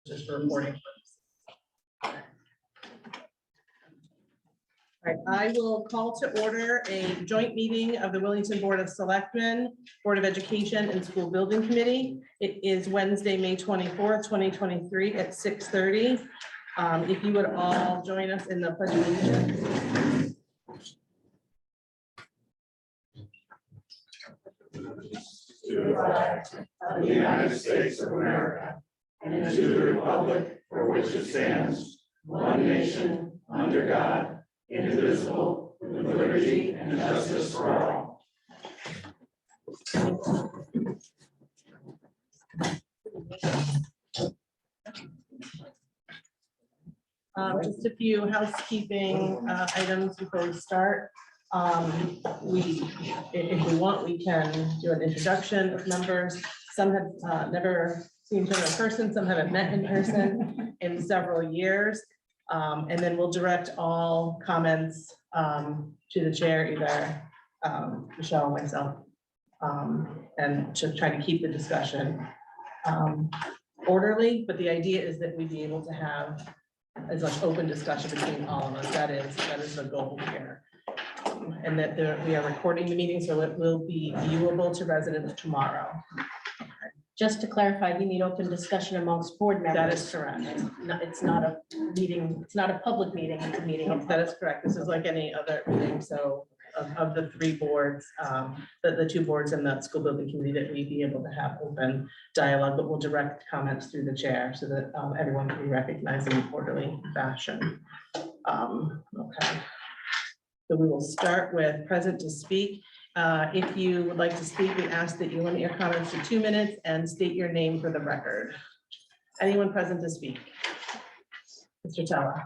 just for reporting purposes. All right, I will call to order a joint meeting of the Wellington Board of Selectmen, Board of Education, and School Building Committee. It is Wednesday, May 24th, 2023 at 6:30. If you would all join us in the pledge of allegiance. To the flag of the United States of America and to the republic for which it stands, one nation, under God, indivisible, with liberty and justice for all. Just a few housekeeping items before we start. If we want, we can do an introduction of members. Some have never seen each other in person, some haven't met in person in several years. And then we'll direct all comments to the chair, either Michelle or myself, and to try to keep the discussion orderly. But the idea is that we be able to have as much open discussion between all of us. That is the goal here. And that we are recording the meeting, so it will be viewable to residents tomorrow. Just to clarify, you need open discussion amongst board members. That is correct. It's not a meeting, it's not a public meeting, it's a meeting. That is correct. This is like any other meeting. So of the three boards, the two boards in the school building committee, that we be able to have open dialogue, but we'll direct comments through the chair so that everyone can be recognized in an orderly fashion. Okay. So we will start with present to speak. If you would like to speak, we ask that you limit your comments to 2 minutes and state your name for the record. Anyone present to speak? Mr. Tella.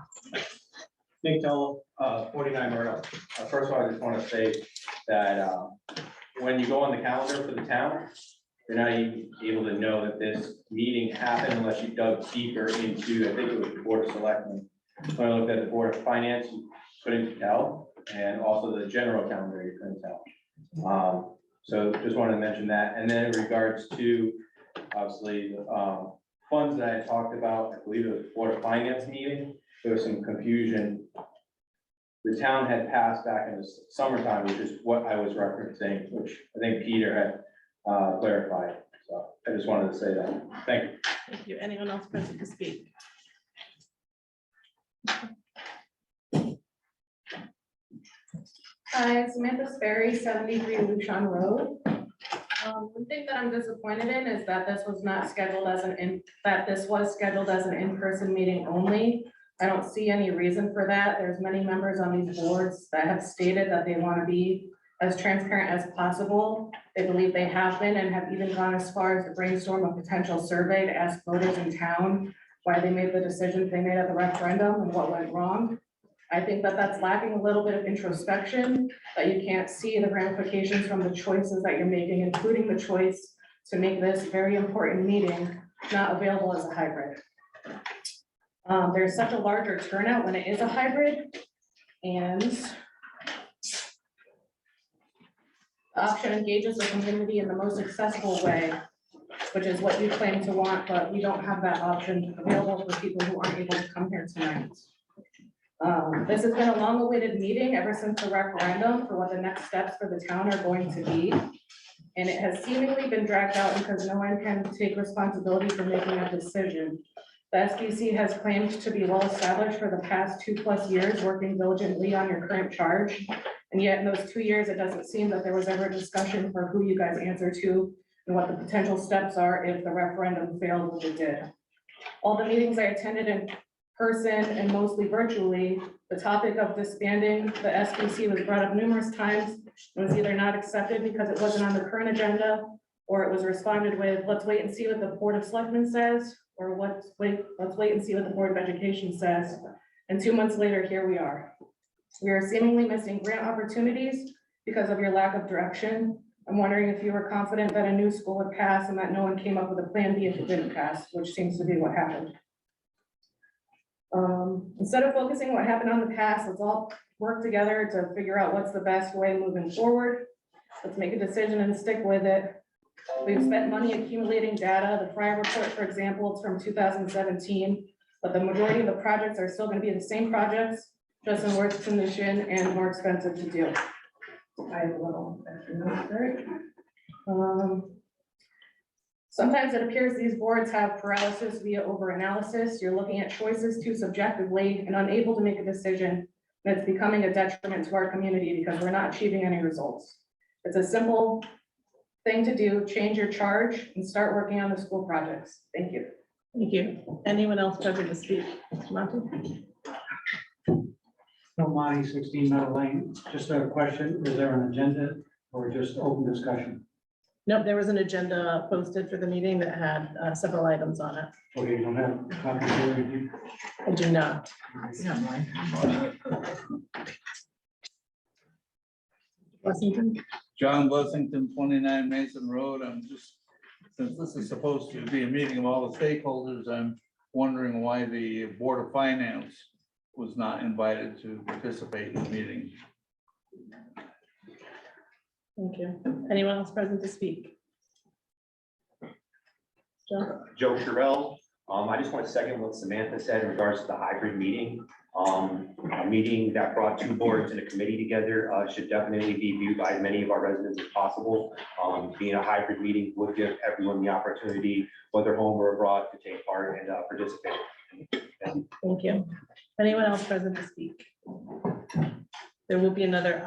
Nick Dell, 49 Myrtle. First of all, I just want to say that when you go on the calendar for the town, you're not even able to know that this meeting happened unless you dug deeper into, I think it was the Board of Selectmen. When I looked at the Board of Finance, you couldn't tell, and also the general calendar, you couldn't tell. So just wanted to mention that. And then in regards to, obviously, funds that I talked about, I believe it was Board of Finance meeting, there was some confusion. The town had passed back in the summertime, which is what I was referencing, which I think Peter had clarified. So I just wanted to say that. Thank you. Thank you. Anyone else present to speak? Hi, Samantha Sperry, 73 Lucian Road. One thing that I'm disappointed in is that this was not scheduled as was scheduled as an in-person meeting only. I don't see any reason for that. There's many members on these boards that have stated that they want to be as transparent as possible. They believe they have been and have even gone as far as to brainstorm a potential survey to ask voters in town why they made the decisions they made at the referendum and what went wrong. I think that that's lacking a little bit of introspection, that you can't see the ramifications from the choices that you're making, including the choice to make this very important meeting not available as a hybrid. There's such a larger turnout when it is a hybrid, and the option engages the community in the most accessible way, which is what you claim to want, but we don't have that option available for people who aren't able to come here tonight. This has been a long-awaited meeting ever since the referendum for what the next steps for the town are going to be. And it has seemingly been dragged out because no one can take responsibility for making a decision. The SBC has claimed to be well established for the past 2+ years, working diligently on your current charge. And yet in those 2 years, it doesn't seem that there was ever a discussion for who you guys answer to and what the potential steps are if the referendum failed, which it did. All the meetings I attended in person and mostly virtually, the topic of disbanding the SBC was brought up numerous times. It was either not accepted because it wasn't on the current agenda, or it was responded with, let's wait and see what the Board of Selectmen says, or let's wait and see what the Board of Education says. And 2 months later, here we are. We are seemingly missing grant opportunities because of your lack of direction. I'm wondering if you were confident that a new school would pass and that no one came up with a plan B if it didn't pass, which seems to be what happened. Instead of focusing what happened on the past, let's all work together to figure out what's the best way moving forward. Let's make a decision and stick with it. We've spent money accumulating data. The prior report, for example, is from 2017, but the majority of the projects are still going to be the same projects, just in worse condition and more expensive to do. I have a little extra note there. Sometimes it appears these boards have paralysis via overanalysis. You're looking at choices too subjectively and unable to make a decision. And it's becoming a detriment to our community because we're not achieving any results. It's a simple thing to do, change your charge and start working on the school projects. Thank you. Thank you. Anyone else present to speak? Mr. Monty? No, Monty, 16 Meadow Lane. Just a question, is there an agenda or just open discussion? No, there was an agenda posted for the meeting that had several items on it. Okay, you don't have copies here with you? I do not. Washington? John Blessington, 29 Mason Road. I'm just, since this is supposed to be a meeting of all the stakeholders, I'm wondering why the Board of Finance was not invited to participate in the meeting. Thank you. Anyone else present to speak? Joe? Joe Sherrill. I just want to second what Samantha said in regards to the hybrid meeting. A meeting that brought two boards and a committee together should definitely be viewed by as many of our residents as possible. Being a hybrid meeting would give everyone the opportunity, whether home or abroad, to take part and participate. Thank you. Anyone else present to speak? There will be another,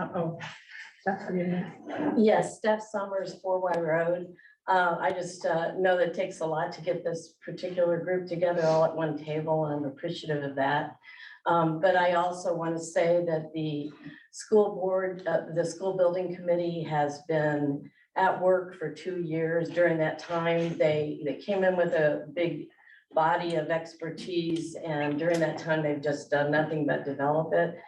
Steph, are you there? Yes, Steph Summers, 4Y Road. I just know that it takes a lot to get this particular group together all at one table, and I'm appreciative of that. But I also want to say that the school board, the school building committee has been at work for 2 years. During that time, they came in with a big body of expertise, and during that time, they've just done nothing but develop it.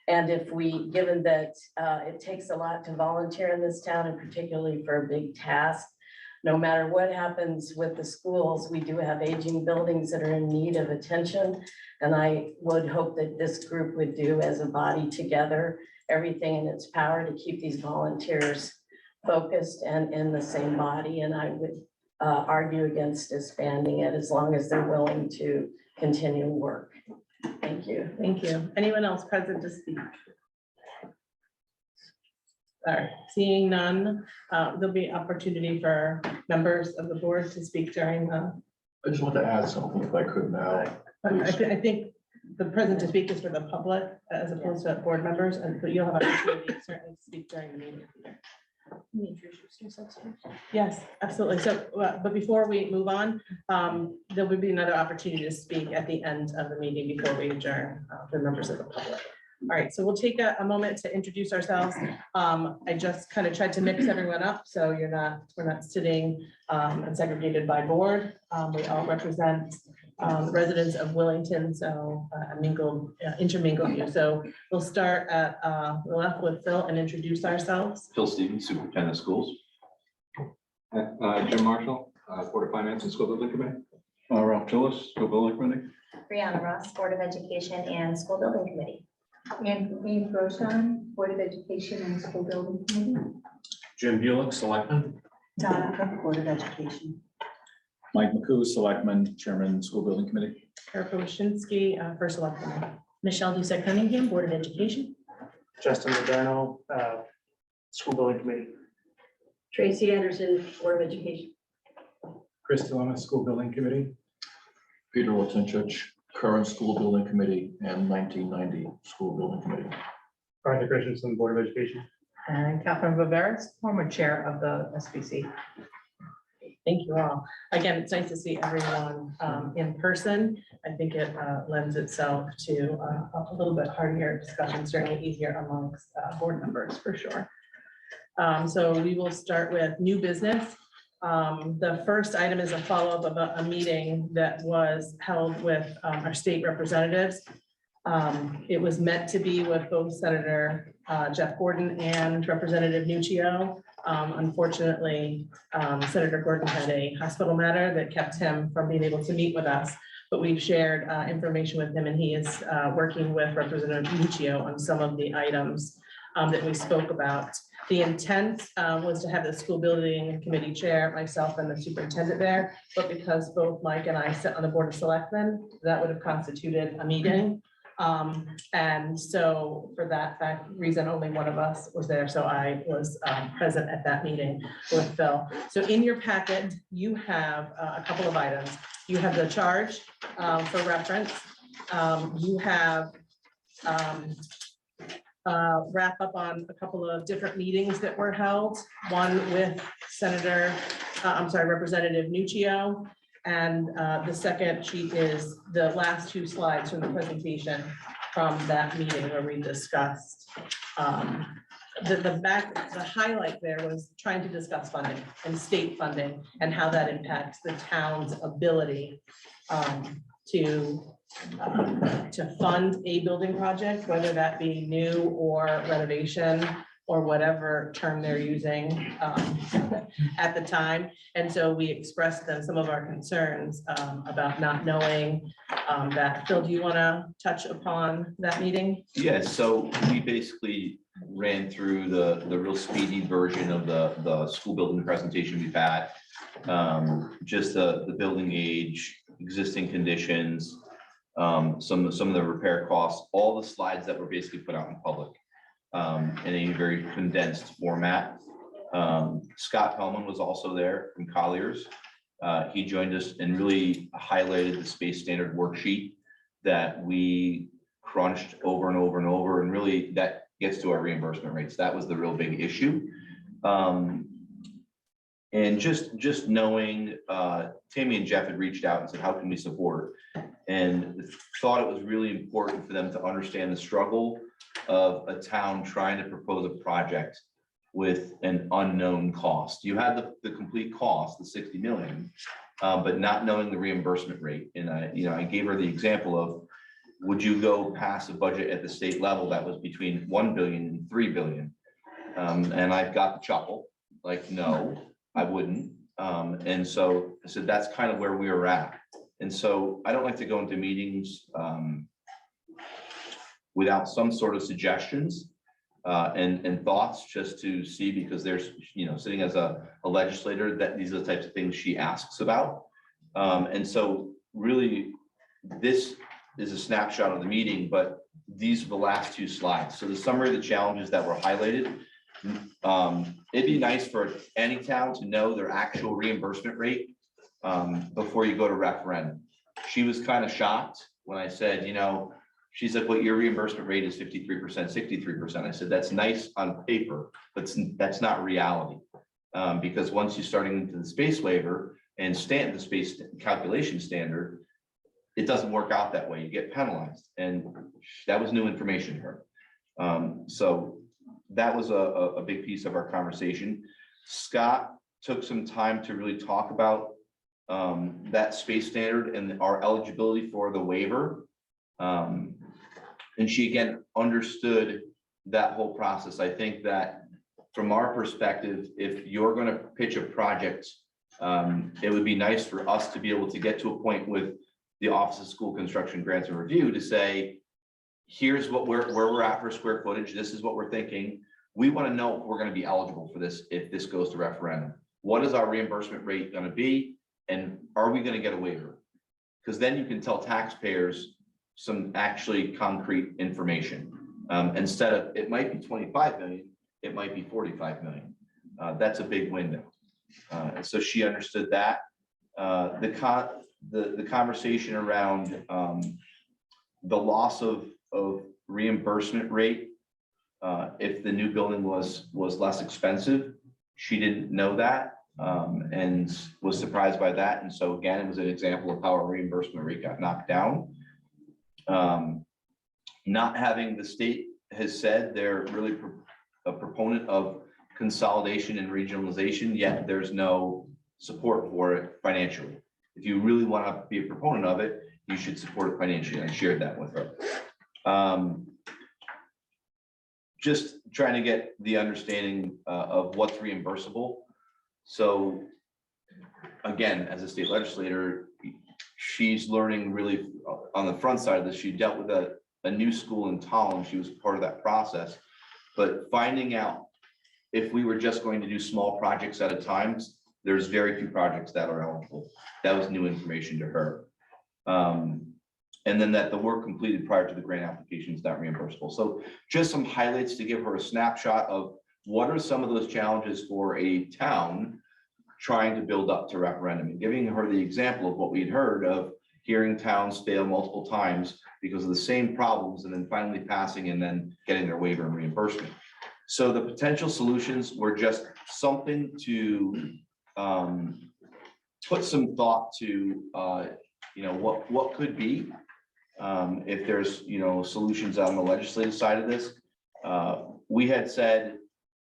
And if we, given that it takes a lot to volunteer in this town, and particularly for a big task, no matter what happens with the schools, we do have aging buildings that are in need of attention. And I would hope that this group would do, as a body together, everything in its power to keep these volunteers focused and in the same body. And I would argue against disbanding it as long as they're willing to continue work. Thank you. Thank you. Anyone else present to speak? All right, seeing none, there'll be opportunity for members of the board to speak during the. I just want to add something if I could now. I think the present to speak is for the public as opposed to board members, and but you'll have opportunity certainly to speak during the meeting. Can you introduce yourself, sir? Yes, absolutely. So, but before we move on, there would be another opportunity to speak at the end of the meeting before we adjourn for members of the public. All right, so we'll take a moment to introduce ourselves. I just kind of tried to mix everyone up, so we're not sitting and segregated by board. We all represent residents of Wellington, so intermingled you. So we'll start at the left with Phil and introduce ourselves. Phil Stevens, Superintendent of Schools. Jim Marshall, Board of Finance and School Building Committee. Ralph Tillis, School Building Committee. Brianna Ross, Board of Education and School Building Committee. And Grosjean, Board of Education and School Building Committee. Jim Bulick, Selectman. Donna Cook, Board of Education. Mike McCoo, Selectman, Chairman, School Building Committee. Erica Waschinsky, First Selectman. Michelle Ducek Cunningham, Board of Education. Justin Moderno, School Building Committee. Tracy Anderson, Board of Education. Chris Dilemma, School Building Committee. Peter Latinchich, current school building committee and 1990 school building committee. Arthur Christensen, Board of Education. And Catherine Viveras, former chair of the SBC. Thank you all. Again, it's nice to see everyone in person. I think it lends itself to a little bit heartier discussion, certainly easier amongst board members for sure. So we will start with new business. The first item is a follow-up of a meeting that was held with our state representatives. It was meant to be with both Senator Jeff Gordon and Representative Nuccio. Unfortunately, Senator Gordon had a hospital matter that kept him from being able to meet with us, but we've shared information with him, and he is working with Representative Nuccio on some of the items that we spoke about. The intent was to have the school building committee chair, myself and the superintendent there, but because both Mike and I sit on the board of selectmen, that would have constituted a meeting. And so for that reason, only one of us was there, so I was present at that meeting with Phil. So in your packet, you have a couple of items. You have the charge for reference. You have wrap up on a couple of different meetings that were held, one with Representative Nuccio. And the second sheet is the last two slides from the presentation from that meeting where we discussed. The highlight there was trying to discuss funding and state funding and how that impacts the town's ability to fund a building project, whether that be new or renovation or whatever term they're using at the time. And so we expressed then some of our concerns about not knowing that. Phil, do you want to touch upon that meeting? Yeah, so we basically ran through the real speedy version of the school building presentation we've had. Just the building age, existing conditions, some of the repair costs, all the slides that were basically put out in public in a very condensed format. Scott Hellman was also there from Colliers. He joined us and really highlighted the space standard worksheet that we crunched over and over and over, and really that gets to our reimbursement rates. That was the real big issue. And just knowing, Tammy and Jeff had reached out and said, how can we support? And thought it was really important for them to understand the struggle of a town trying to propose a project with an unknown cost. You had the complete cost, the 60 million, but not knowing the reimbursement rate. And I gave her the example of, would you go past a budget at the state level that was between 1 billion and 3 billion? And I've got the chuckle, like, no, I wouldn't. And so I said, that's kind of where we were at. And so I don't like to go into meetings without some sort of suggestions and thoughts, just to see, because there's, sitting as a legislator, that these are the types of things she asks about. And so really, this is a snapshot of the meeting, but these are the last two slides. So the summary of the challenges that were highlighted. It'd be nice for any town to know their actual reimbursement rate before you go to referendum. She was kind of shocked when I said, she's like, well, your reimbursement rate is 53%, 63%. I said, that's nice on paper, but that's not reality. Because once you're starting into the space waiver and the space calculation standard, it doesn't work out that way. You get penalized. And that was new information to her. So that was a big piece of our conversation. Scott took some time to really talk about that space standard and our eligibility for the waiver. And she again understood that whole process. I think that from our perspective, if you're going to pitch a project, it would be nice for us to be able to get to a point with the Office of School Construction Grants and Review to say, here's where we're at for square footage. This is what we're thinking. We want to know if we're going to be eligible for this if this goes to referendum. What is our reimbursement rate going to be? And are we going to get a waiver? Because then you can tell taxpayers some actually concrete information. Instead of, it might be 25 million, it might be 45 million. That's a big window. And so she understood that. The conversation around the loss of reimbursement rate, if the new building was less expensive, she didn't know that and was surprised by that. And so again, it was an example of how our reimbursement rate got knocked down. Not having, the state has said they're really a proponent of consolidation and regionalization, yet there's no support for it financially. If you really want to be a proponent of it, you should support it financially. I shared that with her. Just trying to get the understanding of what's reimbursable. So again, as a state legislator, she's learning really on the front side of this. She dealt with a new school in Tallinn. She was part of that process. but finding out if we were just going to do small projects at a time, there's very few projects that are eligible. That was new information to her. And then that the work completed prior to the grant application is not reimbursable. So just some highlights to give her a snapshot of what are some of those challenges for a town trying to build up to referendum, and giving her the example of what we'd heard of hearing towns fail multiple times because of the same problems, and then finally passing and then getting their waiver and reimbursement. So the potential solutions were just something to put some thought to, what could be. If there's, solutions on the legislative side of this. We had said,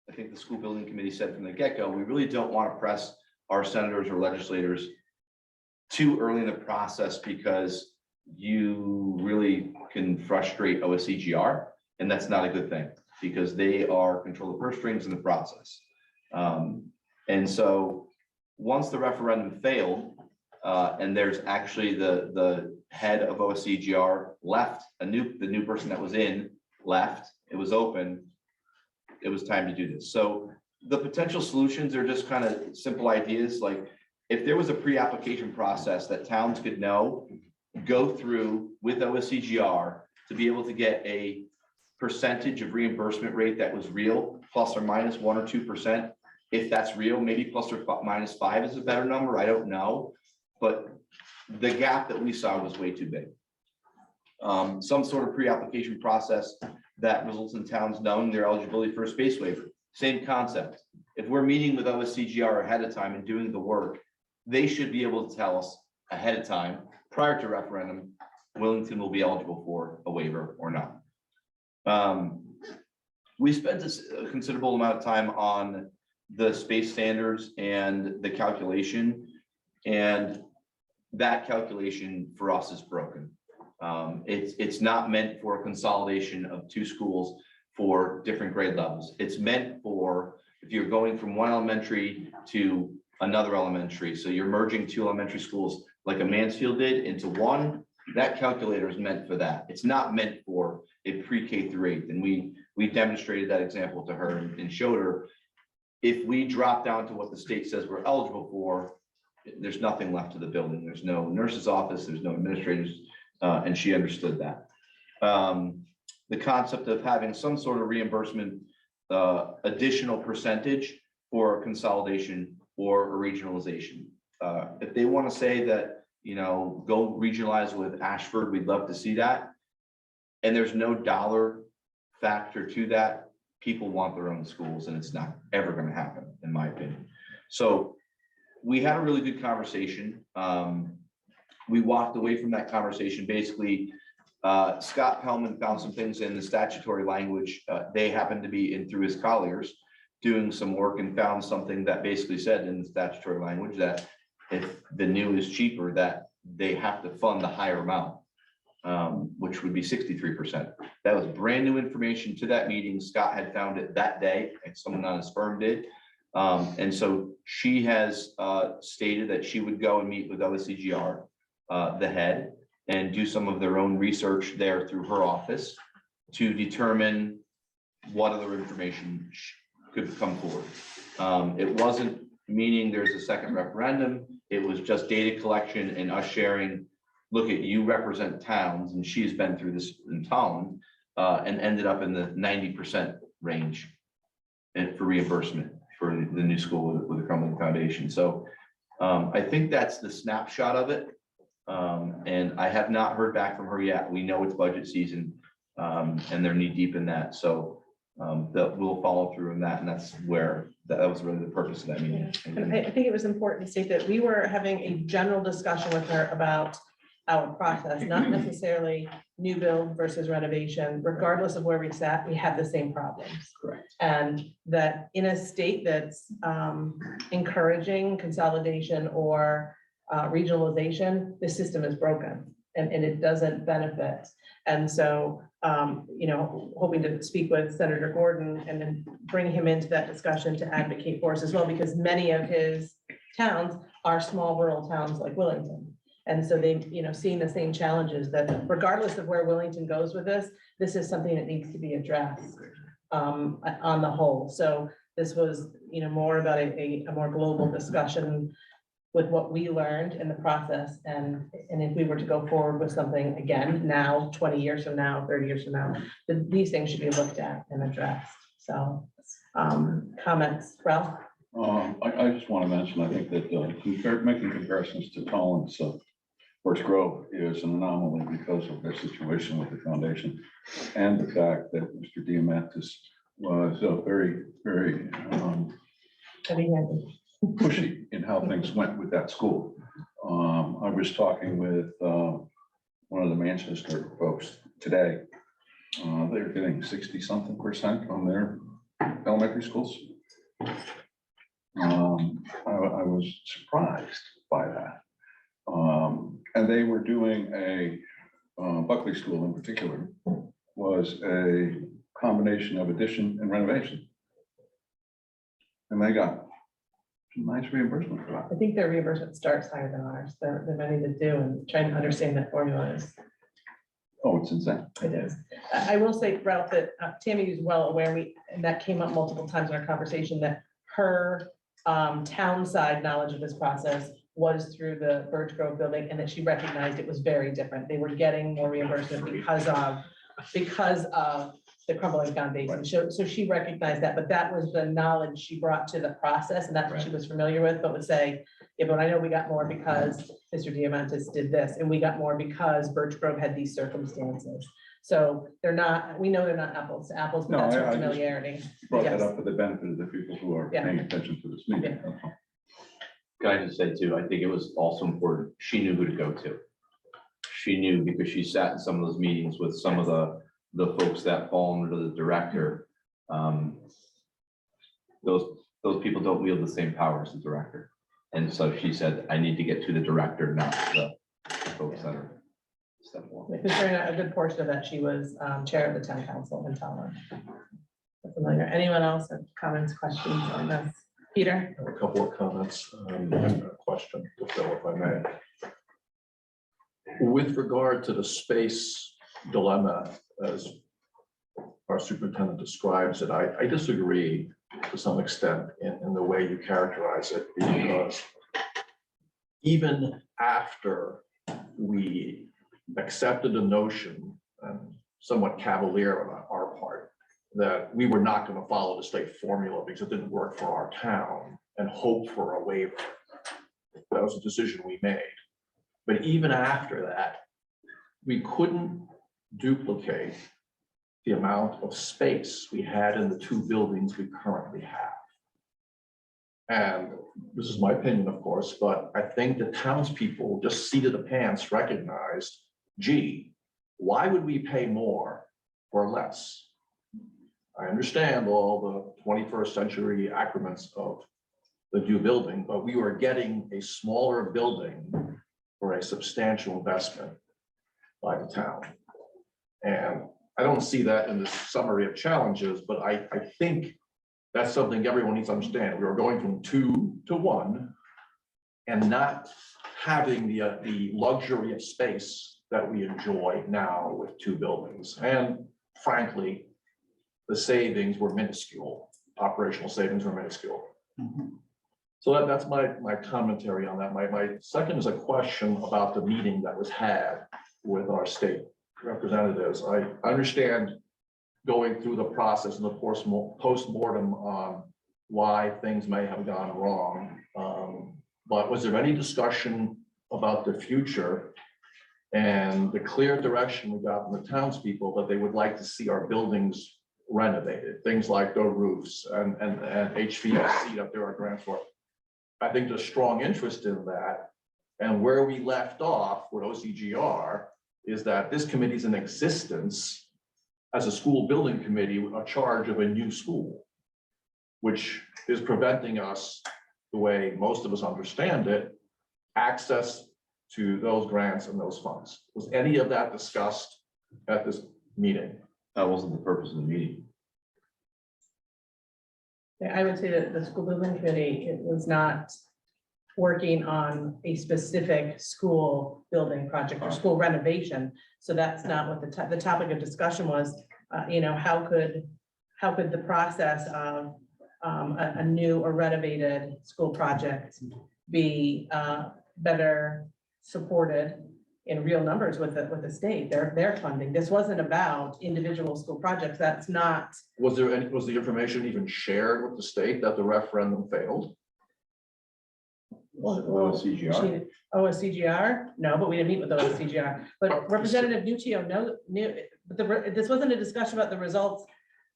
I think the school building committee said from the get-go, we really don't want to press our senators or legislators too early in the process, because you really can frustrate OSCGR, and that's not a good thing, because they are control the purse strings in the process. And so once the referendum failed, and there's actually the head of OSCGR left, the new person that was in left, it was open, it was time to do this. So the potential solutions are just kind of simple ideas, like if there was a pre-application process that towns could go through with OSCGR to be able to get a percentage of reimbursement rate that was real, plus or minus 1 or 2%. If that's real, maybe plus or minus 5 is a better number, I don't know. But the gap that we saw was way too big. Some sort of pre-application process that results in towns knowing their eligibility for a space waiver. Same concept. If we're meeting with OSCGR ahead of time and doing the work, they should be able to tell us ahead of time, prior to referendum, Willington will be eligible for a waiver or not. We spent a considerable amount of time on the space standards and the calculation, and that calculation for us is broken. It's not meant for a consolidation of 2 schools for different grade levels. It's meant for if you're going from one elementary to another elementary. So you're merging 2 elementary schools like a Mansfield did into one. That calculator is meant for that. It's not meant for a pre-K through 8th. And we demonstrated that example to her and showed her, if we drop down to what the state says we're eligible for, there's nothing left to the building. There's no nurse's office, there's no administrators, and she understood that. The concept of having some sort of reimbursement, additional percentage for consolidation or a regionalization. If they want to say that, go regionalize with Ashford, we'd love to see that. And there's no dollar factor to that. People want their own schools, and it's not ever going to happen, in my opinion. So we had a really good conversation. We walked away from that conversation. Basically, Scott Pellman found some things in the statutory language. They happened to be in through his colleagues doing some work and found something that basically said in the statutory language that if the new is cheaper, that they have to fund the higher amount, which would be 63%. That was brand new information to that meeting. Scott had found it that day, and someone on his firm did. And so she has stated that she would go and meet with OSCGR, the head, and do some of their own research there through her office to determine what other information could come forward. It wasn't meaning there's a second referendum. It was just data collection and us sharing, look at, you represent towns, and she's been through this in Tallinn, and ended up in the 90% range and for reimbursement for the new school with a crumbling foundation. So I think that's the snapshot of it. And I have not heard back from her yet. We know it's budget season, and they're knee deep in that. So that we'll follow through in that. And that's where that was really the purpose of that meeting. And I think it was important to state that we were having a general discussion with her about our process, not necessarily new build versus renovation. Regardless of where we sat, we had the same problems. Correct. And that in a state that's encouraging consolidation or regionalization, the system is broken and it doesn't benefit. And so, hoping to speak with Senator Gordon and then bring him into that discussion to advocate for us as well, because many of his towns are small rural towns like Willington. And so they've, seen the same challenges that regardless of where Willington goes with this, this is something that needs to be addressed. on the whole. So this was, more about a more global discussion with what we learned in the process. And if we were to go forward with something again, now, 20 years from now, 30 years from now, these things should be looked at and addressed. So, comments, Ralph? I just want to mention, I think that making comparisons to Collins, Forest Grove is an anomaly because of their situation with the foundation and the fact that Mr. Diamantis was very, very Heavy-handed. pushy in how things went with that school. I was talking with one of the Manchester folks today. They're getting 60-something% on their elementary schools. I was surprised by that. And they were doing a, Buckley School in particular, was a combination of addition and renovation. And they got some nice reimbursement for that. I think their reimbursement starts higher than ours. They're many that do, and trying to understand that formula is. Oh, it's insane. It is. I will say, Ralph, that Tammy is well aware, and that came up multiple times in our conversation, that her town side knowledge of this process was through the Birch Grove building, and that she recognized it was very different. They were getting more reimbursement because of the crumbling foundation. So she recognized that, but that was the knowledge she brought to the process, and that's what she was familiar with, but would say, yeah, but I know we got more because Mr. Diamantis did this, and we got more because Birch Grove had these circumstances. So we know they're not apples to apples, but No, that's her I just familiarity. Brought Yes. that up for the benefit of the people who are Yeah. paying attention to this meeting. Can I just say too, I think it was also important, she knew who to go to. She knew because she sat in some of those meetings with some of the folks that fall under the director. Those people don't wield the same power as the director. And so she said, I need to get to the director, not the folks that are step one. Because during a good portion of that, she was chair of the town council in Talon. Familiar. Anyone else have comments, questions on this? Peter? I have a couple of comments and a question to Phil, if I may. With regard to the space dilemma, as our superintendent describes it, I disagree to some extent in the way you characterize it, because even after we accepted the notion, somewhat cavalier on our part, that we were not going to follow the state formula because it didn't work for our town and hope for a waiver. That was a decision we made. But even after that, we couldn't duplicate the amount of space we had in the two buildings we currently have. And this is my opinion, of course, but I think the townspeople, just seat of the pants, recognized, gee, why would we pay more for less? I understand all the 21st century accrements of the new building, but we were getting a smaller building for a substantial investment by the town. And I don't see that in this summary of challenges, but I think that's something everyone needs to understand. We are going from 2 to 1 and not having the luxury of space that we enjoy now with 2 buildings. And frankly, the savings were minuscule. Operational savings were minuscule. So that's my commentary on that. My second is a question about the meeting that was had with our state representatives. I understand going through the process and of course post-mortem on why things may have gone wrong. But was there any discussion about the future and the clear direction we got from the townspeople that they would like to see our buildings renovated, things like the roofs and HVAC that there are grants for? I think there's strong interest in that. And where we left off with OCGR is that this committee is in existence as a school building committee with a charge of a new school, which is preventing us, the way most of us understand it, access to those grants and those funds. Was any of that discussed at this meeting? That wasn't the purpose of the meeting. Yeah, I would say that the school building committee, it was not working on a specific school building project or school renovation. So that's not what the topic of discussion was. How how could the process of a new or renovated school project be better supported in real numbers with the state, their funding. This wasn't about individual school projects. That's not. Was the information even shared with the state that the referendum failed? CGR. OSCGR? No, but we didn't meet with OSCGR. But Representative Nuccio knew, but this wasn't a discussion about the results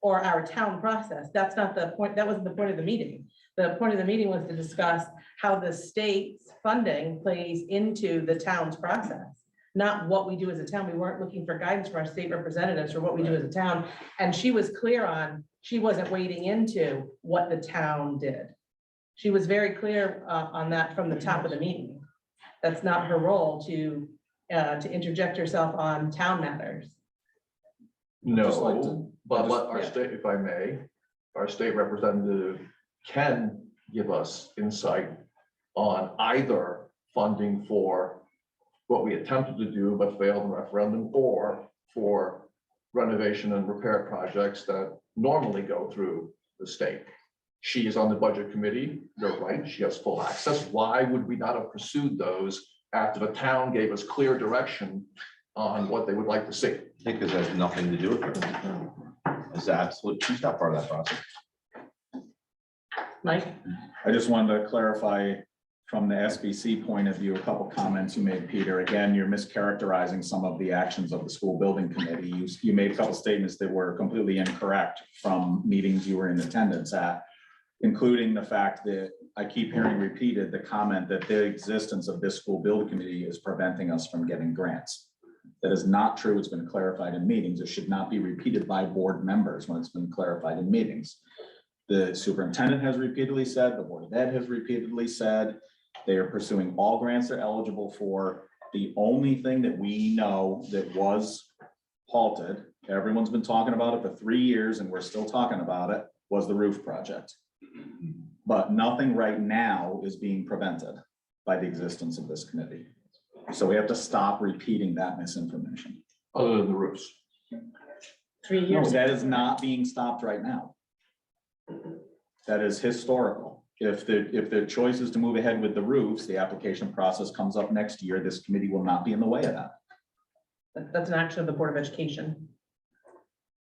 or our town process. That's not the point. That wasn't the point of the meeting. The point of the meeting was to discuss how the state's funding plays into the town's process, not what we do as a town. We weren't looking for guidance from our state representatives for what we do as a town. And she was clear on, she wasn't wading into what the town did. She was very clear on that from the top of the meeting. That's not her role to interject herself on town matters. No, but our yeah. state, if I may, our state representative can give us insight on either funding for what we attempted to do but failed in referendum, or for renovation and repair projects that normally go through the state. She is on the budget committee. You're right, she has full access. Why would we not have pursued those after the town gave us clear direction on what they would like to see? I think this has nothing to do with it. It's absolute, she's not part of that process. Mike? I just wanted to clarify from the SBC point of view, a couple comments you made, Peter. Again, you're mischaracterizing some of the actions of the school building committee. You made a couple statements that were completely incorrect from meetings you were in attendance at, including the fact that I keep hearing repeated the comment that the existence of this school building committee is preventing us from getting grants. That is not true. It's been clarified in meetings. It should not be repeated by board members when it's been clarified in meetings. The superintendent has repeatedly said, the Board of Ed has repeatedly said, they are pursuing all grants they're eligible for. The only thing that we know that was halted, everyone's been talking about it for 3 years and we're still talking about it, was the roof project. But nothing right now is being prevented by the existence of this committee. So we have to stop repeating that misinformation. Other than the roofs. 3 No, years. that is not being stopped right now. That is historical. If the choice is to move ahead with the roofs, the application process comes up next year. This committee will not be in the way of that. That's an action of the Board of Education.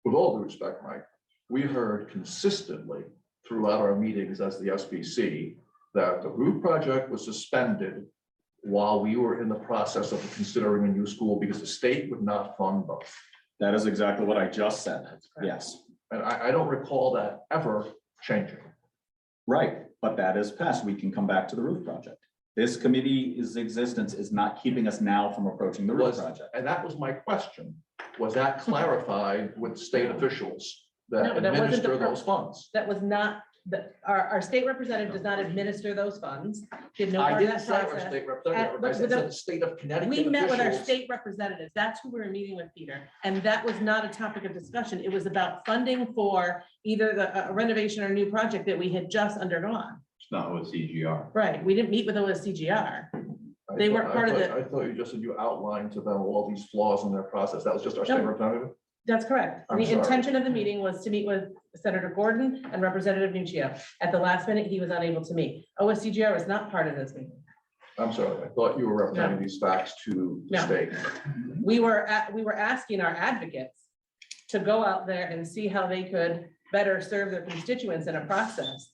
With all due respect, Mike, we heard consistently throughout our meetings as the SBC that the roof project was suspended while we were in the process of considering a new school because the state would not fund both. That is exactly what I just said. Yes, And I don't recall that ever changing. right. But that is passed. We can come back to the roof project. This committee's existence is not keeping us now from approaching the roof project. And that was my question. Was that clarified with state officials No, that but that wasn't the administer those funds? That was not, our state representative does not administer those funds. She had no I part of didn't that say our process. state representative, but I said the state of Connecticut We met with our officials. state representatives. That's who we were meeting with, Peter. And that was not a topic of discussion. It was about funding for either the renovation or new project that we had just undergone. It's not with CGR. Right. We didn't meet with OSCGR. They weren't part of the. I thought you just said you outlined to them all these flaws in their process. That was just our state No. representative? That's correct. I'm The sorry. intention of the meeting was to meet with Senator Gordon and Representative Nuccio. At the last minute, he was unable to meet. OSCGR was not part of this meeting. I'm sorry, I thought you were representing these facts to the No. state. We were asking our advocates to go out there and see how they could better serve their constituents in a process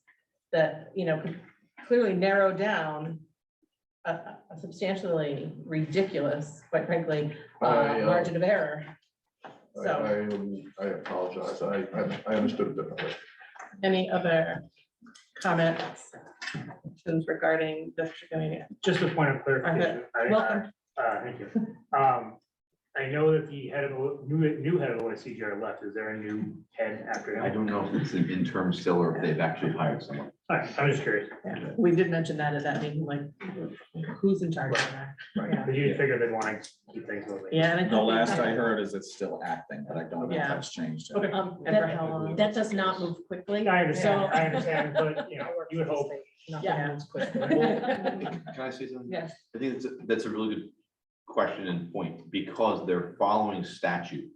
that, could clearly narrow down a substantially ridiculous, quite frankly, margin of error. So, I apologize. I understood it differently. any other comments regarding the? Just a point of clarification. Welcome. Thank you. I know that the head of new head of OSCGR left. Is there a new head after him? I don't know if it's an interim still or if they've actually hired someone. All right, I'm just curious. Yeah, we did mention that at that meeting, like, who's in charge of that? Yeah. But you figure they'd want to keep things moving. Yeah. and I The think we- last I heard is it's still acting, but I don't know if Yeah. that's changed. Okay. And for how long? That does not move quickly. I understand, So- I understand, but you would hope. Yeah. Can I say something? Yes. I think that's a really good question and point, because they're following statute.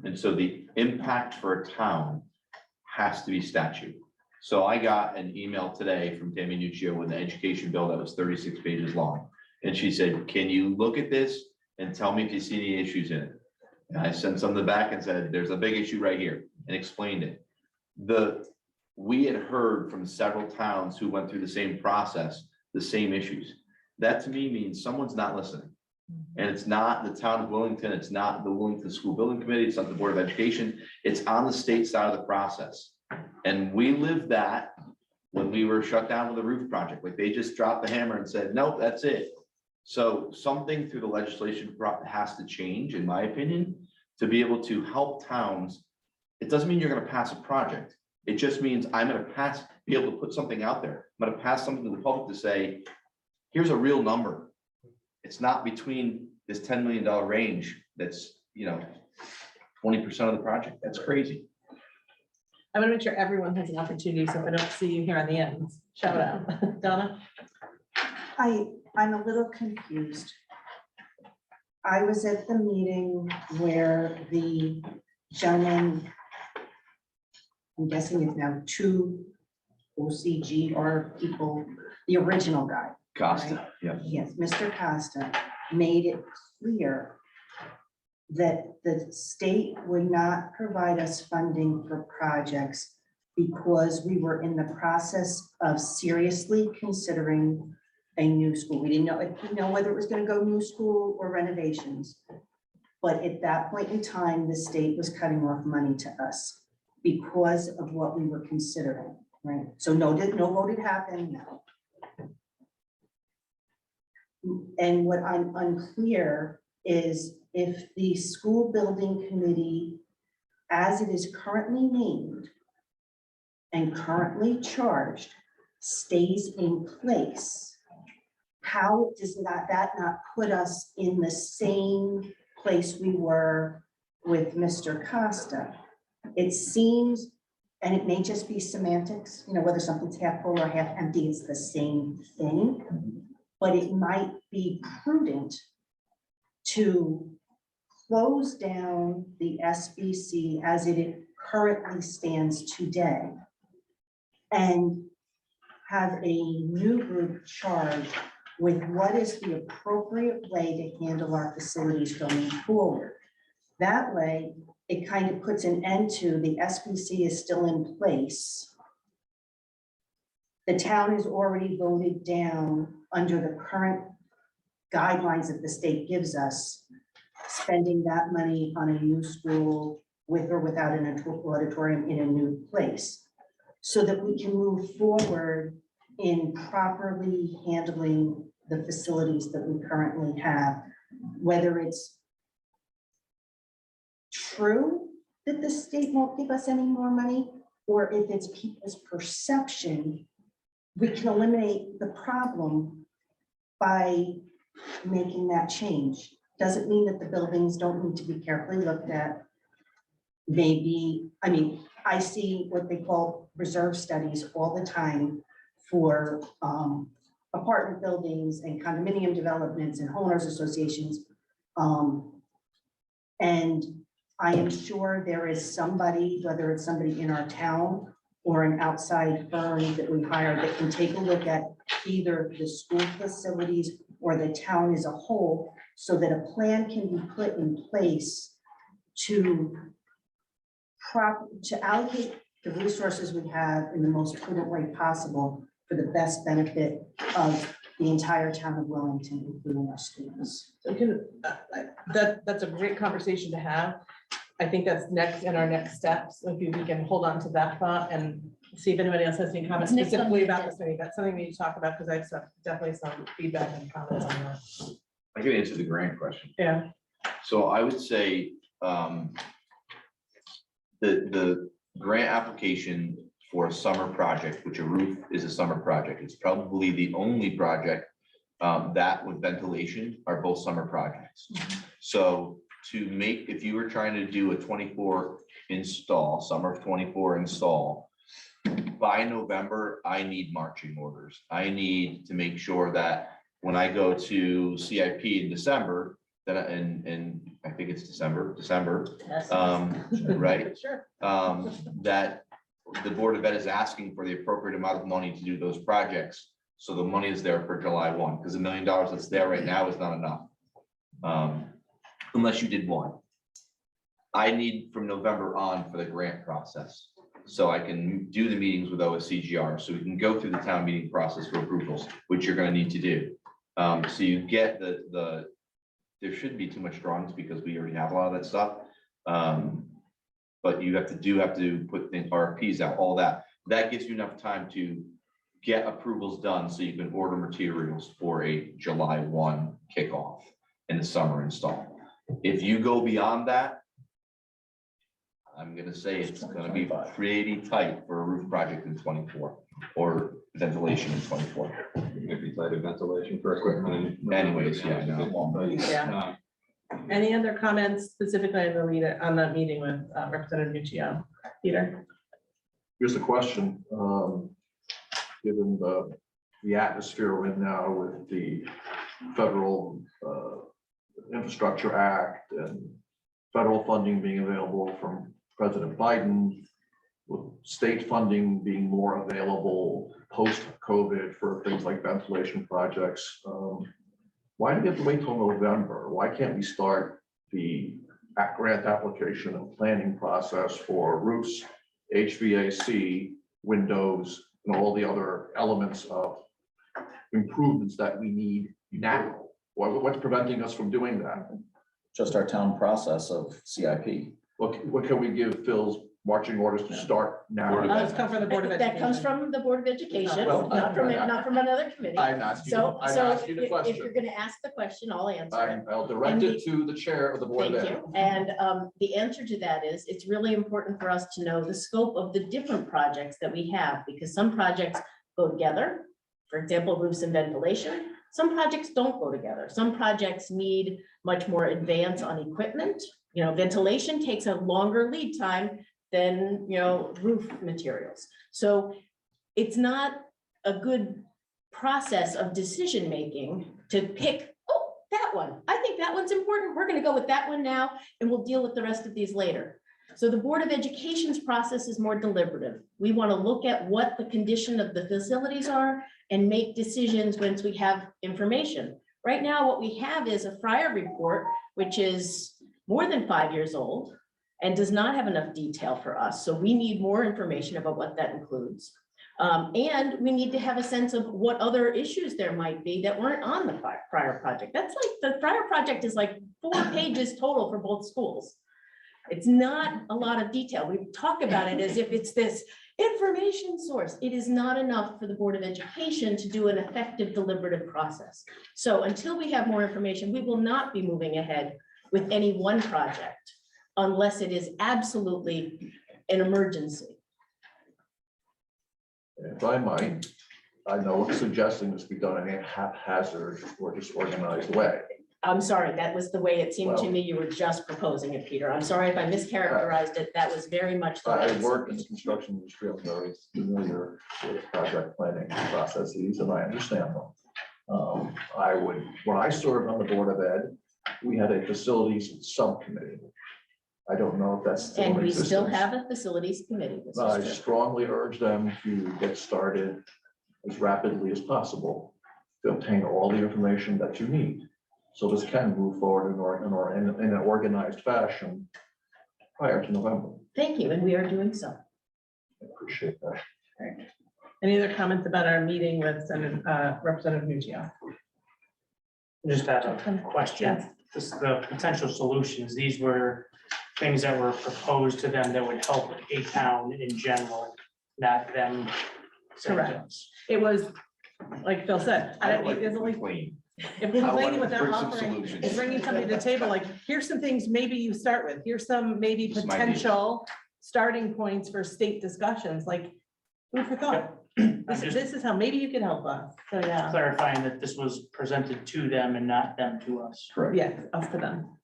And so the impact for a town has to be statute. So I got an email today from Tammy Nuccio with the education bill that was 36 pages long. And she said, can you look at this and tell me if you see any issues in it? And I sent something back and said, there's a big issue right here, and explained it. We had heard from several towns who went through the same process, the same issues. That to me means someone's not listening. And it's not the town of Wellington, it's not the Wellington School Building Committee, it's not the Board of Education, it's on the state side of the process. And we lived that when we were shut down with the roof project, like they just dropped the hammer and said, nope, that's it. So something through the legislation has to change, in my opinion, to be able to help towns. It doesn't mean you're gonna pass a project. It just means I'm gonna be able to put something out there. I'm gonna pass something to the public to say, here's a real number. It's not between this $10 million range that's, 20% of the project. That's crazy. I want to make sure everyone has an opportunity, so if I don't see you here on the ends, shout out. Donna? I'm a little confused. I was at the meeting where the gentleman, I'm guessing it's now two OCGR people, the original guy. Costa, yeah. Yes, Mr. Costa made it clear that the state would not provide us funding for projects because we were in the process of seriously considering a new school. We didn't know whether it was going to go new school or renovations. But at that point in time, the state was cutting off money to us because of what we were considering, right? So no vote had happened, no. And what I'm unclear is if the school building committee, as it is currently named and currently charged, stays in place, how does that not put us in the same place we were with Mr. Costa? It seems, and it may just be semantics, whether something's half full or half empty, it's the same thing. But it might be prudent to close down the SBC as it currently stands today and have a new group charged with what is the appropriate way to handle our facilities going forward. That way, it kind of puts an end to the SBC is still in place. The town has already voted down under the current guidelines that the state gives us, spending that money on a new school with or without an auditorium in a new place, so that we can move forward in properly handling the facilities that we currently have, whether it's true that the state won't give us any more money, or if it's people's perception, we can eliminate the problem by making that change. Doesn't mean that the buildings don't need to be carefully looked at. Maybe, I see what they call reserve studies all the time for apartment buildings and condominium developments and homeowners associations. And I am sure there is somebody, whether it's somebody in our town or an outside firm that we hire, that can take a look at either the school facilities or the town as a whole, so that a plan can be put in place to allocate the resources we have in the most prudent way possible for the best benefit of the entire town of Wellington, including our students. So that's a great conversation to have. I think that's next in our next steps. If we can hold on to that thought and see if anybody else has any comments Next on the specifically about agenda. this meeting. That's something we need to talk about, because I have definitely some feedback and comments on that. I can answer the grant question. Yeah. So I would say, the grant application for a summer project, which a roof is a summer project, it's probably the only project that with ventilation are both summer projects. So if you were trying to do a 24 install, summer of 24 install, by November, I need marching orders. I need to make sure that when I go to CIP in December, that, and I think it's December, Yes. right? Sure. That the Board of Ed is asking for the appropriate amount of money to do those projects. So the money is there for July 1, because $1 million that's there right now is not enough. Unless you did one. I need from November on for the grant process. So I can do the meetings with OSCGR, so we can go through the town meeting process for approvals, which you're gonna need to do. So you get there shouldn't be too much drawings because we already have a lot of that stuff. But you have to put the RFPs out, all that. That gives you enough time to get approvals done so you can order materials for a July 1 kickoff in the summer install. If you go beyond that, I'm gonna say it's gonna be pretty tight for a roof project in 24 or ventilation in 24. Maybe tight of ventilation for equipment. Anyways, yeah, I know. Yeah. Any other comments specifically on the meeting with Representative Nuccio? Peter? Here's a question, given the atmosphere we're in now with the federal Infrastructure Act and federal funding being available from President Biden, with state funding being more available post-COVID for things like ventilation projects. Why do we have to wait till November? Why can't we start the grant application and planning process for roofs, HVAC, windows, and all the other elements of improvements that we need now? What's preventing us from doing that? Just our town process of CIP. What can we give Phil's marching orders to start now? Let's come from the Board of Education. That comes from the Board of Education, Well, not from another committee. I'm asking, So, I'm so asking the if you're question. gonna ask the question, I'll answer it. I'll direct it to the chair of the Board of Thank Ed. you. And the answer to that is, it's really important for us to know the scope of the different projects that we have, because some projects go together. For example, roofs and ventilation. Some projects don't go together. Some projects need much more advance on equipment. You know, ventilation takes a longer lead time than, you know, roof materials. So it's not a good process of decision-making to pick, oh, that one. I think that one's important. We're gonna go with that one now, and we'll deal with the rest of these later. So the Board of Education's process is more deliberative. We want to look at what the condition of the facilities are and make decisions once we have information. Right now, what we have is a Fryer report, which is more than 5 years old and does not have enough detail for us. So we need more information about what that includes. And we need to have a sense of what other issues there might be that weren't on the Fryer project. That's like, the Fryer project is like 4 pages total for both schools. It's not a lot of detail. We talk about it as if it's this information source. It is not enough for the Board of Education to do an effective deliberative process. So until we have more information, we will not be moving ahead with any one project unless it is absolutely an emergency. If I might, I know what suggesting this be done in a haphazard or disorganized way. I'm sorry, that was the way it seemed to Well- me you were just proposing it, Peter. I'm sorry if I mischaracterized it. That was very much the way I it work in the seemed. construction industry, I'm very familiar with project planning processes, and I understand them. When I served on the Board of Ed, we had a facilities subcommittee. I don't know if that's still in And we still existence. have a facilities committee. This is I true. strongly urge them to get started as rapidly as possible to obtain all the information that you need. So this can move forward in an organized fashion prior to November. Thank you, and we are doing so. I appreciate that. Any other comments about our meeting with Representative Nuccio? Just had a question. This, the potential solutions, these were things that were proposed to them that would help a town in general, not them. Correct. It was, like Phil said, I don't need, there's only, Clean. if I wanna complaining without bring some offering, solutions. is bringing something to the table, like, here's some things maybe you start with, here's some maybe Some ideas. potential starting points for state discussions, like, food for thought. This is how maybe you can help us, so yeah, Clarifying that this was presented to them and not them to us. Correct. yes, us to them.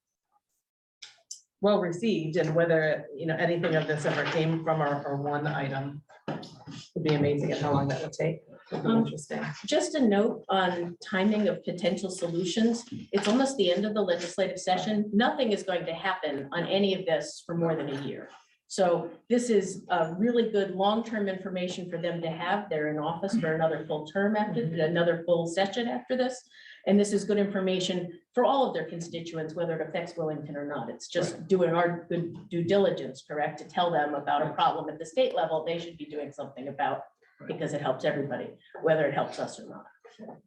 Well received, and whether, you know, anything of this ever came from our one item would be amazing, and how long that would take, would be interesting. Just a note on timing of potential solutions. It's almost the end of the legislative session. Nothing is going to happen on any of this for more than a year. So this is really good long-term information for them to have. They're in office for another full term after, another full session after this. And this is good information for all of their constituents, whether it affects Wellington or not. It's just doing our good due diligence, correct, to tell them about a problem at the state level they should be doing something about, because it helps everybody, whether it helps us or not.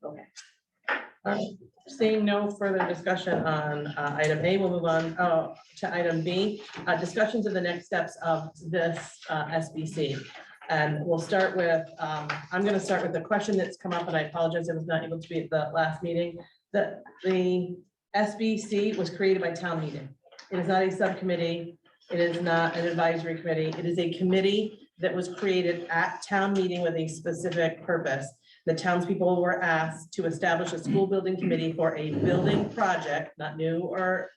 Okay. Seeing no further discussion on item A, we'll move on to item B, discussions of the next steps of this SBC. And we'll start with, I'm going to start with the question that's come up, and I apologize, I was not able to be at the last meeting. That the SBC was created by town meeting. It is not a subcommittee. It is not an advisory committee. It is a committee that was created at town meeting with a specific purpose. The townspeople were asked to establish a school building committee for a building project, not new or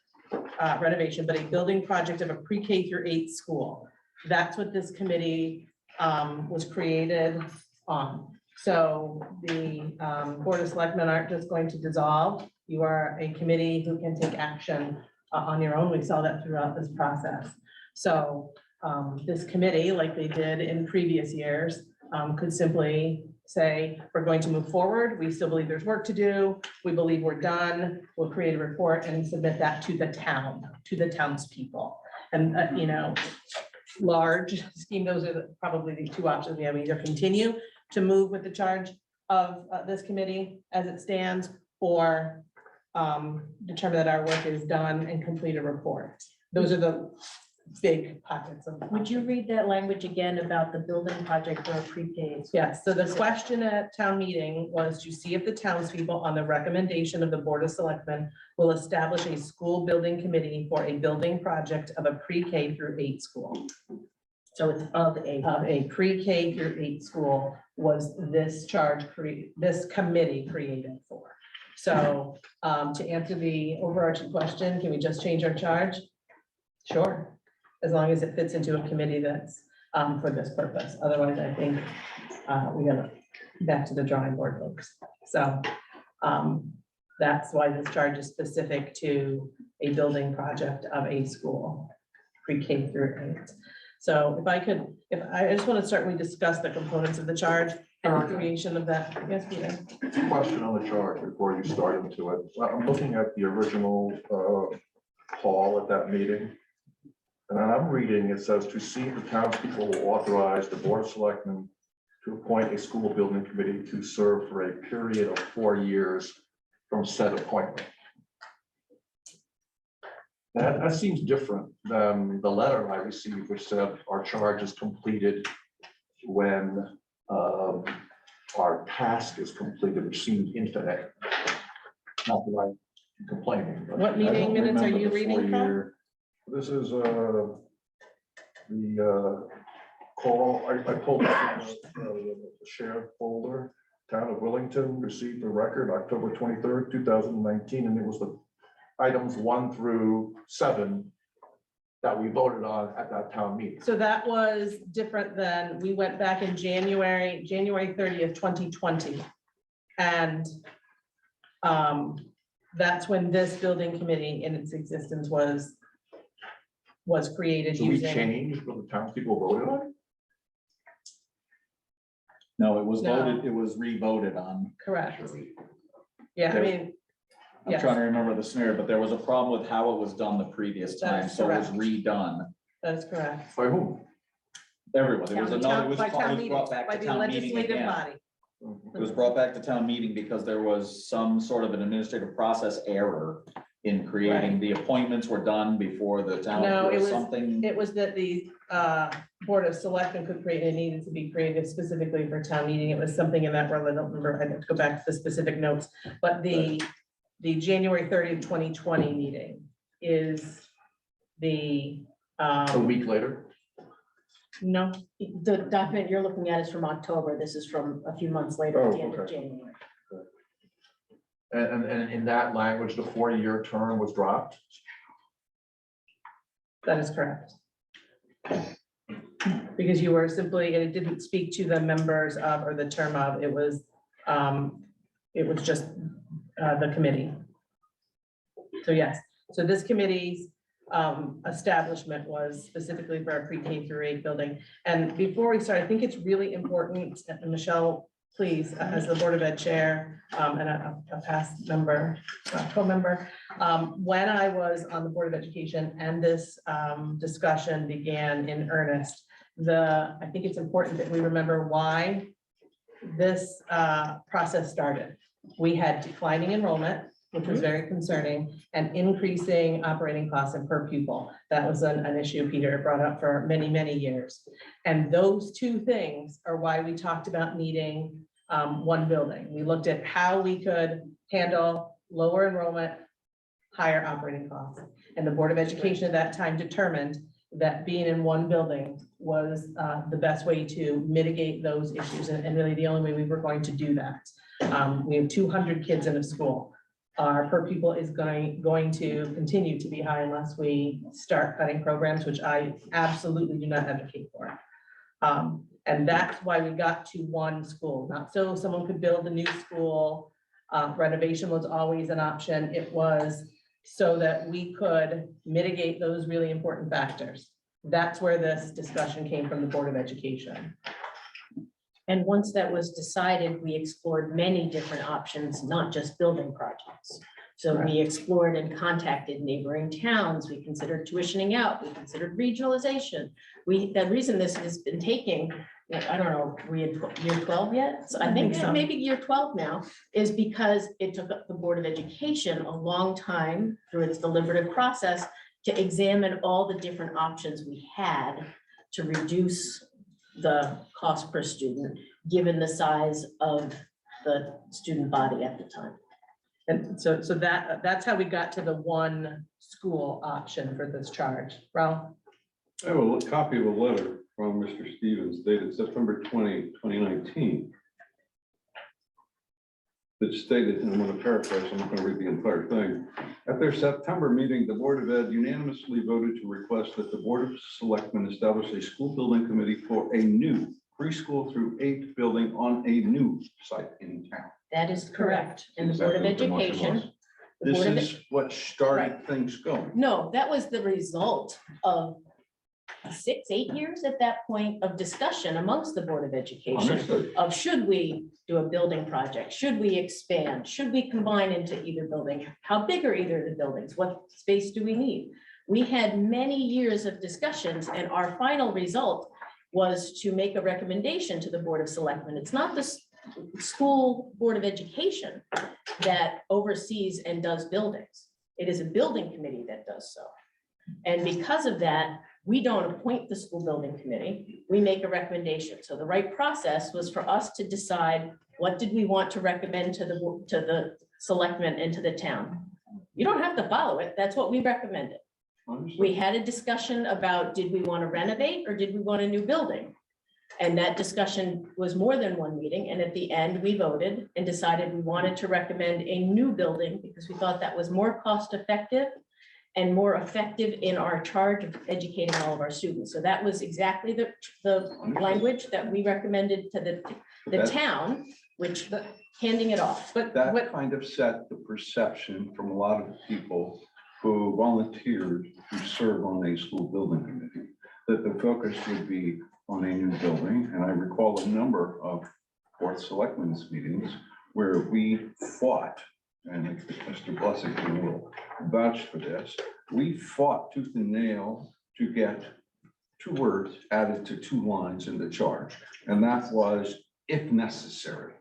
renovation, but a building project of a pre-K through 8 school. That's what this committee was created on. So the Board of Selectmen aren't just going to dissolve. You are a committee who can take action on your own. We saw that throughout this process. So this committee, like they did in previous years, could simply say, we're going to move forward. We still believe there's work to do. We believe we're done. We'll create a report and submit that to the town, to the townspeople. And, you know, large scheme, those are probably the two options we have. We either continue to move with the charge of this committee as it stands, or determine that our work is done and complete a report. Those are the big pockets of. Would you read that language again about the building project for a pre-K? Yes, so the question at town meeting was to see if the townspeople, on the recommendation of the Board of Selectmen, will establish a school building committee for a building project of a pre-K through 8 school. So it's of a Pre-K through 8 school was this this committee created for. So to answer the overarching question, can we just change our charge? Sure, as long as it fits into a committee that's for this purpose. Otherwise, I think we gotta back to the drawing board, folks. So that's why this charge is specific to a building project of a school, pre-K through 8. So if I just want to start, we discuss the components of the charge and the creation of that. Yes, Peter. Question on the charge before you start into it. I'm looking at the original call at that meeting. And I'm reading, it says to see if the townspeople will authorize the Board of Selectmen to appoint a school building committee to serve for a period of 4 years from said appointment. That seems different than the letter I received, which said our charge is completed when our task is completed, which seems infinite. Not that I'm complaining. But What I meeting don't minutes are remember you the reading from? 4-year. This is the call, I pulled up the shared folder. Town of Wellington received the record October 23rd, 2019, and it was the items 1 through 7 that we voted on at that town meeting. So that was different than, we went back in January 30th, 2020. And that's when this building committee in its existence was created So we using. changed what the townspeople voted on? No, it was No. voted, it was re-voted on. Correct. Yeah, I mean, I'm yes. trying to remember the scenario, but there was a problem with how it was done the previous That time, is so it was correct. redone. that is correct. By whom? Everyone, it was another, it was By town meeting, brought back by to the town meeting legislative again. body. It was brought back to town meeting because there was some sort of an administrative process error in creating, the appointments were done before the town. No, there it was- something. It was that the Board of Selectmen could create, it needed to be created specifically for town meeting. It was something in that realm. I don't remember. I have to go back to the specific notes. But the January 30th, 2020 meeting is the. A week later? No, The document you're looking at is from October. This is from a few months later, at the end of okay. January. And in that language, the 4-year term was dropped? that is correct. Because you were simply, it didn't speak to the members of, or the term of, it was just the committee. So yes, so this committee's establishment was specifically for our pre-K through 8 building. And before we start, I think it's really important, and Michelle, please, as the Board of Ed Chair, and a past member, co-member, when I was on the Board of Education and this discussion began in earnest, I think it's important that we remember why this process started. We had declining enrollment, which was very concerning, and increasing operating costs and per pupil. That was an issue Peter brought up for many, many years. And those two things are why we talked about needing one building. We looked at how we could handle lower enrollment, higher operating costs. And the Board of Education at that time determined that being in one building was the best way to mitigate those issues, and really the only way we were going to do that. We have 200 kids in a school. Our per pupil is going to continue to be high unless we start cutting programs, which I absolutely do not advocate for. And that's why we got to one school, not so someone could build a new school. Renovation was always an option. It was so that we could mitigate those really important factors. That's where this discussion came from the Board of Education. And once that was decided, we explored many different options, not just building projects. So we explored and contacted neighboring towns. We considered tuitioning out. We considered regionalization. The reason this has been taking, I don't know, we had year 12 yet? So I think so. maybe year 12 now, is because it took the Board of Education a long time through its deliberative process to examine all the different options we had to reduce the cost per student, given the size of the student body at the time. And so that's how we got to the one school option for this charge. Ralph? I have a copy of a letter from Mr. Stevens dated September 20, 2019. That stated, and I'm going to paraphrase, I'm not going to read the entire thing. At their September meeting, the Board of Ed unanimously voted to request that the Board of Selectmen establish a school building committee for a new preschool through 8 building on a new site in town. That is correct. And the Board of Education. This is what started things going. No, that was the result of 6, 8 years at that point of discussion amongst the Board of Education Understood. of should we do a building project? Should we expand? Should we combine into either building? How big are either of the buildings? What space do we need? We had many years of discussions, and our final result was to make a recommendation to the Board of Selectmen. It's not the school Board of Education that oversees and does buildings. It is a building committee that does so. And because of that, we don't appoint the school building committee. We make a recommendation. So the right process was for us to decide what did we want to recommend to the selectmen and to the town. You don't have to follow it. That's what we recommended. We had a discussion about, did we want to renovate or did we want a new building? And that discussion was more than one meeting. And at the end, we voted and decided we wanted to recommend a new building because we thought that was more cost effective and more effective in our charge of educating all of our students. So that was exactly the language that we recommended to the town, which handing it off. But that kind of set the perception from a lot of people who volunteered to serve on a school building committee, that the focus would be on a new building. And I recall a number of Board Selectmen's meetings where we fought, and Mr. Blessing will vouch for this, we fought tooth and nail to get 2 words added to 2 lines in the charge. And that was, if necessary.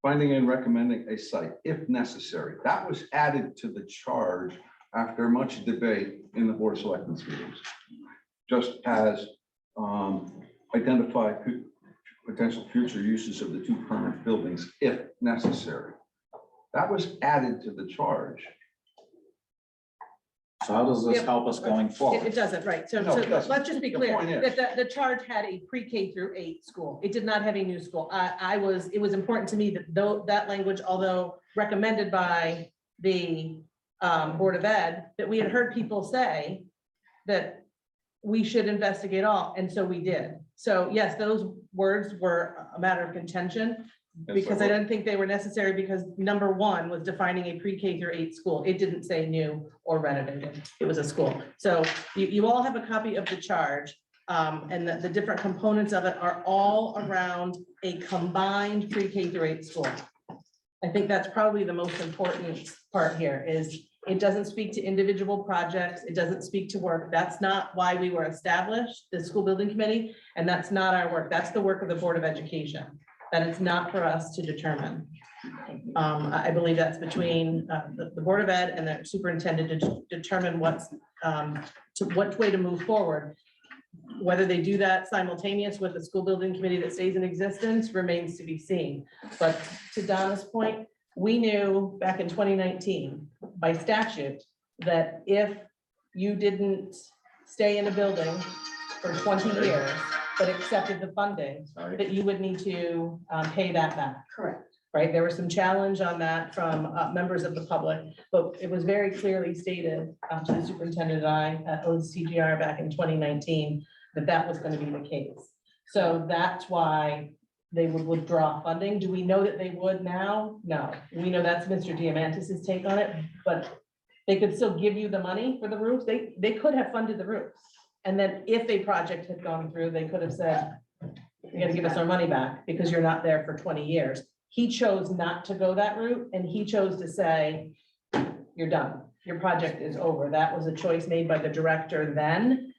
Finding and recommending a site, if necessary. That was added to the charge after much debate in the Board of Selectmen's meetings. Just as identify potential future uses of the 2 current buildings, if necessary. That was added to the charge. So how does this help us going forward? It doesn't, right. So No, it doesn't. let's just be The clear point is- that the charge had a pre-K through 8 school. It did not have a new school. It was important to me that though that language, although recommended by the Board of Ed, that we had heard people say that we should investigate all, and so we did. So yes, those words were a matter of contention, because I didn't think they were necessary, because number one was defining a pre-K through 8 school. It didn't say new or renovated. It was a school. So you all have a copy of the charge. And the different components of it are all around a combined pre-K through 8 school. I think that's probably the most important part here is it doesn't speak to individual projects. It doesn't speak to work. That's not why we were established, the school building committee, and that's not our work. That's the work of the Board of Education. That it's not for us to determine. I believe that's between the Board of Ed and the superintendent to determine what's what way to move forward. Whether they do that simultaneous with the school building committee that stays in existence remains to be seen. But to Donna's point, we knew back in 2019 by statute that if you didn't stay in a building for 20 years, but accepted the funding, that you would need to pay that back. Correct. Right? There was some challenge on that from members of the public, but it was very clearly stated to the superintendent and I at OCGR back in 2019 that that was going to be the case. So that's why they would withdraw funding. Do we know that they would now? No. We know that's Mr. Diamantis's take on it, but they could still give you the money for the roof. They could have funded the roof. And then if a project had gone through, they could have said, you gotta give us our money back because you're not there for 20 years. He chose not to go that route, and he chose to say, you're done. Your project is over. That was a choice made by the director then,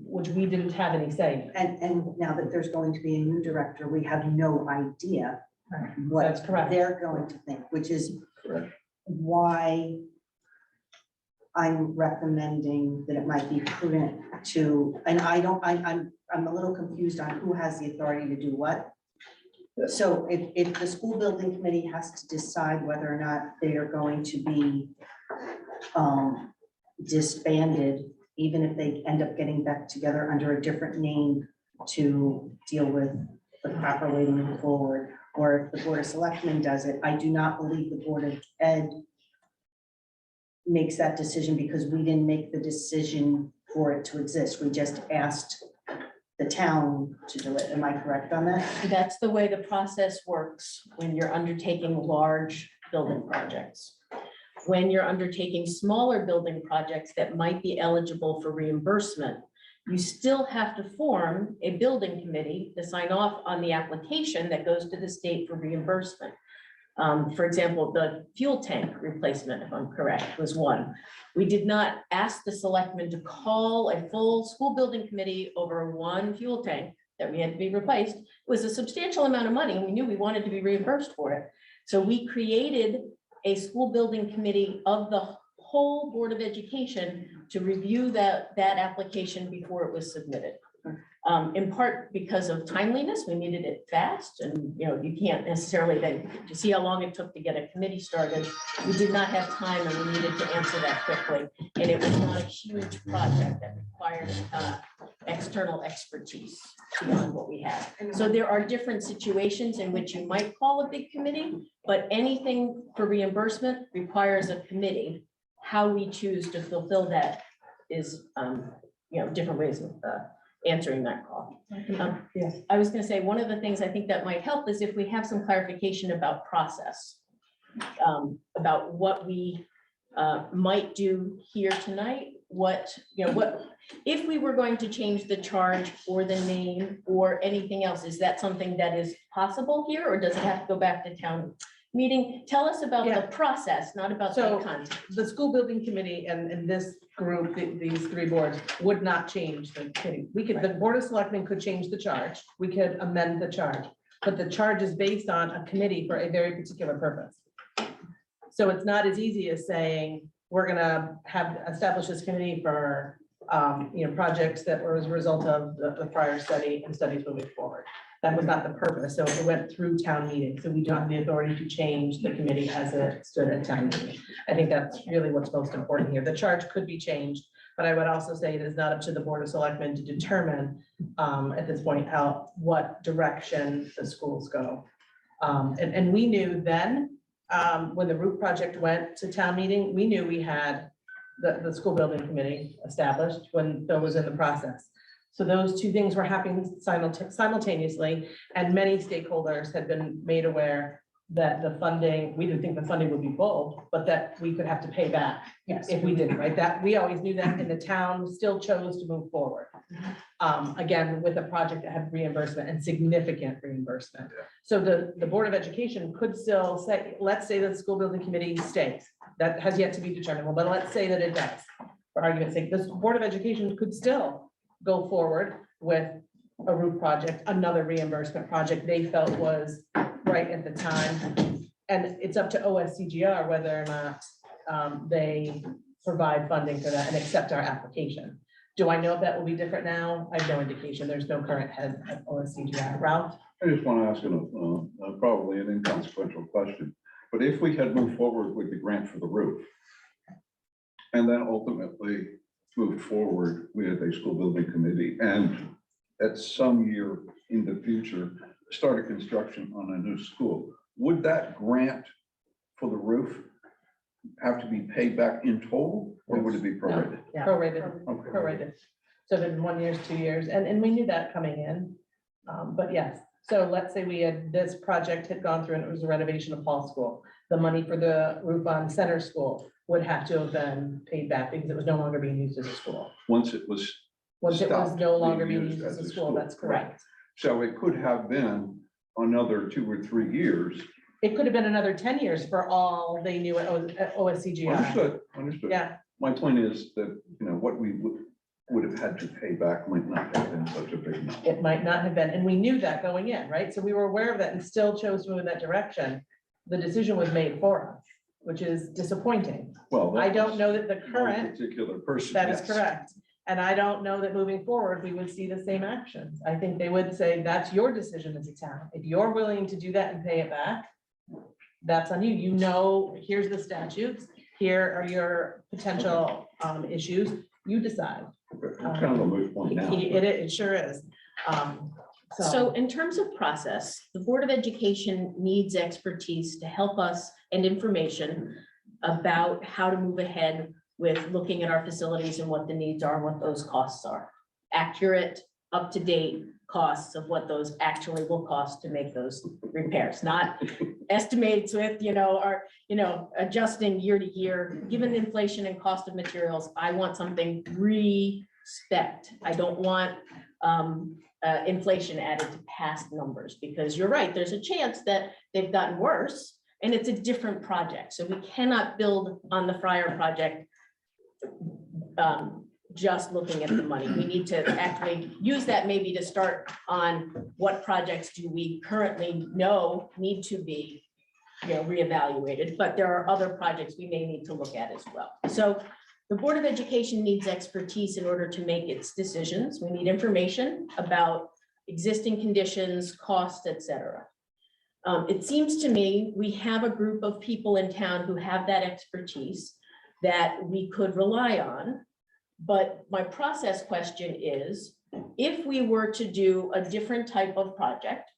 which we didn't have any say in. And now that there's going to be a new director, we have no idea what That's correct. they're going to think, which is Correct. why I'm recommending that it might be prudent to, and I'm a little confused on who has the authority to do what. So if the school building committee has to decide whether or not they are going to be disbanded, even if they end up getting back together under a different name to deal with the proper way to move forward, or if the Board of Selectmen does it, I do not believe the Board of Ed makes that decision, because we didn't make the decision for it to exist. We just asked the town to do it. Am I correct on that? That's the way the process works when you're undertaking large building projects. When you're undertaking smaller building projects that might be eligible for reimbursement, you still have to form a building committee to sign off on the application that goes to the state for reimbursement. For example, the fuel tank replacement, if I'm correct, was one. We did not ask the selectmen to call a full school building committee over one fuel tank that we had to be replaced. It was a substantial amount of money, and we knew we wanted to be reimbursed for it. So we created a school building committee of the whole Board of Education to review that application before it was submitted. In part because of timeliness, we needed it fast, and you can't necessarily then to see how long it took to get a committee started. We did not have time, and we needed to answer that quickly. And it was not a huge project that required external expertise beyond what we had. So there are different situations in which you might call a big committee, but anything for reimbursement requires a committee. How we choose to fulfill that is, different ways of answering that call. Yes. I was gonna say, one of the things I think that might help is if we have some clarification about process, about what we might do here tonight, if we were going to change the charge or the name or anything else, is that something that is possible here, or does it have to go back to town meeting? Tell us about the process, not about the content. The school building committee and this group, these 3 boards would not change the committee. The Board of Selectmen could change the charge. We could amend the charge, but the charge is based on a committee for a very particular purpose. So it's not as easy as saying, we're gonna establish this committee for, projects that were as a result of the prior study and studies moving forward. That was not the purpose. So it went through town meeting. So we don't have the authority to change the committee as it stood at town meeting. I think that's really what's most important here. The charge could be changed, but I would also say it is not up to the Board of Selectmen to determine at this point what direction the schools go. And we knew then, when the roof project went to town meeting, we knew we had the school building committee established when Bill was in the process. So those two things were happening simultaneously, and many stakeholders had been made aware that the funding, we didn't think the funding would be full, but that we could have to pay back Yes. if we didn't, right? That, we always knew that, and the town still chose to move forward. Again, with a project that had reimbursement and significant reimbursement. So the Board of Education could still say, let's say that the school building committee stays. That has yet to be determined, but let's say that it does. For argument's sake, this Board of Education could still go forward with a roof project, another reimbursement project they felt was right at the time. And it's up to OSCGR whether or not they provide funding for that and accept our application. Do I know if that will be different now? I have no indication. There's no current head at OSCGR. Ralph? I just want to ask probably an inconsequential question, but if we had moved forward with the grant for the roof and then ultimately moved forward with a school building committee and at some year in the future, started construction on a new school, would that grant for the roof have to be paid back in total, or would it be prorated? Yeah. Prorated, Okay. prorated. So then 1 year, 2 years, and we knew that coming in. But yes, so let's say we had, this project had gone through and it was a renovation of Hall School. The money for the roof on Center School would have to have been paid back because it was no longer being used as a school. Once it was No stopped longer being used as a school, that's correct. So it could have been another 2 or 3 years. It could have been another 10 years for all they knew at OSCGI. Understood. Yeah, My point is that, what we would have had to pay back might not have been such a big amount. it might not have been, and we knew that going in, right? So we were aware of that and still chose to move in that direction. The decision was made for us, which is disappointing. Well, I that don't was know that the one current, particular person. that is yes. correct. And I don't know that moving forward, we would see the same actions. I think they would say, that's your decision as a town. If you're willing to do that and pay it back, that's on you. Here's the statutes, here are your potential issues, you decide. It's kind of a moot point now. It sure is. So in terms of process, the Board of Education needs expertise to help us and information about how to move ahead with looking at our facilities and what the needs are and what those costs are. Accurate, up-to-date costs of what those actually will cost to make those repairs, not estimates with, adjusting year to year. Given inflation and cost of materials, I want something respect. I don't want inflation added to past numbers, because you're right, there's a chance that they've gotten worse and it's a different project. So we cannot build on the Fryer project just looking at the money. We need to actually use that maybe to start on what projects do we currently know need to be reevaluated, but there are other projects we may need to look at as well. So the Board of Education needs expertise in order to make its decisions. We need information about existing conditions, costs, etc. It seems to me we have a group of people in town who have that expertise that we could rely on. But my process question is, if we were to do a different type of project,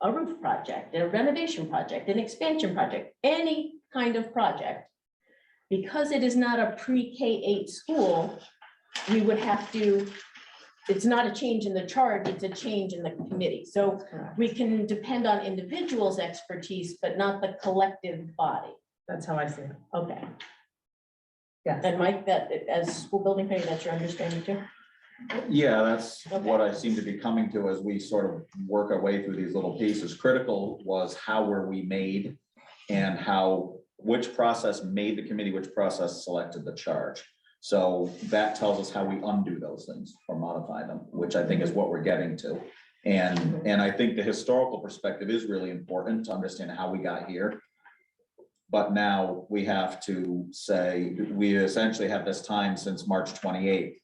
a roof project, a renovation project, an expansion project, any kind of project, because it is not a pre-K-8 school, we would have to, it's not a change in the charge, it's a change in the committee. So we can depend on individuals' expertise, but not the collective body. That's how I see it. Okay. Yes. And Mike, that as school building committee, that's your understanding too? Yeah, that's Okay. what I seem to be coming to as we sort of work our way through these little pieces. Critical was how were we made and which process made the committee, which process selected the charge. So that tells us how we undo those things or modify them, which I think is what we're getting to. And I think the historical perspective is really important to understand how we got here. But now we have to say, we essentially have this time since March 28th,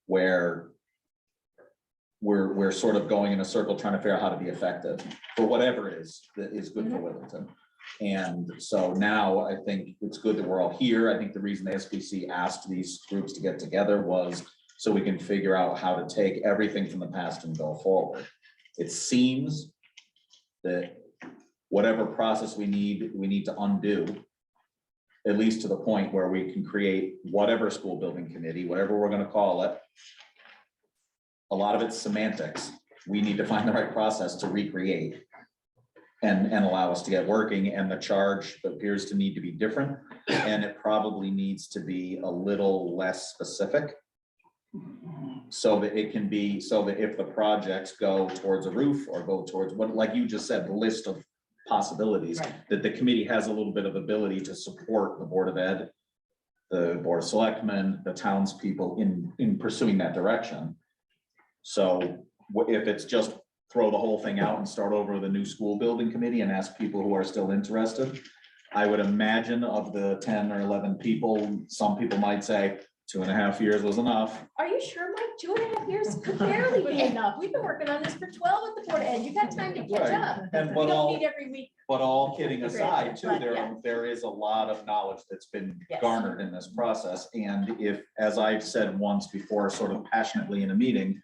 where we're sort of going in a circle trying to figure out how to be effective for whatever it is that is good for Wellington. And so now I think it's good that we're all here. I think the reason the SBC asked these groups to get together was so we can figure out how to take everything from the past and go forward. It seems that whatever process we need to undo, at least to the point where we can create whatever school building committee, whatever we're going to call it, a lot of it's semantics. We need to find the right process to recreate and allow us to get working, and the charge appears to need to be different, and it probably needs to be a little less specific. So that it can be, so that if the projects go towards a roof or go towards what, like you just said, the list of possibilities, Right. that the committee has a little bit of ability to support the Board of Ed, the Board of Selectmen, the townspeople in pursuing that direction. So if it's just throw the whole thing out and start over with a new school building committee and ask people who are still interested, I would imagine of the 10 or 11 people, some people might say 2.5 years was enough. Are you sure, Mike? 2.5 years could barely be enough. We've been working on this for 12 at the Board of Ed. You got time to catch Right. up. And We but don't all, meet every week. but all kidding aside too, But, yeah. there is a lot of knowledge that's been Yes. garnered in this process. And if, as I've said once before, sort of passionately in a meeting,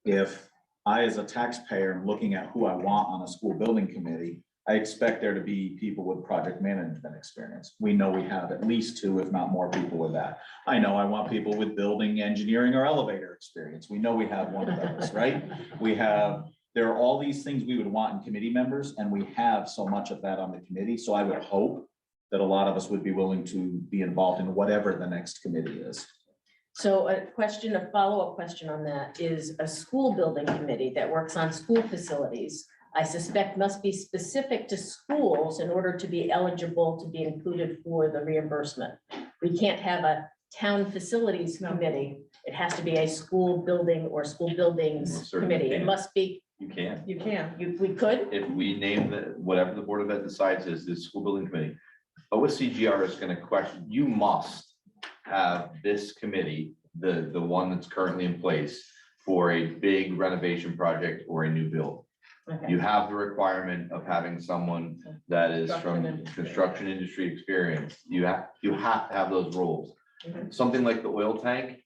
if I, as a taxpayer, am looking at who I want on a school building committee, I expect there to be people with project management experience. We know we have at least 2, if not more people with that. I know I want people with building engineering or elevator experience. We know we have one of those, right? There are all these things we would want in committee members, and we have so much of that on the committee. So I would hope that a lot of us would be willing to be involved in whatever the next committee is. So a follow-up question on that is a school building committee that works on school facilities, I suspect must be specific to schools in order to be eligible to be included for the reimbursement. We can't have a town facilities committee. It has to be a school building or school buildings Well, certainly committee. It can. must be, You can. You can. we could, If we name the, whatever the Board of Ed decides is the school building committee, OSCGR is gonna question, you must have this committee, the one that's currently in place for a big renovation project or a new build. okay, You have the requirement of having someone that is from Construction industry. construction industry experience. You have to have those roles. Mhm. Something like the oil tank,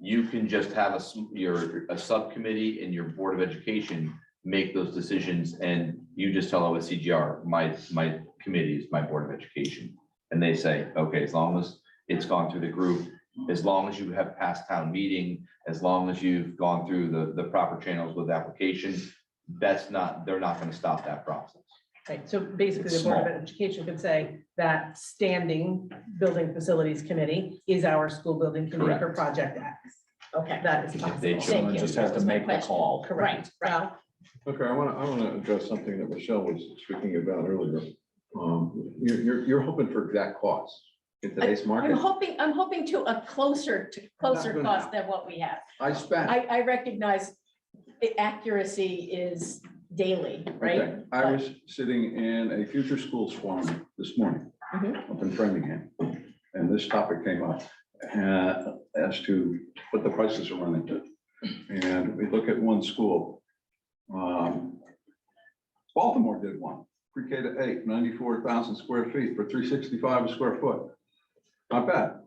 you can just have a subcommittee in your Board of Education make those decisions, and you just tell OSCGR, my committee is my Board of Education. And they say, okay, as long as it's gone through the group, as long as you have passed town meeting, as long as you've gone through the proper channels with applications, they're not gonna stop that process. Right, so basically, It's the Board of small. Education could say that standing building facilities committee is our school building committee for project X. okay. That is They possible. Thank Someone you. just That has to was my make the question. call. Correct. Well, Okay, I want to address something that Michelle was speaking about earlier. You're hoping for exact costs in today's I'm market. hoping to a closer gonna cost than what we have. I spent. I recognize accuracy is daily, right? Okay, I was sitting in a future schools forum this morning Mhm. up in Framingham, and this topic came up as to what the prices are running to. And we look at one school. Baltimore did one, pre-K to 8, 94,000 square feet for $365 a square foot. Not bad.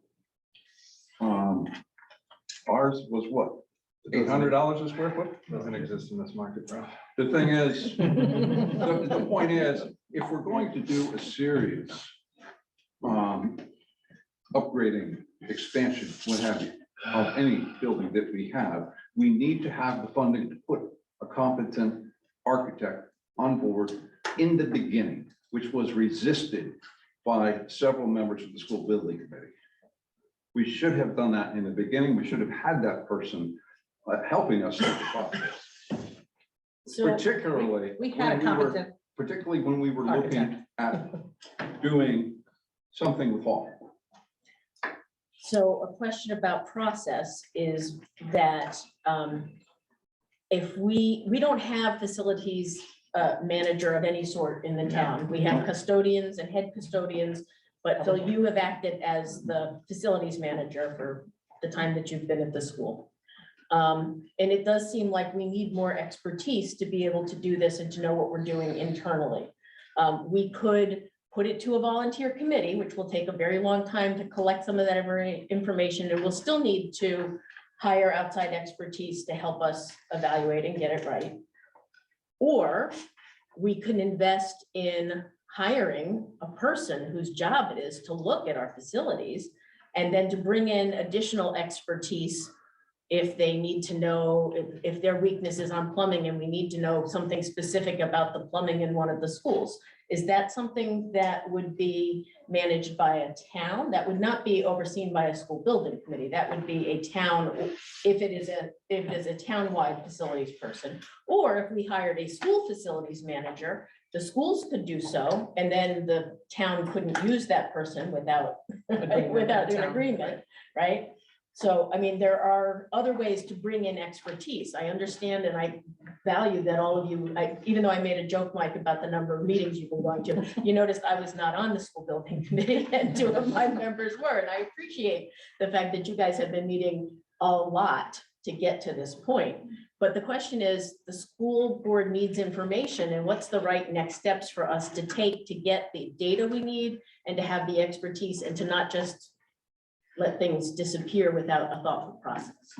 Ours was what? $800 a square foot? Doesn't exist in this market, bro. The thing is, the point is, if we're going to do a serious upgrading, expansion, what have you, of any building that we have, we need to have the funding to put a competent architect on board in the beginning, which was resisted by several members of the school building committee. We should have done that in the beginning. We should have had that person helping us with the process. So Particularly. we had a when we were- competent Particularly when we were looking at doing something with Hall. So a question about process is that if we don't have facilities manager of any sort in the town, we have custodians and head custodians, but Phil, you have acted as the facilities manager for the time that you've been at the school. And it does seem like we need more expertise to be able to do this and to know what we're doing internally. We could put it to a volunteer committee, which will take a very long time to collect some of that information, and we'll still need to hire outside expertise to help us evaluate and get it right. Or we can invest in hiring a person whose job it is to look at our facilities and then to bring in additional expertise if they need to know, if their weakness is on plumbing and we need to know something specific about the plumbing in one of the schools. Is that something that would be managed by a town? That would not be overseen by a school building committee. That would be a town, if it is a town-wide facilities person. Or if we hired a school facilities manager, the schools could do so, and then the town couldn't use that person without an agreement, right? So, I mean, there are other ways to bring in expertise. I understand and I value that all of you, even though I made a joke, Mike, about the number of meetings you've been going to, you noticed I was not on the school building committee and 2 of my members were. And I appreciate the fact that you guys have been meeting a lot to get to this point. But the question is, the school board needs information, and what's the right next steps for us to take to get the data we need and to have the expertise and to not just let things disappear without a thoughtful process.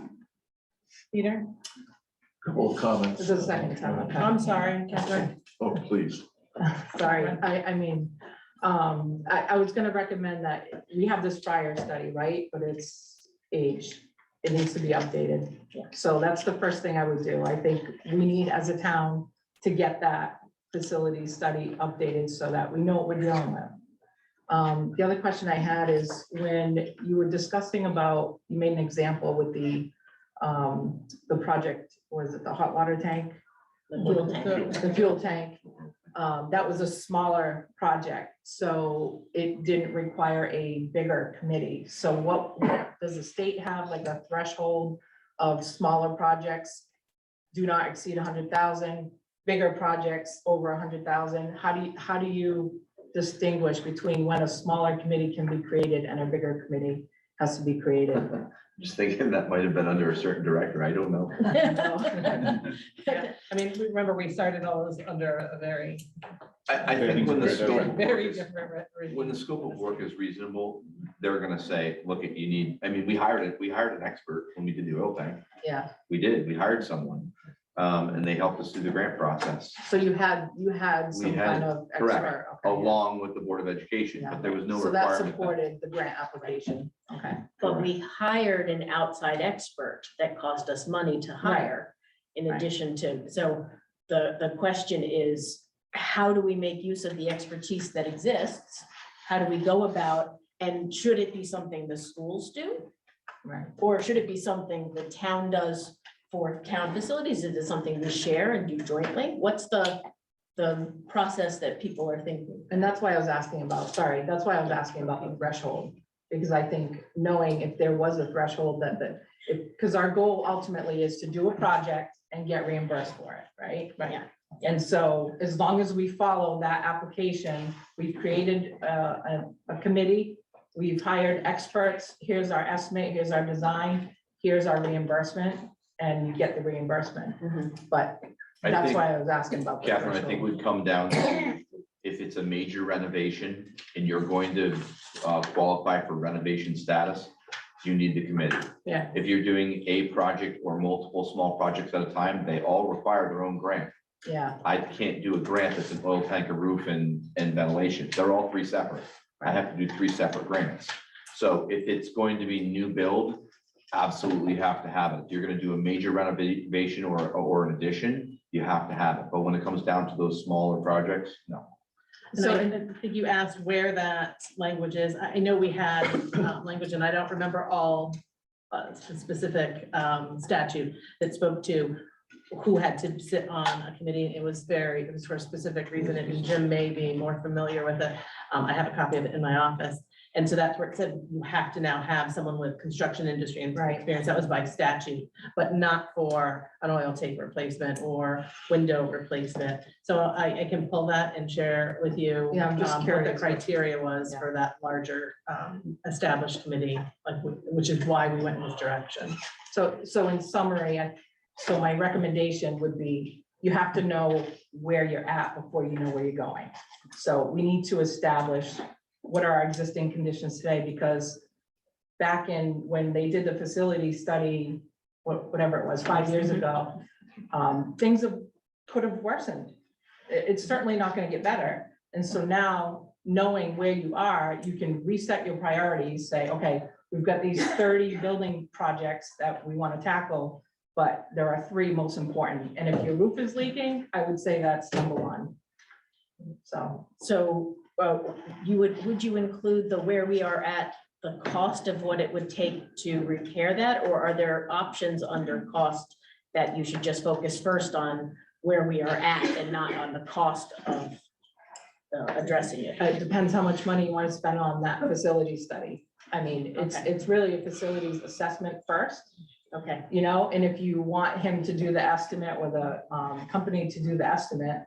Peter? Couple of comments. This is the second time. I'm sorry, Catherine. Oh, please. Sorry, I mean, I was gonna recommend that we have this prior study, right? But it's age. It needs to be updated. So that's the first thing I would do. I think we need as a town to get that facility study updated so that we know what we're dealing with. The other question I had is when you were discussing about, you made an example with the project, was it the hot water tank? The fuel tank. The fuel tank. That was a smaller project, so it didn't require a bigger committee. So what does the state have, like a threshold of smaller projects do not exceed 100,000, bigger projects over 100,000? How do you distinguish between when a smaller committee can be created and a bigger committee has to be created? Just thinking that might have been under a certain director. I don't know. I mean, remember, we started all this under a very, I think when the scope of work very is, different. when the scope of work is reasonable, they're gonna say, look, you need, I mean, we hired an expert when we did the oil tank. Yeah, We hired someone, and they helped us through the grant process, so you had some kind of correct, expert. Okay, yeah. along with the Board of Education, but there was no So that requirement. supported the grant application, okay. But we hired an outside expert that cost us money to hire in Right. addition to, so the question is, how do we make use of the expertise that exists? How do we go about, and should it be something the schools do? Right. Or should it be something the town does for town facilities? Is it something we share and do jointly? What's the process that people are thinking? And that's why I was asking about, sorry, that's why I was asking about the threshold. Because I think knowing if there was a threshold because our goal ultimately is to do a project and get reimbursed for it, right? Yeah. And so as long as we follow that application, we've created a committee, we've hired experts, here's our estimate, here's our design, here's our reimbursement, and you get the reimbursement. But I that's think, why I was asking about. the Catherine, I think threshold. would come down to if it's a major renovation and you're going to qualify for renovation status, you need the committee. Yeah. If you're doing a project or multiple small projects at a time, they all require their own grant. Yeah, I can't do a grant that's an oil tank, a roof, and ventilation. They're all 3 separate. I have to do 3 separate grants. So if it's going to be new build, absolutely have to have it. If you're gonna do a major renovation or an addition, you have to have it. But when it comes down to those smaller projects, no. So and I think you asked where that language is. I know we had language, and I don't remember all specific statute that spoke to who had to sit on a committee. It was for a specific reason, and Jim may be more familiar with it. I have a copy of it in my office. And so that's where it said you have to now have someone with construction industry and experience. That was by statute, but not for an oil tank replacement or window replacement. So I can pull that and share with you. Yeah, I'm just what the curious. criteria was for that larger established committee, which is why we went in this direction. so in summary, so my recommendation would be, you have to know where you're at before you know where you're going. So we need to establish what are our existing conditions today, because back in when they did the facility study, whatever it was, 5 years ago, things could have worsened. It's certainly not going to get better. And so now, knowing where you are, you can reset your priorities, say, okay, we've got these 30 building projects that we want to tackle, but there are 3 most important. And if your roof is leaking, I would say that's number 1. So would you include the where we are at, the cost of what it would take to repair that? Or are there options under cost that you should just focus first on where we are at and not on the cost of addressing it? It depends how much money you want to spend on that facility study. I mean, it's really a facilities assessment first, Okay, you know, and if you want him to do the estimate or the company to do the estimate,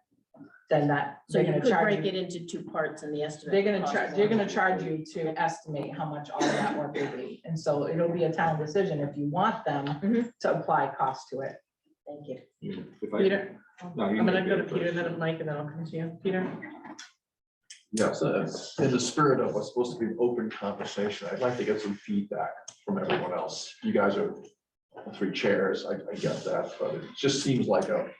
then so they're you gonna could charge break you. it into 2 parts in the estimate. They're gonna charge you to estimate how much all of that work will be. And so it'll be a town decision if you want them to apply cost to it. Thank you. If I- Peter, No, you I'm can gonna go to first. Peter, then Mike, and then I'll come to you. Peter? Yes, in the spirit of what's supposed to be an open conversation, I'd like to get some feedback from everyone else. You guys are the 3 chairs, I get that, but it just seems like a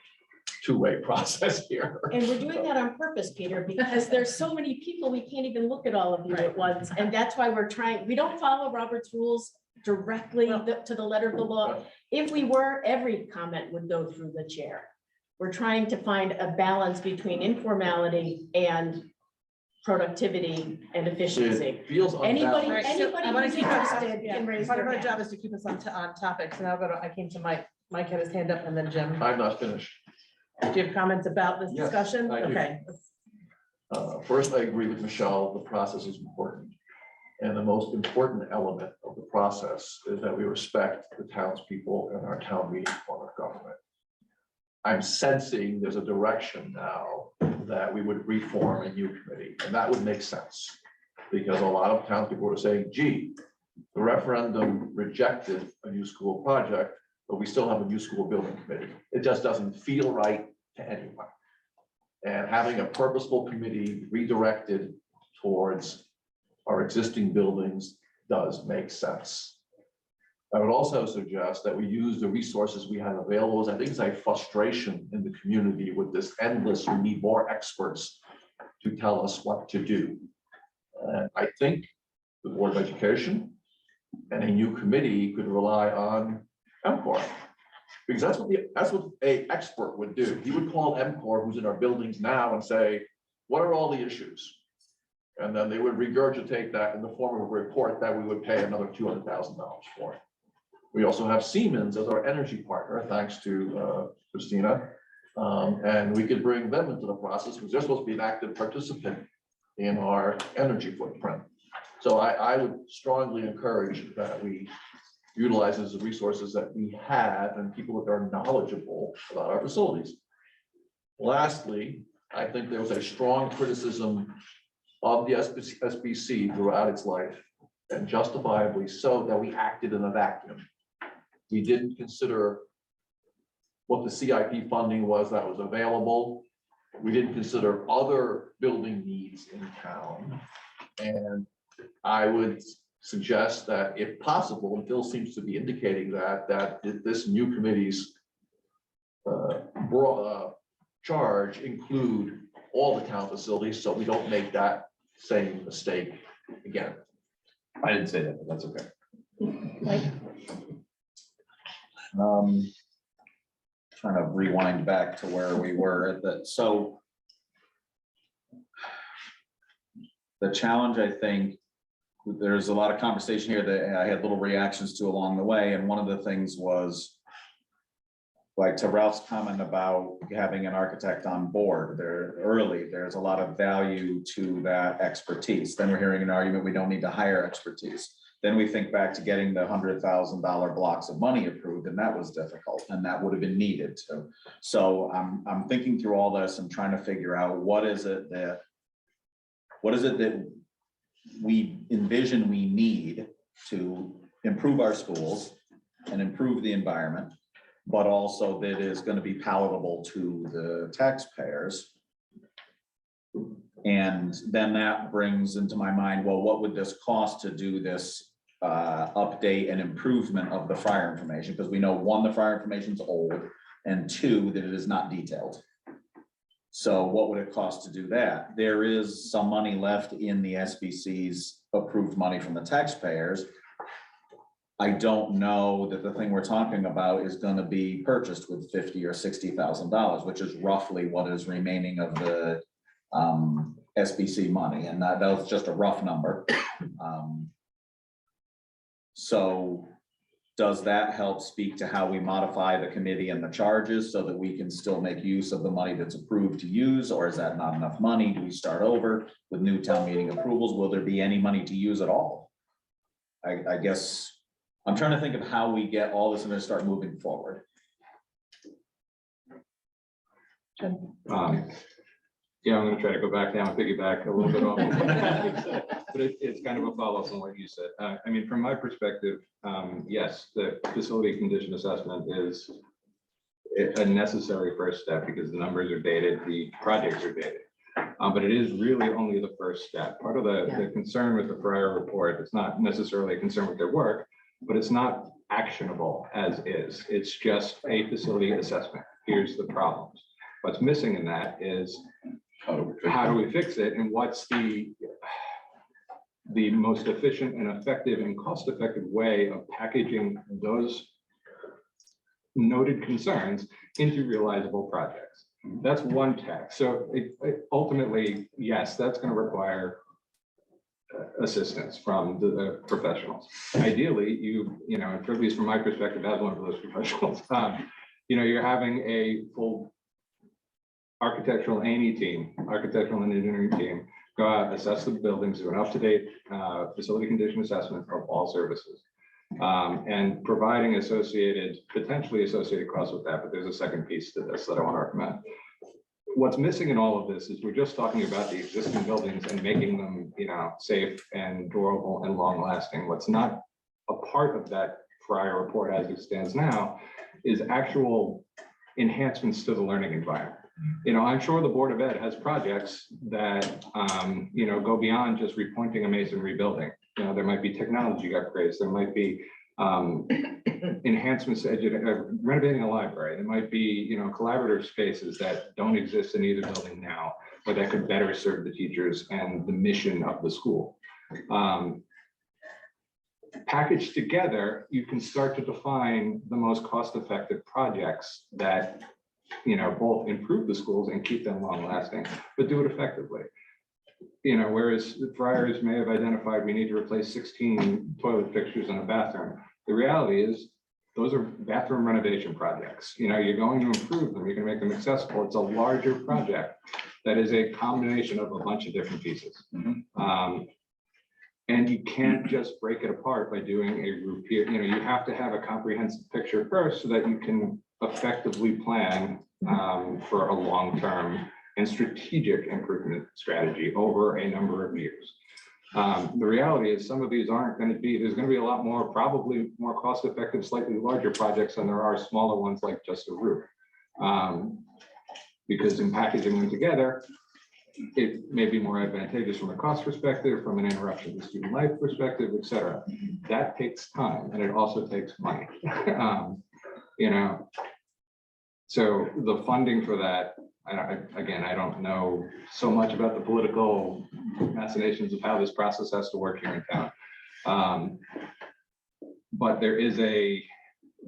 two-way process here. And we're doing that on purpose, Peter, because there's so many people, we can't even look at all of you at once. And that's why we're trying, we don't follow Robert's rules directly to the letter of the law. If we were, every comment would go through the chair. We're trying to find a balance between informality and productivity and efficiency. It feels Anybody, unbalanced. anybody I wanna who's keep us- interested yeah, can raise part their of our hand. job is to keep us on topic. So now I came to Mike. Mike had his hand up and then Jim. I'm not finished. Do you have comments about this Yes, discussion? I do. Okay. First, I agree with Michelle, the process is important. And the most important element of the process is that we respect the townspeople and our town meeting form of government. I'm sensing there's a direction now that we would reform a new committee, and that would make sense. Because a lot of townspeople are saying, gee, the referendum rejected a new school project, but we still have a new school building committee. It just doesn't feel right to anyone. And having a purposeful committee redirected towards our existing buildings does make sense. I would also suggest that we use the resources we have available. I think it's a frustration in the community with this endless, we need more experts to tell us what to do. And I think the Board of Education and a new committee could rely on MCOR. Because that's what a expert would do. He would call MCOR, who's in our buildings now, and say, what are all the issues? And then they would regurgitate that in the form of a report that we would pay another $200,000 for. We also have Siemens as our energy partner, thanks to Christina. And we could bring them into the process because they're supposed to be an active participant in our energy footprint. So I would strongly encourage that we utilize the resources that we have and people that are knowledgeable about our facilities. Lastly, I think there was a strong criticism of the SBC throughout its life, and justifiably so, that we acted in a vacuum. We didn't consider what the CIP funding was that was available. We didn't consider other building needs in town. And I would suggest that if possible, and Phil seems to be indicating that this new committee's charge include all the town facilities, so we don't make that same mistake again. I didn't say that, but that's okay. Trying to rewind back to where we were at that, so. The challenge, I think, there's a lot of conversation here that I had little reactions to along the way, and one of the things was, like, to Ralph's comment about having an architect on board there early, there's a lot of value to that expertise. Then we're hearing an argument, we don't need to hire expertise. Then we think back to getting the $100,000 blocks of money approved, and that was difficult, and that would have been needed to. So I'm thinking through all this and trying to figure out what is it that we envision we need to improve our schools and improve the environment, but also that is going to be palatable to the taxpayers. And then that brings into my mind, well, what would this cost to do this update and improvement of the fire information? Because we know, one, the fire information is old, and two, that it is not detailed. So what would it cost to do that? There is some money left in the SBC's approved money from the taxpayers. I don't know that the thing we're talking about is gonna be purchased with $50,000 or $60,000, which is roughly what is remaining of the SBC money, and that was just a rough number. So does that help speak to how we modify the committee and the charges so that we can still make use of the money that's approved to use, or is that not enough money? Do we start over with new town meeting approvals? Will there be any money to use at all? I guess I'm trying to think of how we get all this and then start moving forward. Yeah, I'm gonna try to go back down, piggyback a little bit off. But it's kind of a follow-up on what you said. I mean, from my perspective, yes, the facility condition assessment is a necessary first step because the numbers are dated, the projects are dated. But it is really only the first step. Part of the concern with the prior report, it's not necessarily a concern with their work, but it's not actionable as is. It's just a facility assessment. Here's the problems. What's missing in that is how do we fix it, and what's the most efficient and effective and cost-effective way of packaging those noted concerns into realizable projects. That's one tack. So ultimately, yes, that's going to require assistance from the professionals. Ideally, you know, at least from my perspective as one of those professionals, you know, you're having a full architectural A&E team, architectural and engineering team, go out, assess the buildings, do an up-to-date facility condition assessment of all services, and providing potentially associated costs with that. But there's a second piece to this that I want to recommend. What's missing in all of this is we're just talking about the existing buildings and making them, you know, safe and durable and long-lasting. What's not a part of that prior report as it stands now is actual enhancements to the learning environment. You know, I'm sure the Board of Ed has projects that, you know, go beyond just repointing a masonry building. You know, there might be technology upgrades, there might be enhancements to renovating a library. There might be, you know, collaborative spaces that don't exist in either building now, but that could better serve the teachers and the mission of the school. Packaged together, you can start to define the most cost-effective projects that, you know, both improve the schools and keep them long-lasting, but do it effectively. You know, whereas the priors may have identified we need to replace 16 toilet fixtures in a bathroom. The reality is those are bathroom renovation projects. You know, you're going to improve them, you're going to make them accessible. It's a larger project that is a combination of a bunch of different pieces. And you can't just break it apart by doing a repair. You know, you have to have a comprehensive picture first so that you can effectively plan for a long-term and strategic improvement strategy over a number of years. The reality is some of these aren't going to be, there's going to be a lot more, probably more cost-effective, slightly larger projects than there are smaller ones like just a roof. Because in packaging them together, it may be more advantageous from a cost perspective, from an interruption to student life perspective, et cetera. That takes time and it also takes money. You know, so the funding for that, again, I don't know so much about the political machinations of how this process has to work here in town. But there is a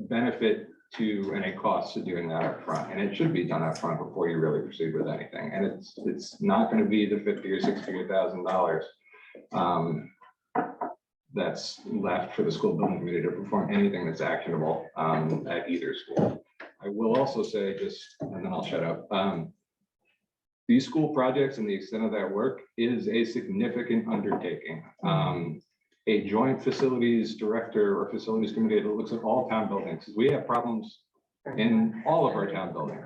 benefit to and a cost to doing that up front, and it should be done up front before you really proceed with anything. And it's not going to be the $50,000 or $60,000 that's left for the school building committee to perform anything that's actionable at either school. I will also say, just, and then I'll shut up. These school projects and the extent of that work is a significant undertaking. A joint facilities director or facilities committee that looks at all town buildings. We have problems in all of our town buildings.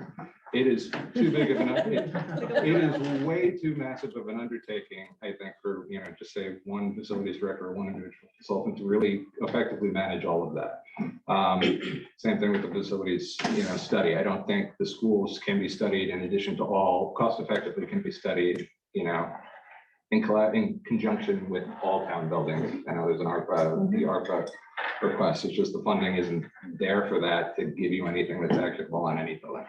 It is too big of an, it is way too massive of an undertaking, I think, for, you know, just say one facilities director or one individual consultant to really effectively manage all of that. Same thing with the facilities, you know, study. I don't think the schools can be studied in addition to all, cost effectively can be studied, you know, in conjunction with all town buildings. I know there's an ARPA, the ARPA request. It's just the funding isn't there for that to give you anything that's actionable on any building.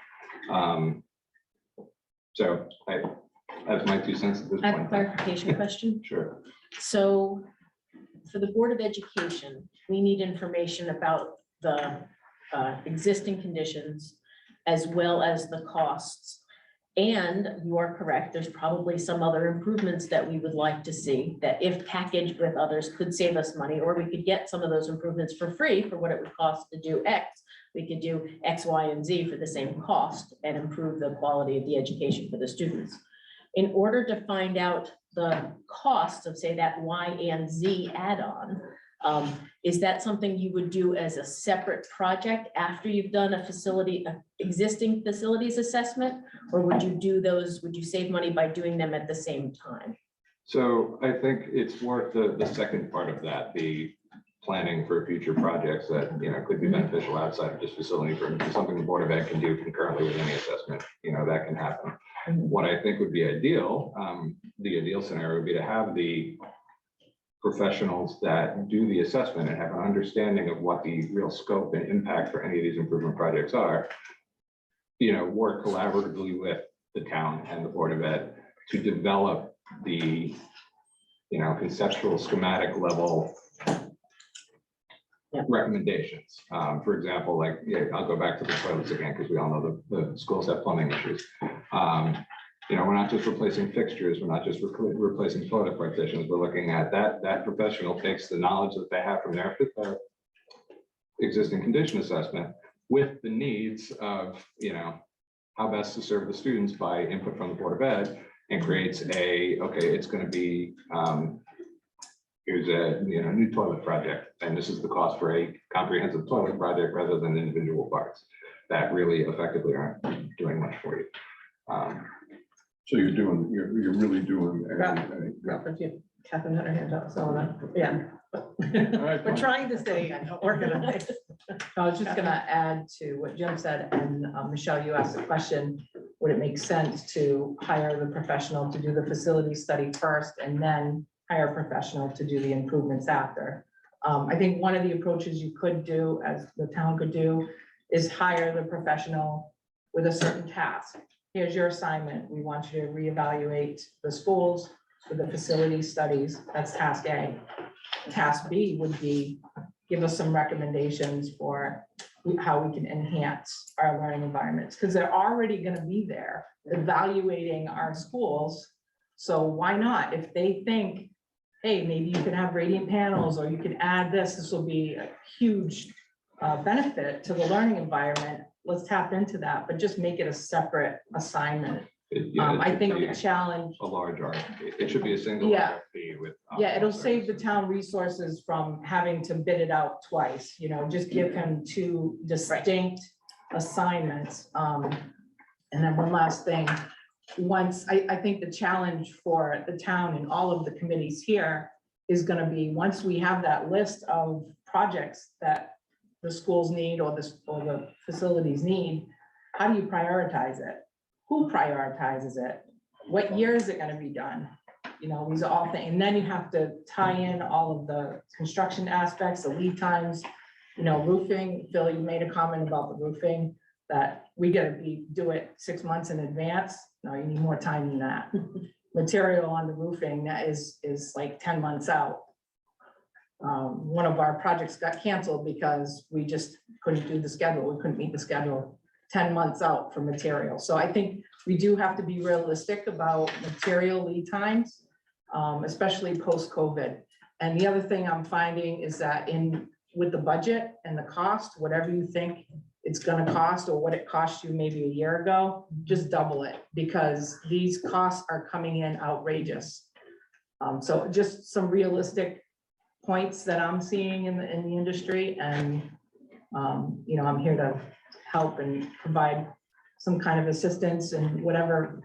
So that's my 2 cents at this I have a point. clarification question. Sure. So for the Board of Education, we need information about the existing conditions as well as the costs. And you are correct, there's probably some other improvements that we would like to see that if packaged with others could save us money, or we could get some of those improvements for free for what it would cost to do X. We could do X, Y, and Z for the same cost and improve the quality of the education for the students. In order to find out the cost of, say, that Y and Z add-on, is that something you would do as a separate project after you've done a existing facilities assessment? Or would you do those, would you save money by doing them at the same time? So I think it's worth the second part of that, the planning for future projects that, could be beneficial outside of just facility, for something the Board of Ed can do concurrently with any assessment, that can happen. What I think would be ideal, the ideal scenario would be to have the professionals that do the assessment and have an understanding of what the real scope and impact for any of these improvement projects are, work collaboratively with the town and the Board of Ed to develop the, conceptual schematic level recommendations. For example, like, I'll go back to the toilets again, because we all know the schools have plumbing issues. We're not just replacing fixtures, we're not just replacing toilet partitions, we're looking at that professional takes the knowledge that they have from their existing condition assessment with the needs of, how best to serve the students by input from the Board of Ed, and creates okay, it's going to be, here's a new toilet project, and this is the cost for a comprehensive toilet project rather than individual parts that really effectively aren't doing much for you. So you're really doing. Catherine had her hand up, so, yeah. We're trying to stay organized. I was just gonna add to what Jim said, and Michelle, you asked the question, would it make sense to hire the professional to do the facility study first and then hire a professional to do the improvements after? I think one of the approaches you could do, as the town could do, is hire the professional with a certain task. Here's your assignment. We want you to reevaluate the schools with the facility studies. That's task A. Task B would be, give us some recommendations for how we can enhance our learning environments, because they're already going to be there evaluating our schools. So why not? If they think, hey, maybe you can have radiant panels, or you can add this will be a huge benefit to the learning environment. Let's tap into that, but just make it a separate assignment. I think the challenge. A large RFP. It should be a single RFP with. It'll save the town resources from having to bid it out twice, just give him two distinct assignments. And then one last thing, I think the challenge for the town and all of the committees here is gonna be, once we have that list of projects that the schools need or the facilities need, how do you prioritize it? Who prioritizes it? What year is it gonna be done? These are all things, and then you have to tie in all of the construction aspects, the lead times, roofing. Phil, you made a comment about the roofing, that we gotta do it 6 months in advance. No, you need more time than that. Material on the roofing, that is like 10 months out. One of our projects got canceled because we just couldn't do the schedule. We couldn't meet the schedule 10 months out for material. So I think we do have to be realistic about material lead times, especially post-COVID. And the other thing I'm finding is that with the budget and the cost, whatever you think it's gonna cost or what it cost you maybe a year ago, just double it, because these costs are coming in outrageous. So just some realistic points that I'm seeing in the industry, and I'm here to help and provide some kind of assistance in whatever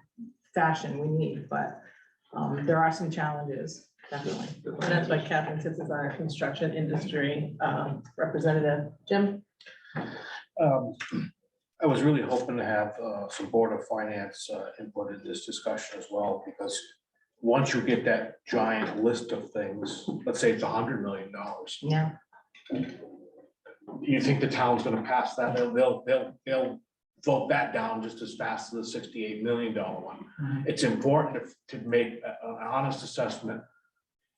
fashion we need, but there are some challenges, definitely. And that's why Catherine sits as our construction industry representative. Jim? I was really hoping to have some Board of Finance input in this discussion as well, because once you get that giant list of things, let's say it's $100 million. Yeah. You think the town's gonna pass that? They'll vote that down just as fast as the $68 million one. It's important to make an honest assessment.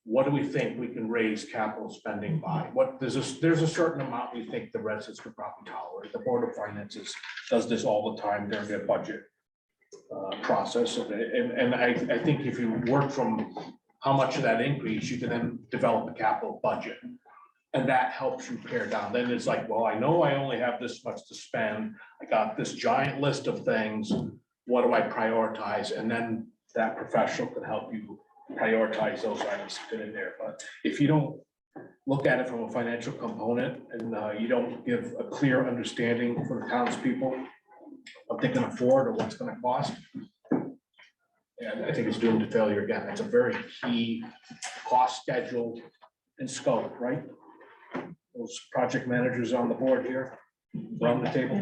what do we think we can raise capital spending by? What, there's a certain amount we think the residents could probably tolerate. The Board of Finances does this all the time during their budget process. And I think if you work from how much of that increase, you can then develop a capital budget. And that helps you pare down. Then it's like, well, I know I only have this much to spend. I got this giant list of things. What do I prioritize? And then that professional can help you prioritize those items to fit in there. But if you don't look at it from a financial component and you don't give a clear understanding for the townspeople what they can afford or what's going to cost, and I think it's doomed to failure again. That's a very key cost schedule and scope, right? Those project managers on the board here, around the table.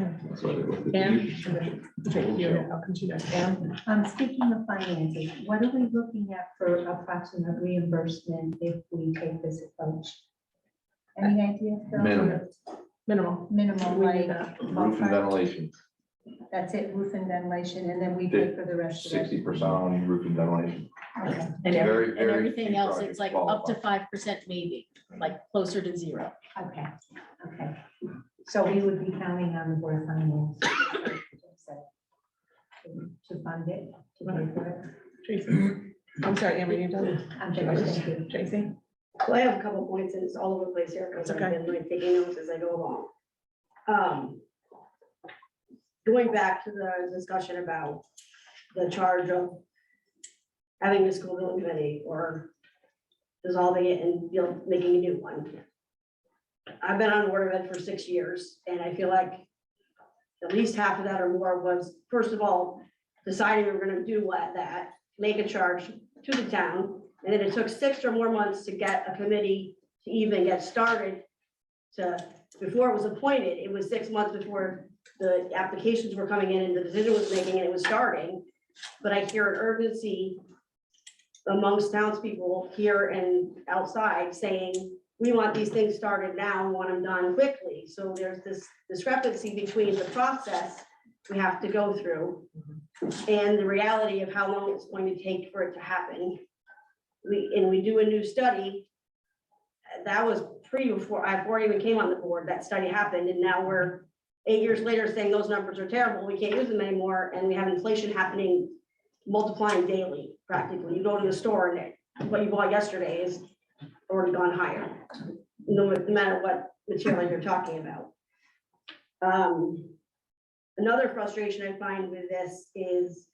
Speaking of finances, what are we looking at for approximate reimbursement if we take this approach? Any idea, Phil? Minimal. Minimal, like. Roof and ventilation, That's it, roof and ventilation, and then we pay for the rest of it. 60% on roof and ventilation. Okay. And Very, and very everything few else, projects it's like up to qualify. 5% maybe, like closer to 0. Okay, okay. So we would be counting on the Board of Finance to fund it, to pay for it. Tracy. I'm sorry, Amber, you done? I'm finished, thank you. Tracy? Well, I have a couple points and it's all over the place here because I've been like taking notes as I go along. Going back to the discussion about the charge of having a school building committee or dissolving it and, you know, making a new one. I've been on Board of Ed for 6 years and I feel like at least half of that or more was, first of all, deciding we were gonna do that, make a charge to the town. And then it took 6 or more months to get a committee to even get started. Before it was appointed, it was 6 months before the applications were coming in and the decision was making and it was starting. But I hear an urgency amongst townspeople here and outside saying, we want these things started now, we want them done quickly. So there's this discrepancy between the process we have to go through and the reality of how long it's going to take for it to happen. We do a new study. That was before I even came on the board, that study happened, and now we're 8 years later saying those numbers are terrible, we can't use them anymore, and we have inflation happening, multiplying daily, practically. You go to the store and what you bought yesterday is already gone higher, no matter what material you're talking about. Another frustration I find with this is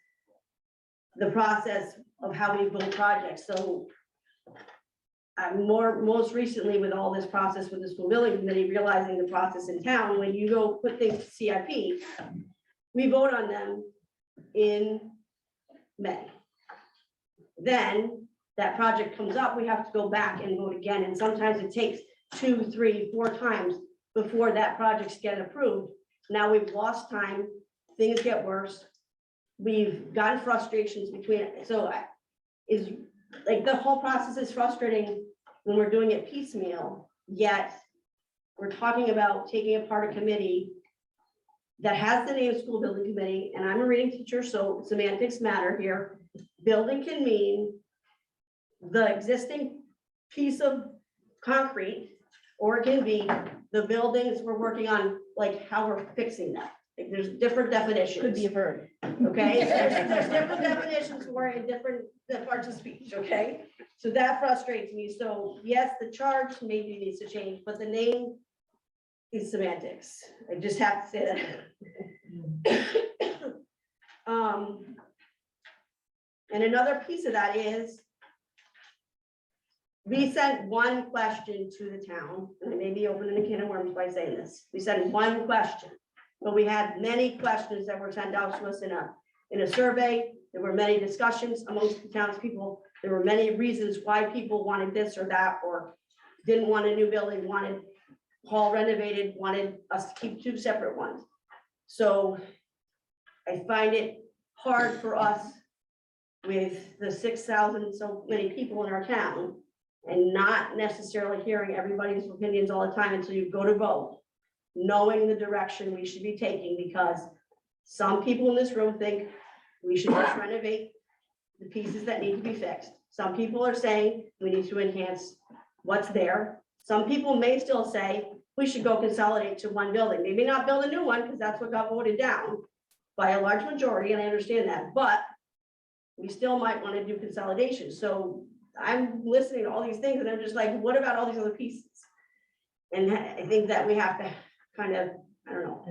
the process of how we build projects. So most recently with all this process with the school building committee, realizing the process in town, when you go put things to CIP, we vote on them in May. Then that project comes up, we have to go back and vote again. And sometimes it takes 2, 3, 4 times before that project's get approved. Now we've lost time, things get worse. We've gotten frustrations between it. So is like the whole process is frustrating when we're doing it piecemeal, yet we're talking about taking apart a committee that has the name school building committee, and I'm a reading teacher, so semantics matter here. Building can mean the existing piece of concrete, or it can be the buildings we're working on, like how we're fixing that. Like, there's different definitions. Could be a verb. Okay, there's different definitions for it in different parts of speech, okay? So that frustrates me. So yes, the charge maybe needs to change, but the name is semantics. I just have to say that. And another piece of that is we sent one question to the town, and I may be opening a can of worms by saying this. We sent one question, but we had many questions that were sent out to us in a survey. There were many discussions amongst the townspeople. There were many reasons why people wanted this or that, or didn't want a new building, wanted hall renovated, wanted us to keep 2 separate ones. So I find it hard for us with the 6,000 so many people in our town and not necessarily hearing everybody's opinions all the time until you go to vote, knowing the direction we should be taking, because some people in this room think we should just renovate the pieces that need to be fixed. Some people are saying we need to enhance what's there. Some people may still say we should go consolidate to one building, maybe not build a new one, because that's what got voted down by a large majority, and I understand that, but we still might want to do consolidation. So I'm listening to all these things and I'm just like, what about all these other pieces? And I think that we have to kind of, I don't know.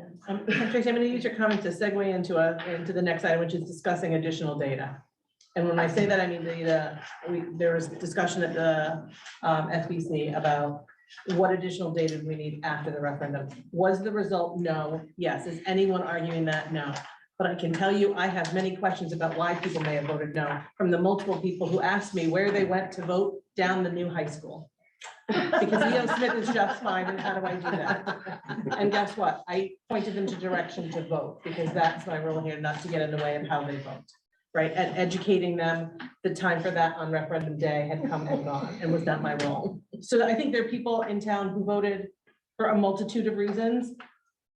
Tracy, I'm going to use your comment to segue into the next item, which is discussing additional data. And when I say that, I mean there was discussion at the SBC about what additional data do we need after the referendum. Was the result no? Yes. Is anyone arguing that? No. But I can tell you, I have many questions about why people may have voted no, from the multiple people who asked me where they went to vote down the new high school. Because E.O. Smith is just fine, and how do I do that? And guess what? I pointed them to direction to vote, because that's my role here, not to get in the way of how they vote, right? And educating them, the time for that on referendum day had come and gone, and was not my role. So I think there are people in town who voted for a multitude of reasons.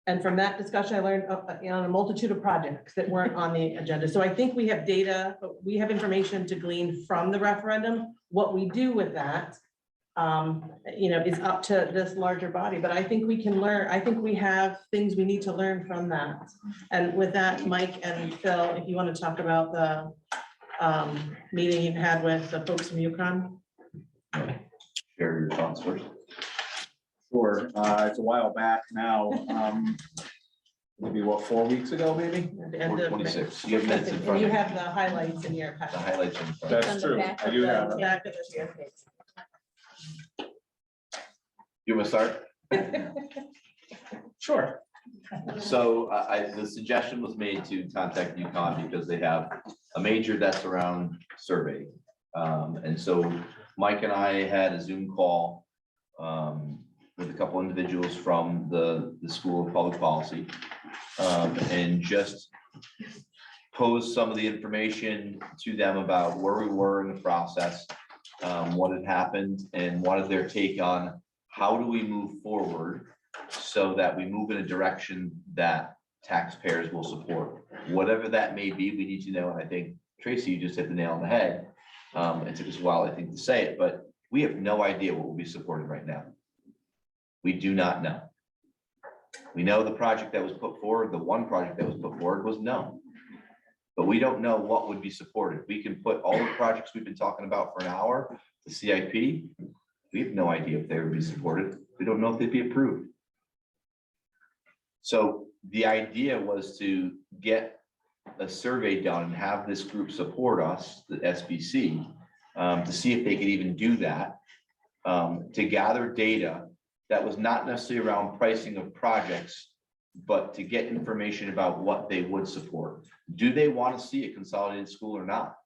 And from that discussion, I learned on a multitude of projects that weren't on the agenda. So I think we have data, we have information to glean from the referendum. What we do with that, is up to this larger body, but I think we can learn. I think we have things we need to learn from that. And with that, Mike and Phil, if you want to talk about the meeting you had with the folks from UConn. Share your thoughts first. Sure, it's a while back now, maybe 4 weeks ago, maybe? The end of 26. You have minutes in And front you of you. have the highlights in your The packet. highlights in front. On That's the true, back I of do the- have it. back of the packet. You want to start? Sure. So the suggestion was made to contact UConn because they have a major that's around survey. And so Mike and I had a Zoom call with a couple individuals from the School of Public Policy and just posed some of the information to them about where we were in the process, what had happened, and wanted their take on how do we move forward so that we move in a direction that taxpayers will support. Whatever that may be, we need to know. And I think, Tracy, you just hit the nail on the head. It took us a while, I think, to say it, but we have no idea what will be supported right now. We do not know. We know the project that was put forward, the one project that was put forward was no. But we don't know what would be supported. We can put all the projects we've been talking about for an hour, the CIP, we have no idea if they would be supported. We don't know if they'd be approved. So the idea was to get a survey done and have this group support us, the SBC, to see if they could even do that, to gather data that was not necessarily around pricing of projects, but to get information about what they would support. Do they want to see a consolidated school or not?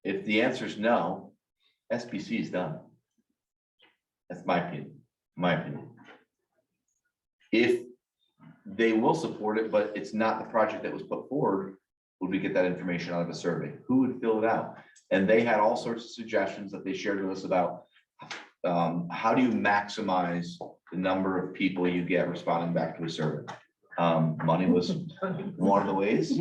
If the answer is no, SBC is done. That's my opinion. If they will support it, but it's not the project that was put forward, would we get that information out of a survey? Who would fill it out? And they had all sorts of suggestions that they shared with us about how do you maximize the number of people you get responding back to a survey? Money was one of the ways.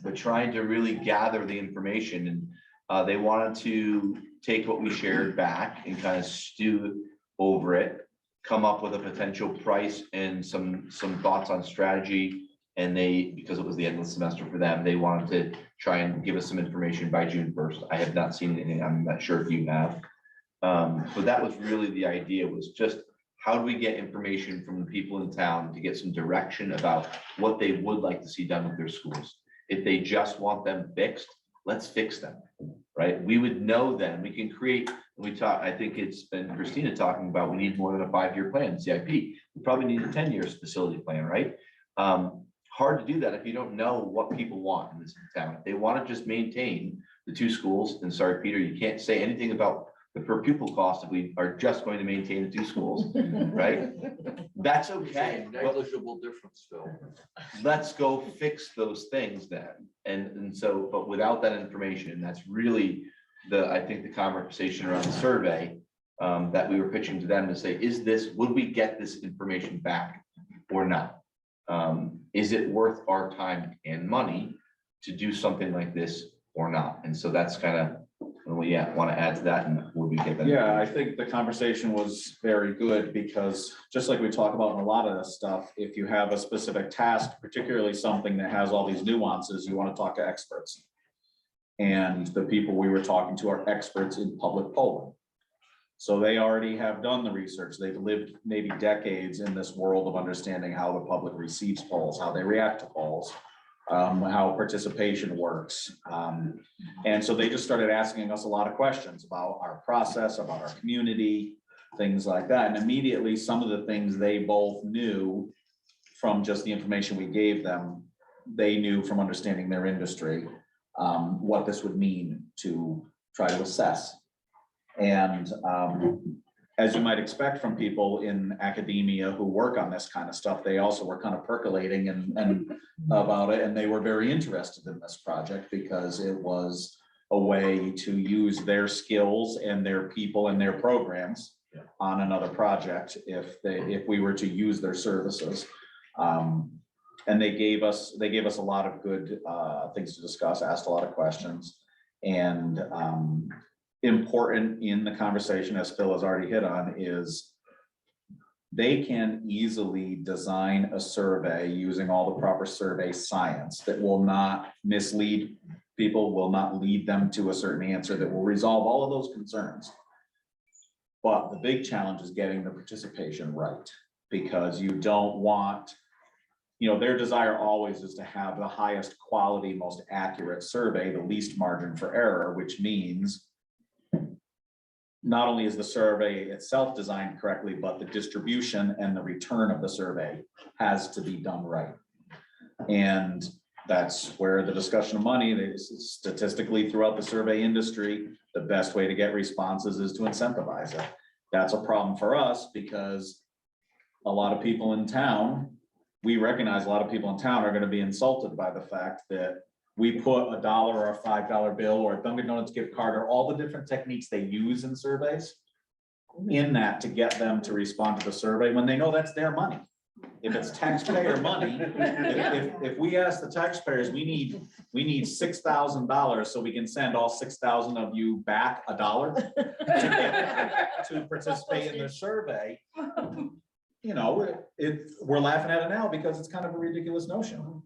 But trying to really gather the information, and they wanted to take what we shared back and kind of stew over it, come up with a potential price and some thoughts on strategy. And they, because it was the end of the semester for them, they wanted to try and give us some information by June 1st. I have not seen anything. I'm not sure if you have. But that was really the idea, was just how do we get information from the people in town to get some direction about what they would like to see done with their schools. If they just want them fixed, let's fix them, right? We would know then. We can create, we talk, I think it's been Christina talking about, we need more than a 5-year plan, CIP. We probably need a 10-year facility plan, right? Hard to do that if you don't know what people want in this town. If they want to just maintain the 2 schools, and sorry, Peter, you can't say anything about the per pupil cost if we are just going to maintain the 2 schools, right? That's okay. Negligible difference, Phil. Let's go fix those things then. And so, but without that information, that's really I think the conversation around the survey that we were pitching to them to say, would we get this information back or not? Is it worth our time and money to do something like this or not? And so that's kind of, want to add to that, and would we get that? Yeah, I think the conversation was very good because just like we talk about in a lot of this stuff, if you have a specific task, particularly something that has all these nuances, you want to talk to experts. And the people we were talking to are experts in public polling. So they already have done the research. They've lived maybe decades in this world of understanding how the public receives polls, how they react to polls, how participation works. And so they just started asking us a lot of questions about our process, about our community, things like that. And immediately some of the things they both knew from just the information we gave them, they knew from understanding their industry, what this would mean to try to assess. And as you might expect from people in academia who work on this kind of stuff, they also were kind of percolating and about it, and they were very interested in this project because it was a way to use their skills and their people and their programs on another project if we were to use their services. And they gave us a lot of good things to discuss, asked a lot of questions, and important in the conversation, as Phil has already hit on, is they can easily design a survey using all the proper survey science that will not mislead people, will not lead them to a certain answer, that will resolve all of those concerns. But the big challenge is getting the participation right, because you don't want, their desire always is to have the highest quality, most accurate survey, the least margin for error, which means not only is the survey itself designed correctly, but the distribution and the return of the survey has to be done right. And that's where the discussion of money, statistically throughout the survey industry, the best way to get responses is to incentivize it. That's a problem for us because a lot of people in town, we recognize a lot of people in town are going to be insulted by the fact that we put $1 or a $5 bill or a Dunkin' Donuts gift card or all the different techniques they use in surveys in that to get them to respond to the survey when they know that's their money. If it's taxpayer money, if we ask the taxpayers, we need $6,000 so we can send all 6,000 of you back $1 to participate in the survey. We're laughing at it now because it's kind of a ridiculous notion.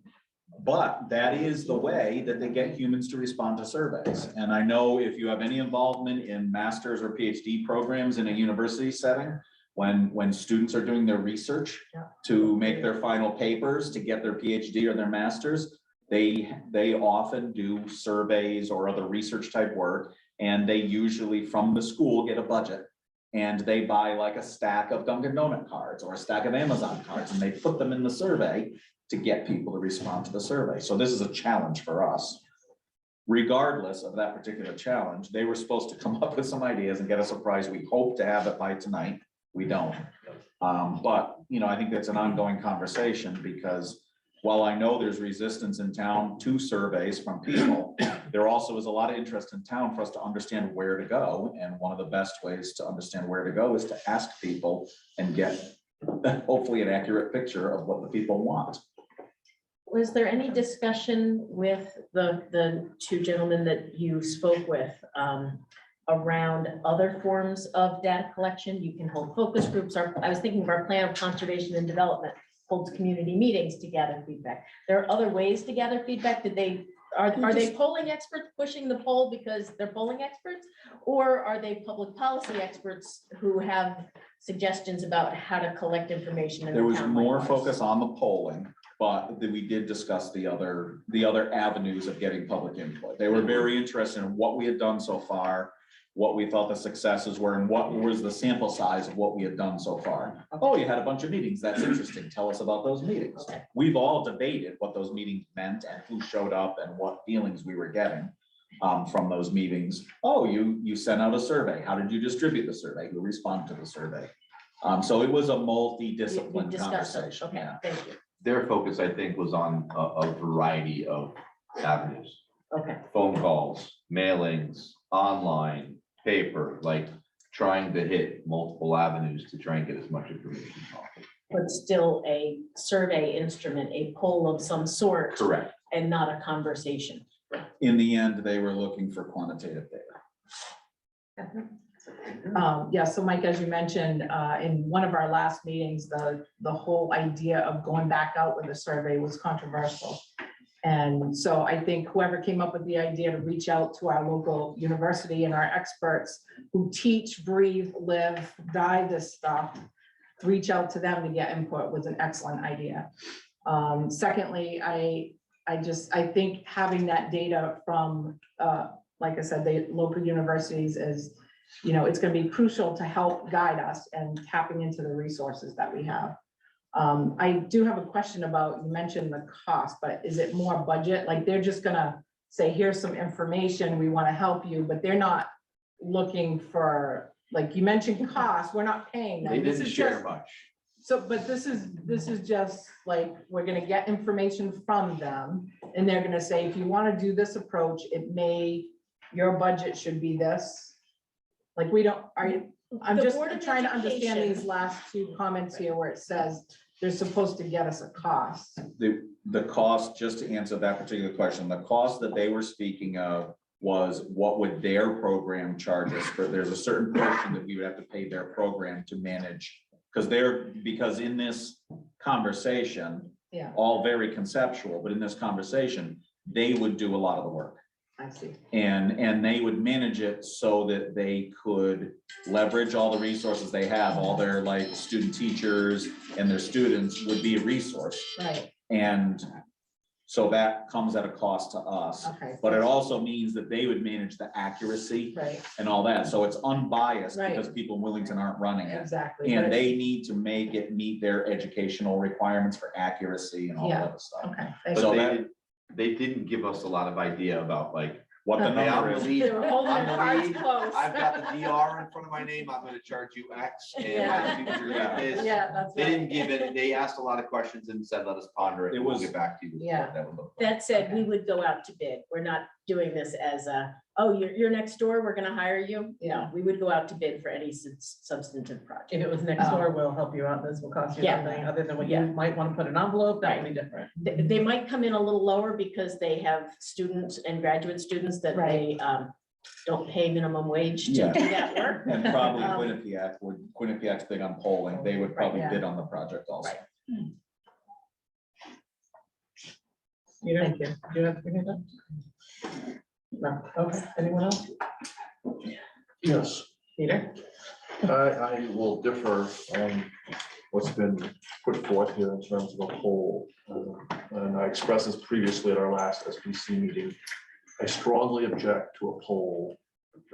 But that is the way that they get humans to respond to surveys. And I know if you have any involvement in master's or PhD programs in a university setting, when students are doing their research to make their final papers to get their PhD or their master's, they often do surveys or other research type work, and they usually from the school get a budget. And they buy like a stack of Dunkin' Donut cards or a stack of Amazon cards, and they put them in the survey to get people to respond to the survey. So this is a challenge for us. Regardless of that particular challenge, they were supposed to come up with some ideas and get us a prize. We hope to have it by tonight. We don't. But I think that's an ongoing conversation because while I know there's resistance in town to surveys from people, there also is a lot of interest in town for us to understand where to go. And one of the best ways to understand where to go is to ask people and get hopefully an accurate picture of what the people want. Was there any discussion with the two gentlemen that you spoke with around other forms of data collection? You can hold focus groups. I was thinking of our plan of conservation and development holds community meetings to gather feedback. There are other ways to gather feedback. Are they polling experts pushing the poll because they're polling experts? Or are they public policy experts who have suggestions about how to collect information? In There was more likewise? focus on the polling, but we did discuss the other avenues of getting public input. They were very interested in what we had done so far, what we thought the successes were, and what was the sample size of what we had done so far. Oh, you had a bunch of meetings. That's interesting. Tell us about those meetings. We've all debated what those meetings meant and who showed up and what feelings we were getting from those meetings. Oh, you sent out a survey. How did you distribute the survey? Who responded to the survey? So it was a multi-discipline conversation. Okay, Yeah. thank you. Their focus, I think, was on a variety of avenues. Okay. Phone calls, mailings, online, paper, like trying to hit multiple avenues to try and get as much information as possible. But still a survey instrument, a poll of some sort. Correct. and not a conversation. In the end, they were looking for quantitative data. Yeah, so Mike, as you mentioned, in one of our last meetings, the whole idea of going back out with a survey was controversial. And so I think whoever came up with the idea to reach out to our local university and our experts who teach, breathe, live, die this stuff, reach out to them to get input was an excellent idea. Secondly, I think having that data from, like I said, the local universities is, it's going to be crucial to help guide us and tapping into the resources that we have. I do have a question about, you mentioned the cost, but is it more budget? Like they're just gonna say, here's some information, we want to help you, but they're not looking for, like you mentioned cost, we're not paying them. They This didn't is share just- much. So, but this is just like, we're gonna get information from them and they're gonna say, if you want to do this approach, your budget should be this. Like I'm The just Board of trying to understand Education- these last two comments here where it says they're supposed to get us a cost. The cost, just to answer that particular question, the cost that they were speaking of was what would their program charge us for, there's a certain portion that we would have to pay their program to manage. Because in this conversation, Yeah, all very conceptual, but in this conversation, they would do a lot of the work. I see. And they would manage it so that they could leverage all the resources they have, all their like student teachers and their students would be a resource. Right, And so that comes at a cost to us. okay. But it also means that they would manage the accuracy Right, and all that. So it's unbiased Right. because people in Willington aren't running it. exactly. And but they need to make it meet their educational requirements for accuracy and all Yeah. that other stuff. Okay. But So they that- didn't- they didn't give us a lot of idea about like, What the hey, I'm number the is. lead, They were holding I'm their the cards lead, close. I've got the DR in front of my name, I'm gonna charge you X, and my Yeah. students are gonna get this. Yeah, that's They right. didn't give it, they asked a lot of questions and said, let us ponder it, It and we'll was- get back to you. with what Yeah. that would look like. That said, we would go out to bid. We're not doing this as a, oh, you're next door, we're gonna hire you. Yeah. No, we would go out to bid for any substantive project. If it was next door, we'll help you out. This will cost you Yeah. something other than what you Yeah. might want to put an envelope, that would be different. They might come in a little lower because they have students and graduate students that they don't pay minimum wage to Yeah. do that work. And probably Um, Quinnipiac's big on polling, they would probably yeah. bid on the project also. Right. Thank you. Do you have anything to? No, okay, anyone else? Yes, Peter? I will differ on what's been put forth here in terms of a poll. And I expressed this previously at our last SBC meeting. I strongly object to a poll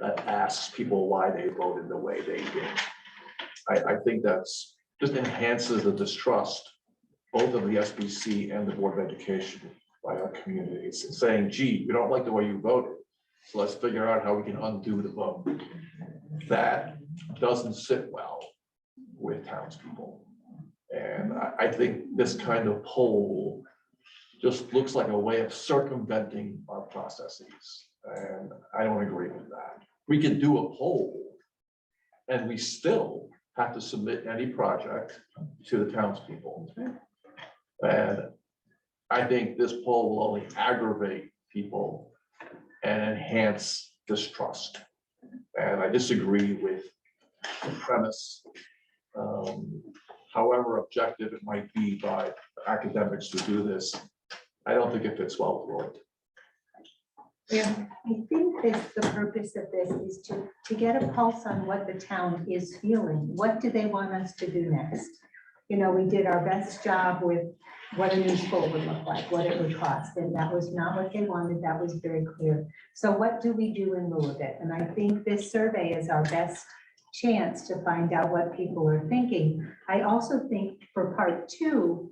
that asks people why they voted the way they did. I think that's just enhances the distrust, both of the SBC and the Board of Education by our communities. It's saying, gee, we don't like the way you voted, so let's figure out how we can undo the vote. That doesn't sit well with townspeople. And I think this kind of poll just looks like a way of circumventing our processes. And I don't agree with that. We can do a poll and we still have to submit any project to the townspeople. And I think this poll will only aggravate people and enhance distrust. And I disagree with the premise. However objective it might be by academics to do this, I don't think it fits well with Lloyd. I think the purpose of this is to get a pulse on what the town is feeling. What do they want us to do next? You know, we did our best job with what a new school would look like, what it would cost, and that was not what they wanted. That was very clear. So what do we do in lieu of it? And I think this survey is our best chance to find out what people are thinking. I also think for part two,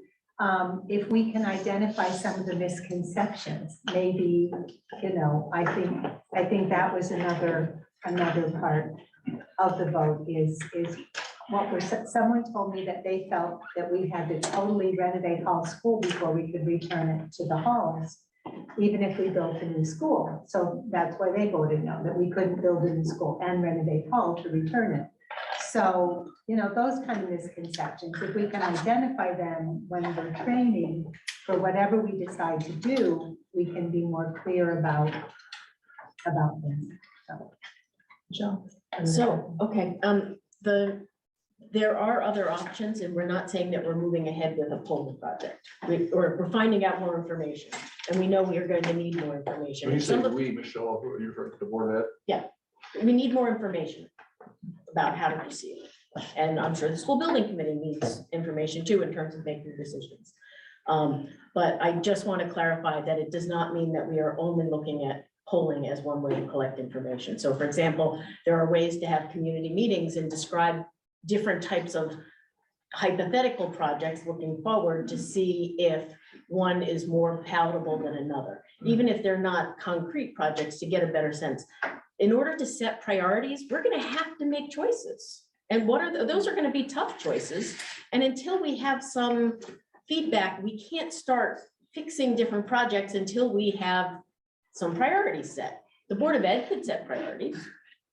if we can identify some of the misconceptions, maybe, you know, I think that was another part of the vote is what was, someone told me that they felt that we had to totally renovate Hall School before we could return it to the halls, even if we built a new school. So that's why they voted no, that we couldn't build a new school and renovate Hall to return it. So, those kind of misconceptions, if we can identify them when we're training for whatever we decide to do, we can be more clear about them. So, okay, there are other options, and we're not saying that we're moving ahead with a polling project. We're finding out more information, and we know we are going to need more information. When you And say some of- we, Michelle, who are you referring to the board of ed? we need more information about how to proceed. And I'm sure the school building committee needs information too in terms of making decisions. But I just want to clarify that it does not mean that we are only looking at polling as one way to collect information. So for example, there are ways to have community meetings and describe different types of hypothetical projects looking forward to see if one is more palatable than another, even if they're not concrete projects, to get a better sense. In order to set priorities, we're going to have to make choices. And those are going to be tough choices. And until we have some feedback, we can't start fixing different projects until we have some priorities set. The Board of Ed could set priorities.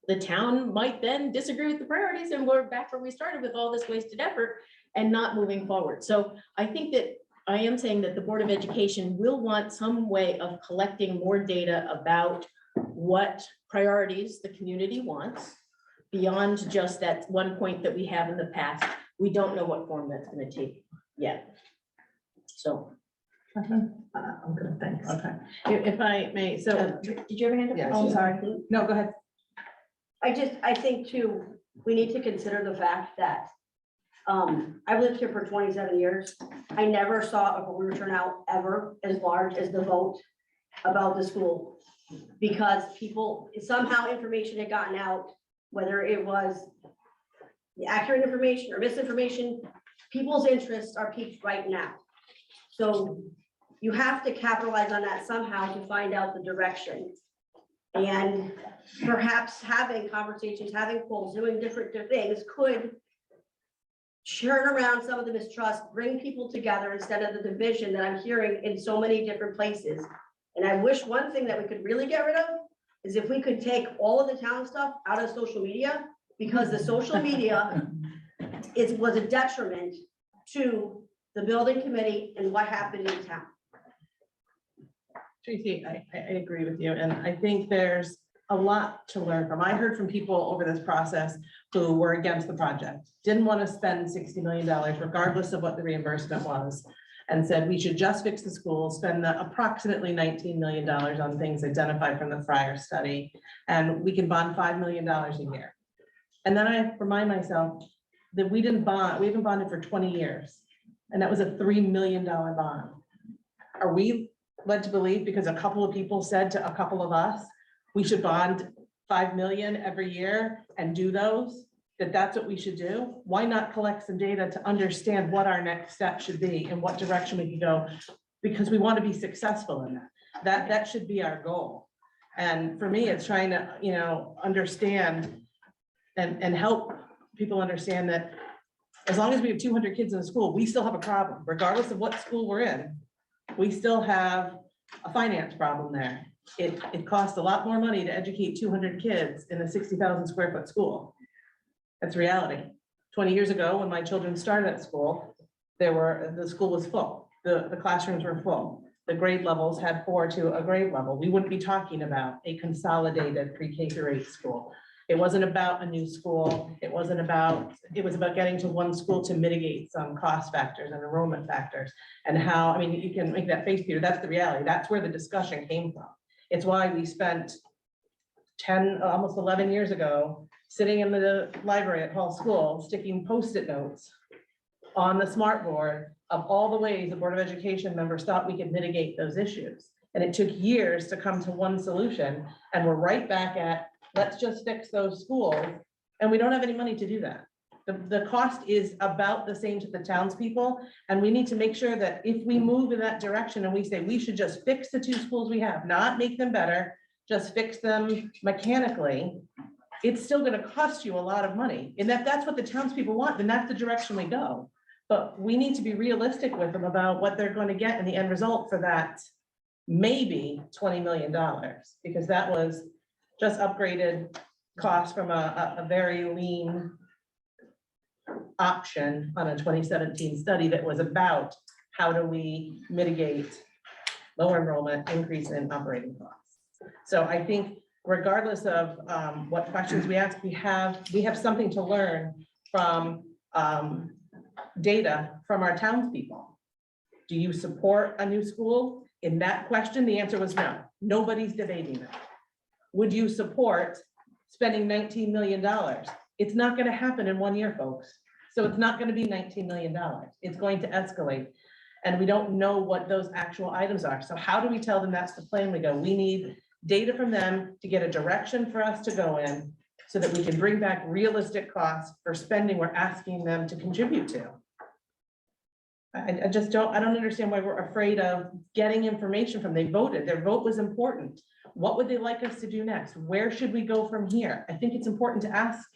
The town might then disagree with the priorities, and we're back where we started with all this wasted effort and not moving forward. So I think that I am saying that the Board of Education will want some way of collecting more data about what priorities the community wants beyond just that one point that we have in the past. We don't know what form that's going to take yet. So. I'm good, thanks. Okay, if I may, so, Did you ever hand up? Yeah. Oh, sorry. No, go ahead. I think too, we need to consider the fact that I've lived here for 27 years. I never saw a voter turnout ever as large as the vote about the school, because people, somehow information had gotten out, whether it was the accurate information or misinformation, people's interests are piqued right now. So you have to capitalize on that somehow to find out the direction. And perhaps having conversations, having polls, doing different things could turn around some of the mistrust, bring people together instead of the division that I'm hearing in so many different places. And I wish one thing that we could really get rid of is if we could take all of the town stuff out of social media, because the social media was a detriment to the building committee and what happened in town. Tracy, I agree with you, and I think there's a lot to learn from. I heard from people over this process who were against the project, didn't want to spend $60 million regardless of what the reimbursement was, and said we should just fix the school, spend the approximately $19 million on things identified from the Fryer study, and we can bond $5 million a year. And then I remind myself that we haven't bonded for 20 years, and that was a $3 million bond. Are we led to believe, because a couple of people said to a couple of us, we should bond 5 million every year and do those, that's what we should do? Why not collect some data to understand what our next step should be and what direction we can go? Because we want to be successful in that. That should be our goal. And for me, it's trying to, understand and help people understand that as long as we have 200 kids in the school, we still have a problem, regardless of what school we're in. We still have a finance problem there. It costs a lot more money to educate 200 kids in a 60,000 square foot school. That's reality. 20 years ago, when my children started at school, the school was full. The classrooms were full. The grade levels had 4 to a grade level. We wouldn't be talking about a consolidated pre-K through 8 school. It wasn't about a new school. It was about getting to one school to mitigate some cost factors and enrollment factors, and how, you can make that face, Peter, that's the reality. That's where the discussion came from. It's why we spent 10, almost 11 years ago, sitting in the library at Hall School, sticking Post-it notes on the smart board of all the ways the Board of Education members thought we could mitigate those issues. And it took years to come to one solution, and we're right back at, let's just fix those schools, and we don't have any money to do that. The cost is about the same to the townspeople, and we need to make sure that if we move in that direction and we say we should just fix the 2 schools we have, not make them better, just fix them mechanically, it's still going to cost you a lot of money. And if that's what the townspeople want, then that's the direction we go. But we need to be realistic with them about what they're going to get in the end result for that maybe $20 million, because that was just upgraded cost from a very lean option on a 2017 study that was about how do we mitigate lower enrollment, increase in operating costs. So I think regardless of what questions we ask, we have something to learn from data from our townspeople. Do you support a new school? In that question, the answer was no. Nobody's debating that. Would you support spending $19 million? It's not going to happen in 1 year, folks. So it's not going to be $19 million. It's going to escalate. And we don't know what those actual items are. So how do we tell them that's the plan we go? We need data from them to get a direction for us to go in so that we can bring back realistic costs for spending we're asking them to contribute to. I just don't understand why we're afraid of getting information from them. They voted, their vote was important. What would they like us to do next? Where should we go from here? I think it's important to ask,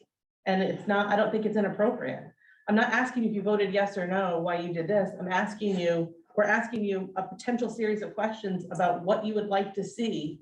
and it's not, I don't think it's inappropriate. I'm not asking you if you voted yes or no, why you did this. I'm asking you, we're asking you a potential series of questions about what you would like to see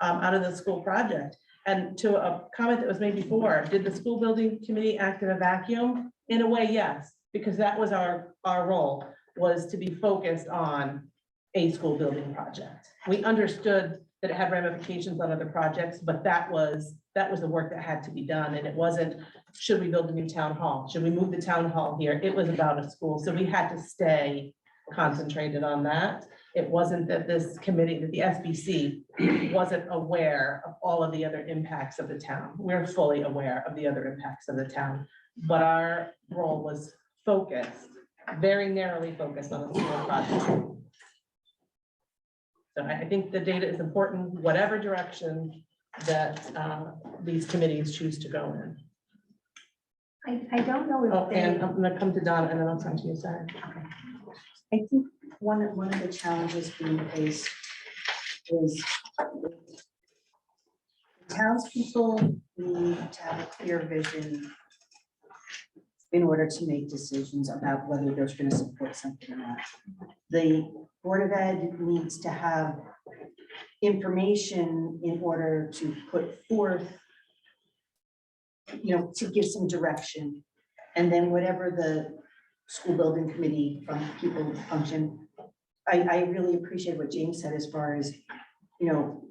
out of the school project. And to a comment that was made before, did the school building committee act in a vacuum? In a way, yes, because that was our role, was to be focused on a school building project. We understood that it had ramifications on other projects, but that was the work that had to be done. And it wasn't, should we build a new town hall? Should we move the town hall here? It was about a school. So we had to stay concentrated on that. It wasn't that this committee, that the SBC wasn't aware of all of the other impacts of the town. We're fully aware of the other impacts of the town, but our role was focused, very narrowly focused on the school project. So I think the data is important, whatever direction that these committees choose to go in. I don't know if Oh, they. and I'm gonna come to Donna and then I'll come to you, sorry. I think one of the challenges being faced is townspeople need to have a clear vision in order to make decisions about whether they're going to support something or not. The Board of Ed needs to have information in order to put forth, to give some direction. And then whatever the school building committee people function. I really appreciate what James said as far as, in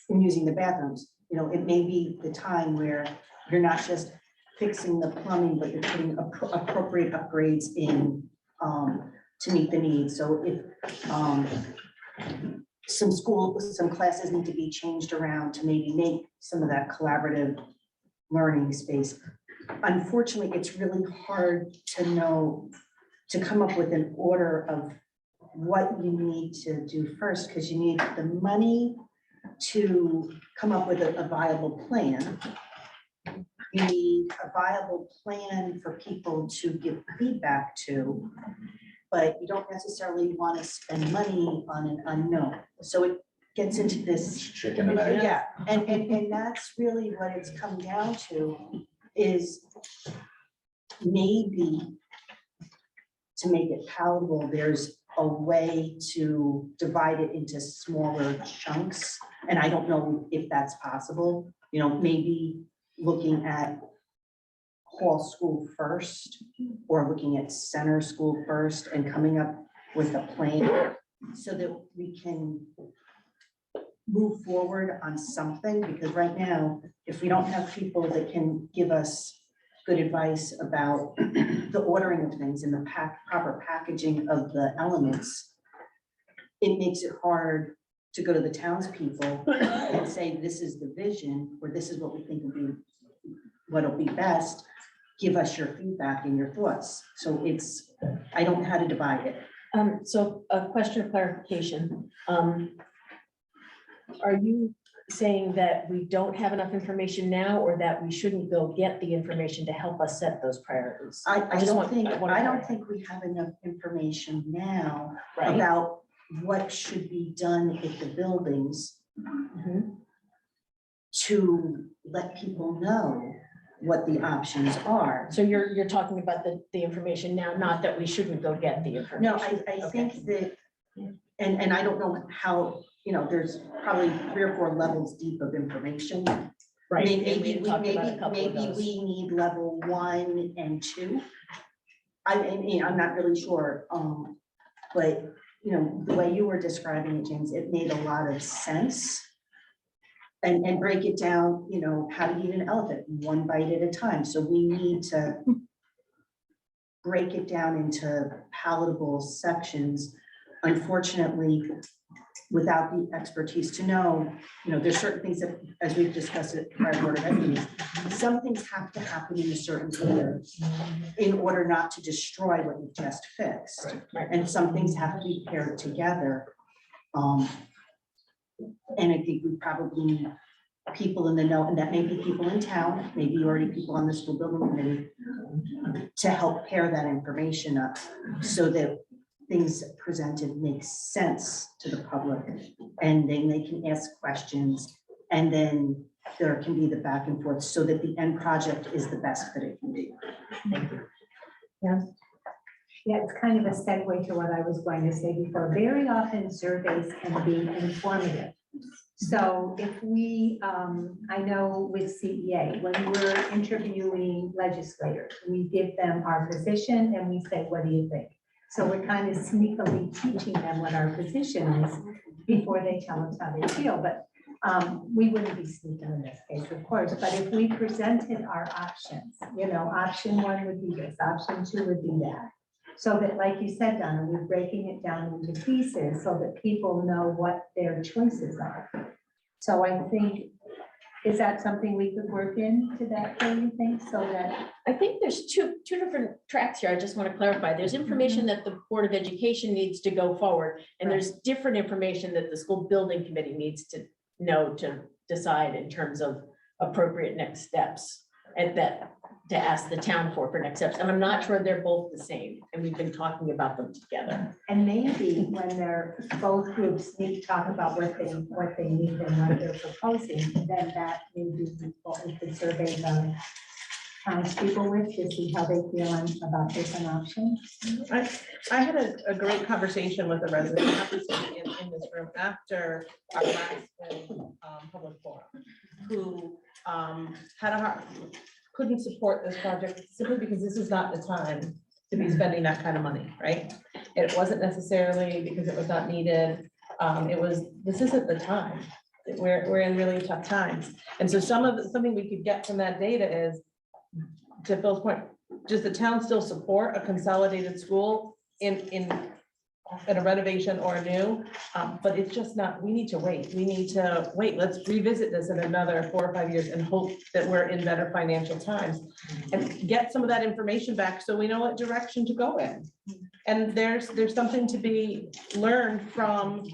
using the bathrooms. It may be the time where you're not just fixing the plumbing, but you're putting appropriate upgrades in to meet the needs. So if some classes need to be changed around to maybe make some of that collaborative learning space. Unfortunately, it's really hard to come up with an order of what you need to do first, because you need the money to come up with a viable plan. You need a viable plan for people to give feedback to, but you don't necessarily want to spend money on an unknown. So it gets into this chicken and egg. Yeah, and that's really what it's come down to, is maybe to make it palatable, there's a way to divide it into smaller chunks. And I don't know if that's possible, maybe looking at Hall School first, or looking at Center School first and coming up with a plan so that we can move forward on something. Because right now, if we don't have people that can give us good advice about the ordering of things and the proper packaging of the elements, it makes it hard to go to the townspeople and say, this is the vision, or this is what we think what'll be best. Give us your feedback and your thoughts. So I don't know how to divide it. So a question of clarification. Are you saying that we don't have enough information now, or that we shouldn't go get the information to help us set those priorities? I don't think we have enough information now Right. about what should be done at the buildings to let people know what the options are. So you're talking about the information now, not that we shouldn't go get the information. No, I think that, and I don't know how, there's probably 3 or 4 levels deep of information. Right. and we Maybe, talked about a couple of maybe those. we need level 1 and 2. I'm not really sure, but, you know, the way you were describing it, James, it made a lot of sense. And break it down, you know, how to eat an elephant, one bite at a time. So we need to break it down into palatable sections. Unfortunately, without the expertise to know, you know, there's certain things that, as we've discussed at prior Board of Ed meetings, some things have to happen in a certain order in order not to destroy what you've just fixed. And some things have to be paired together. And I think we probably need people in the know, and that may be people in town, maybe already people on the school building committee, to help pair that information up so that things presented make sense to the public, and then they can ask questions, and then there can be the back and forth so that the end project is the best that it can be. Thank you. Yeah, it's kind of a segue to what I was going to say before. Very often surveys can be informative. So if we, I know with CEA, when we're interviewing legislators, we give them our position and we say, what do you think? So we're kind of sneakily teaching them what our position is before they tell us how they feel. But we wouldn't be sneaking in this case, of course. But if we presented our options, you know, option 1 would be this, option 2 would be that. So that, like you said, Donna, we're breaking it down into pieces so that people know what their choices are. So I think, is that something we could work into that, do you think, so that? I think there's two different tracks here. I just want to clarify. There's information that the Board of Education needs to go forward, and there's different information that the school building committee needs to know to decide in terms of appropriate next steps, and that to ask the town for next steps. And I'm not sure they're both the same, and we've been talking about them together. And maybe when they're, both groups need to talk about what they need and what they're proposing, then that may be useful if the survey the townspeople with to see how they feel about different options. I had a great conversation with a resident in this room after our last public forum, who had a hard, couldn't support this project simply because this is not the time to be spending that kind of money, right? It wasn't necessarily because it was not needed. It was, this isn't the time. We're in really tough times. And so something we could get from that data is, to Phil's point, does the town still support a consolidated school in a renovation or a new? But it's just not, we need to wait. We need to wait. Let's revisit this in another 4 or 5 years and hope that we're in better financial times and get some of that information back so we know what direction to go in. And there's something to be learned from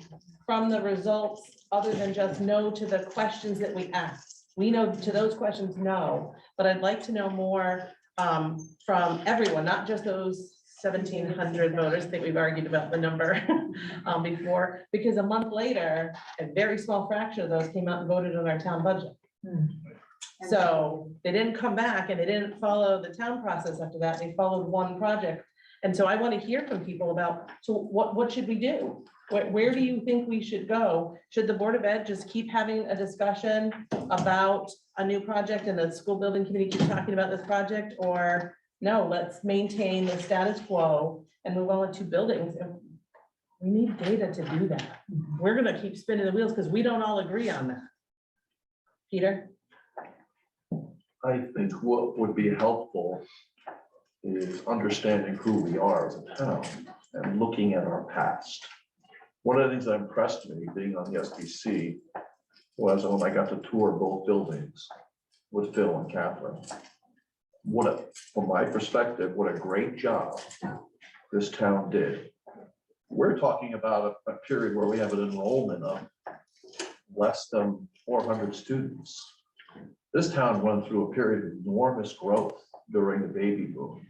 the results, other than just no to the questions that we ask. We know to those questions, no, but I'd like to know more from everyone, not just those 1,700 voters. I think we've argued about the number before, because a month later, a very small fraction of those came out and voted on our town budget. So they didn't come back and they didn't follow the town process after that. They followed one project. And so I want to hear from people about, so what should we do? Where do you think we should go? Should the Board of Ed just keep having a discussion about a new project and the school building committee keep talking about this project? Or no, let's maintain the status quo and move on with 2 buildings. And we need data to do that. We're gonna keep spinning the wheels because we don't all agree on that. Peter? I think what would be helpful is understanding who we are as a town and looking at our past. One of the things that impressed me being on the SBC was when I got to tour both buildings with Phil and Catherine. From my perspective, what a great job this town did. We're talking about a period where we have an enrollment of less than 400 students. This town went through a period of enormous growth during the baby boom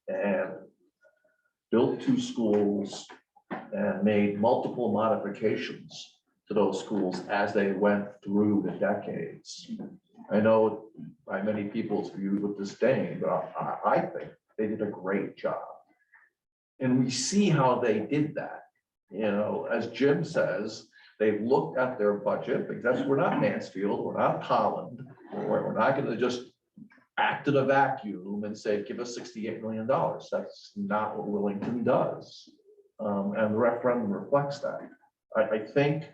and built 2 schools and made multiple modifications to those schools as they went through the decades. I know by many people's view with disdain, but I think they did a great job. And we see how they did that. You know, as Jim says, they've looked at their budget, because we're not Mansfield, we're not Holland. We're not gonna just act in a vacuum and say, give us $68 million. That's not what Wellington does. And the referendum reflects that. I think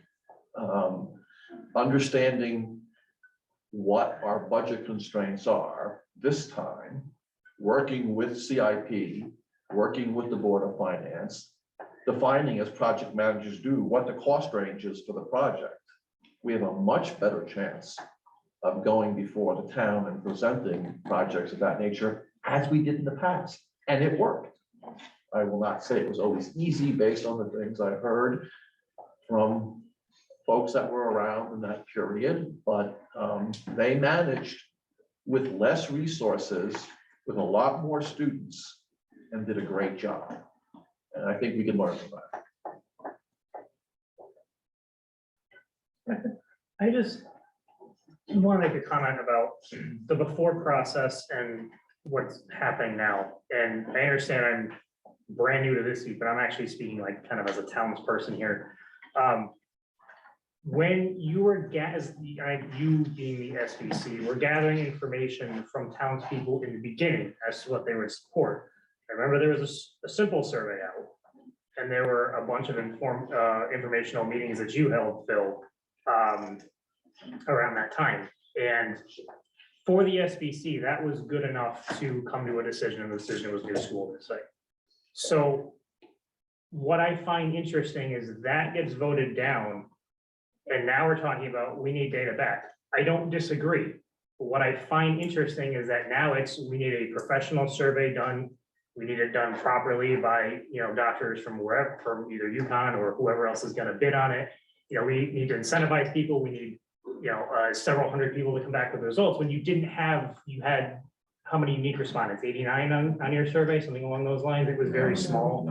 understanding what our budget constraints are this time, working with CIP, working with the Board of Finance, defining as project managers do what the cost range is for the project, we have a much better chance of going before the town and presenting projects of that nature as we did in the past. And it worked. I will not say it was always easy based on the things I heard from folks that were around in that period, but they managed with less resources, with a lot more students, and did a great job. And I think we can learn from that. I just want to make a comment about the before process and what's happening now. And I understand I'm brand new to this seat, but I'm actually speaking like kind of as a townsperson here. When you were you being the SBC, were gathering information from townspeople in the beginning as to what they would support. I remember there was a simple survey out, and there were a bunch of informational meetings that you held, Phil, around that time. And for the SBC, that was good enough to come to a decision, and the decision was new school site. So what I find interesting is that gets voted down, and now we're talking about we need data back. I don't disagree. What I find interesting is that now we need a professional survey done. We need it done properly by, doctors from wherever, from either UConn or whoever else is going to bid on it. We need to incentivize people. We need, several hundred people to come back with results. When you had how many unique respondents? 89 on your survey, something along those lines. It was very small.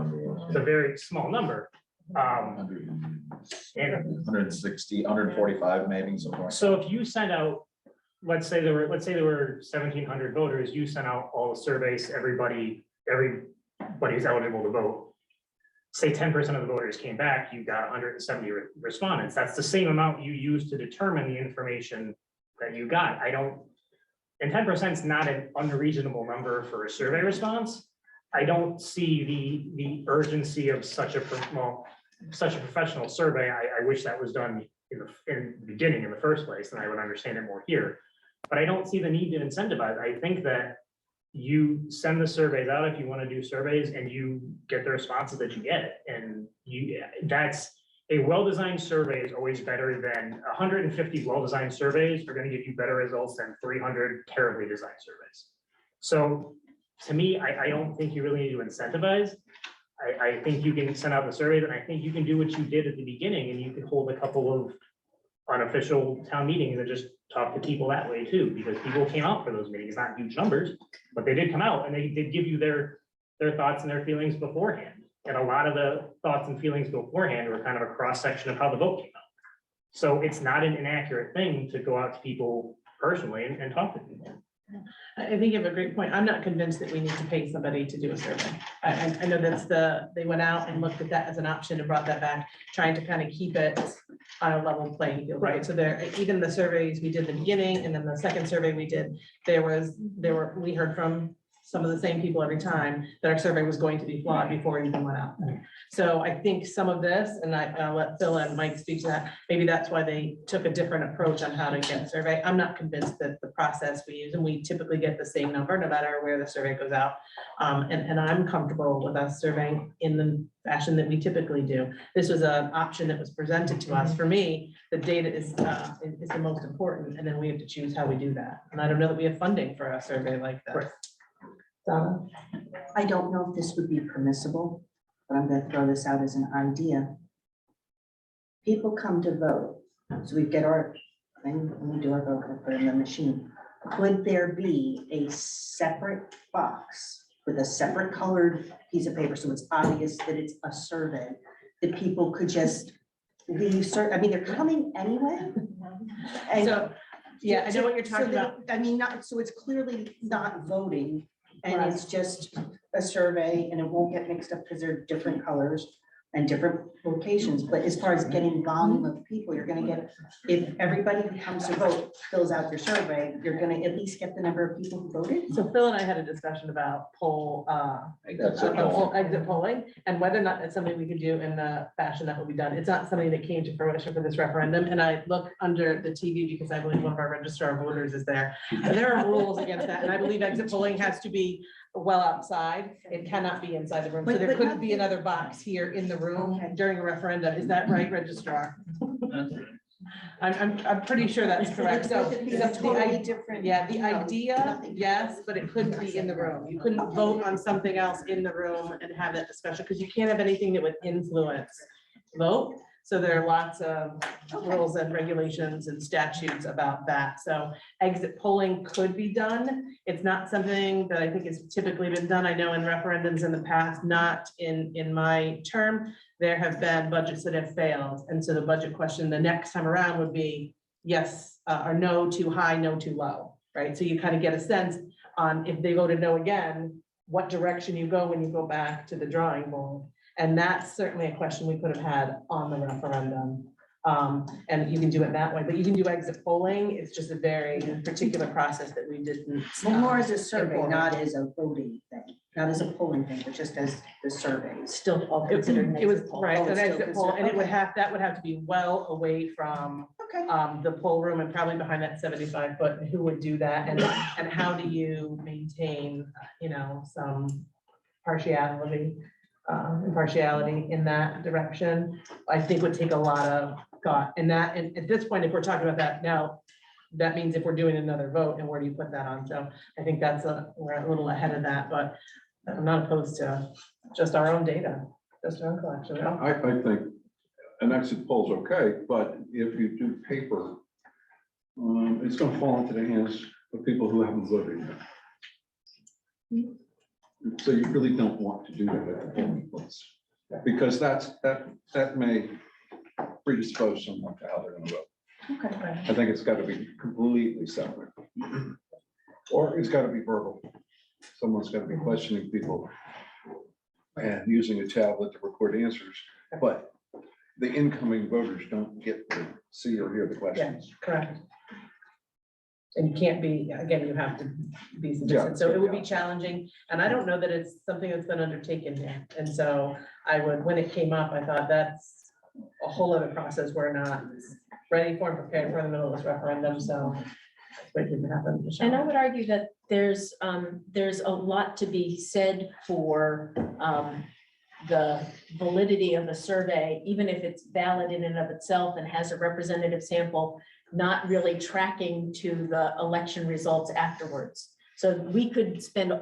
It's a very small number. 160, 145 maybe, somewhere. So if you send out, let's say there were 1,700 voters, you sent out all the surveys, everybody's eligible to vote. Say 10% of the voters came back, you got 170 respondents. That's the same amount you used to determine the information that you got. And 10% is not an unreasonable number for a survey response. I don't see the urgency of such a professional survey. I wish that was done in the beginning in the first place, and I would understand it more here. But I don't see the need to incentivize. I think that you send the surveys out if you want to do surveys, and you get the responses that you get. And that's a well-designed survey is always better than 150 well-designed surveys are going to give you better results than 300 terribly designed surveys. So to me, I don't think you really need to incentivize. I think you can send out the surveys, and I think you can do what you did at the beginning, and you can hold a couple of unofficial town meetings and just talk to people that way too, because people came out for those meetings, not huge numbers, but they did come out, and they did give you their thoughts and their feelings beforehand. And a lot of the thoughts and feelings beforehand were kind of a cross-section of how the vote came out. So it's not an inaccurate thing to go out to people personally and talk to people. I think you have a great point. I'm not convinced that we need to pay somebody to do a survey. I know they went out and looked at that as an option and brought that back, trying to kind of keep it on a level playing field, right? So even the surveys we did in the beginning, and then the second survey we did, we heard from some of the same people every time that our survey was going to be flawed before it even went out. So I think some of this, and I'll let Phil and Mike speak to that, maybe that's why they took a different approach on how to get a survey. I'm not convinced that the process we use, and we typically get the same number no matter where the survey goes out. And I'm comfortable with us surveying in the fashion that we typically do. This was an option that was presented to us. For me, the data is the most important, and then we have to choose how we do that. And I don't know that we have funding for a survey like that. I don't know if this would be permissible, but I'm going to throw this out as an idea. People come to vote, so we get our thing, when we do our vote, we put it in the machine. Could there be a separate box with a separate colored piece of paper, so it's obvious that it's a survey, that people could just leave? I mean, they're coming anyway. And So, yeah, I know what you're talking about. I mean, so it's clearly not voting. And it's just a survey, and it won't get mixed up because they're different colors. and different locations, but as far as getting volume of people, you're gonna get, if everybody who comes to vote fills out their survey, you're gonna at least get the number of people who voted. So Phil and I had a discussion about Exit polling. exit polling, and whether or not it's something we could do in the fashion that will be done. It's not something that came to fruition for this referendum, and I look under the TV because I believe one of our registrar of voters is there. And there are rules against that, and I believe exit polling has to be well outside. It cannot be inside the room. So But- there but couldn't not- be another box here in the room Okay. during a referendum. Is that right, registrar? I'm pretty sure that's correct. So It's the a totally idea, different. yeah, the you know, idea, nothing. yes, but it couldn't be in the room. You couldn't vote on something else in the room and have that discussion, because you can't have anything that would influence vote. So there are lots of rules and regulations and statutes about that. So exit polling could be done. It's not something that I think has typically been done. I know in referendums in the past, not in my term, there have been budgets that have failed. And so the budget question the next time around would be yes or no, too high, no, too low, right? So you kind of get a sense on if they voted no again, what direction you go when you go back to the drawing board. And that's certainly a question we could have had on the referendum. And you can do it that way, but you can do exit polling. It's just a very particular process that we didn't. Well, more as a survey, inform. not as a voting thing, not as a polling thing, but just as the surveys. Still all It considered an it was, exit poll. right, Oh, an it's still exit poll, and it considered- would okay. have, that would have to be well away from Okay. the poll room and probably behind that 75 foot, and who would do that, and how do you maintain, some impartiality in that direction, I think would take a lot of thought, and at this point, if we're talking about that now, that means if we're doing another vote, and where do you put that on? So I think we're a little ahead of that, but I'm not opposed to just our own data, just our own collection. I think an exit poll is okay, but if you do paper, it's gonna fall into the hands of people who haven't voted yet. So you really don't want to do that at the polling place, because that may predispose someone to how they're gonna vote. Okay. I think it's gotta be completely separate. Or it's gotta be verbal. Someone's gotta be questioning people and using a tablet to record answers, but the incoming voters don't get to see or hear the questions. Correct. And you can't be, again, you have to be suggested, so it would be challenging, and I don't know that it's something that's been undertaken yet. And so when it came up, I thought that's a whole other process we're not ready for and prepared for in the middle of this referendum, so it didn't happen. And I would argue that there's a lot to be said for the validity of the survey, even if it's valid in and of itself and has a representative sample, not really tracking to the election results afterwards. So we could spend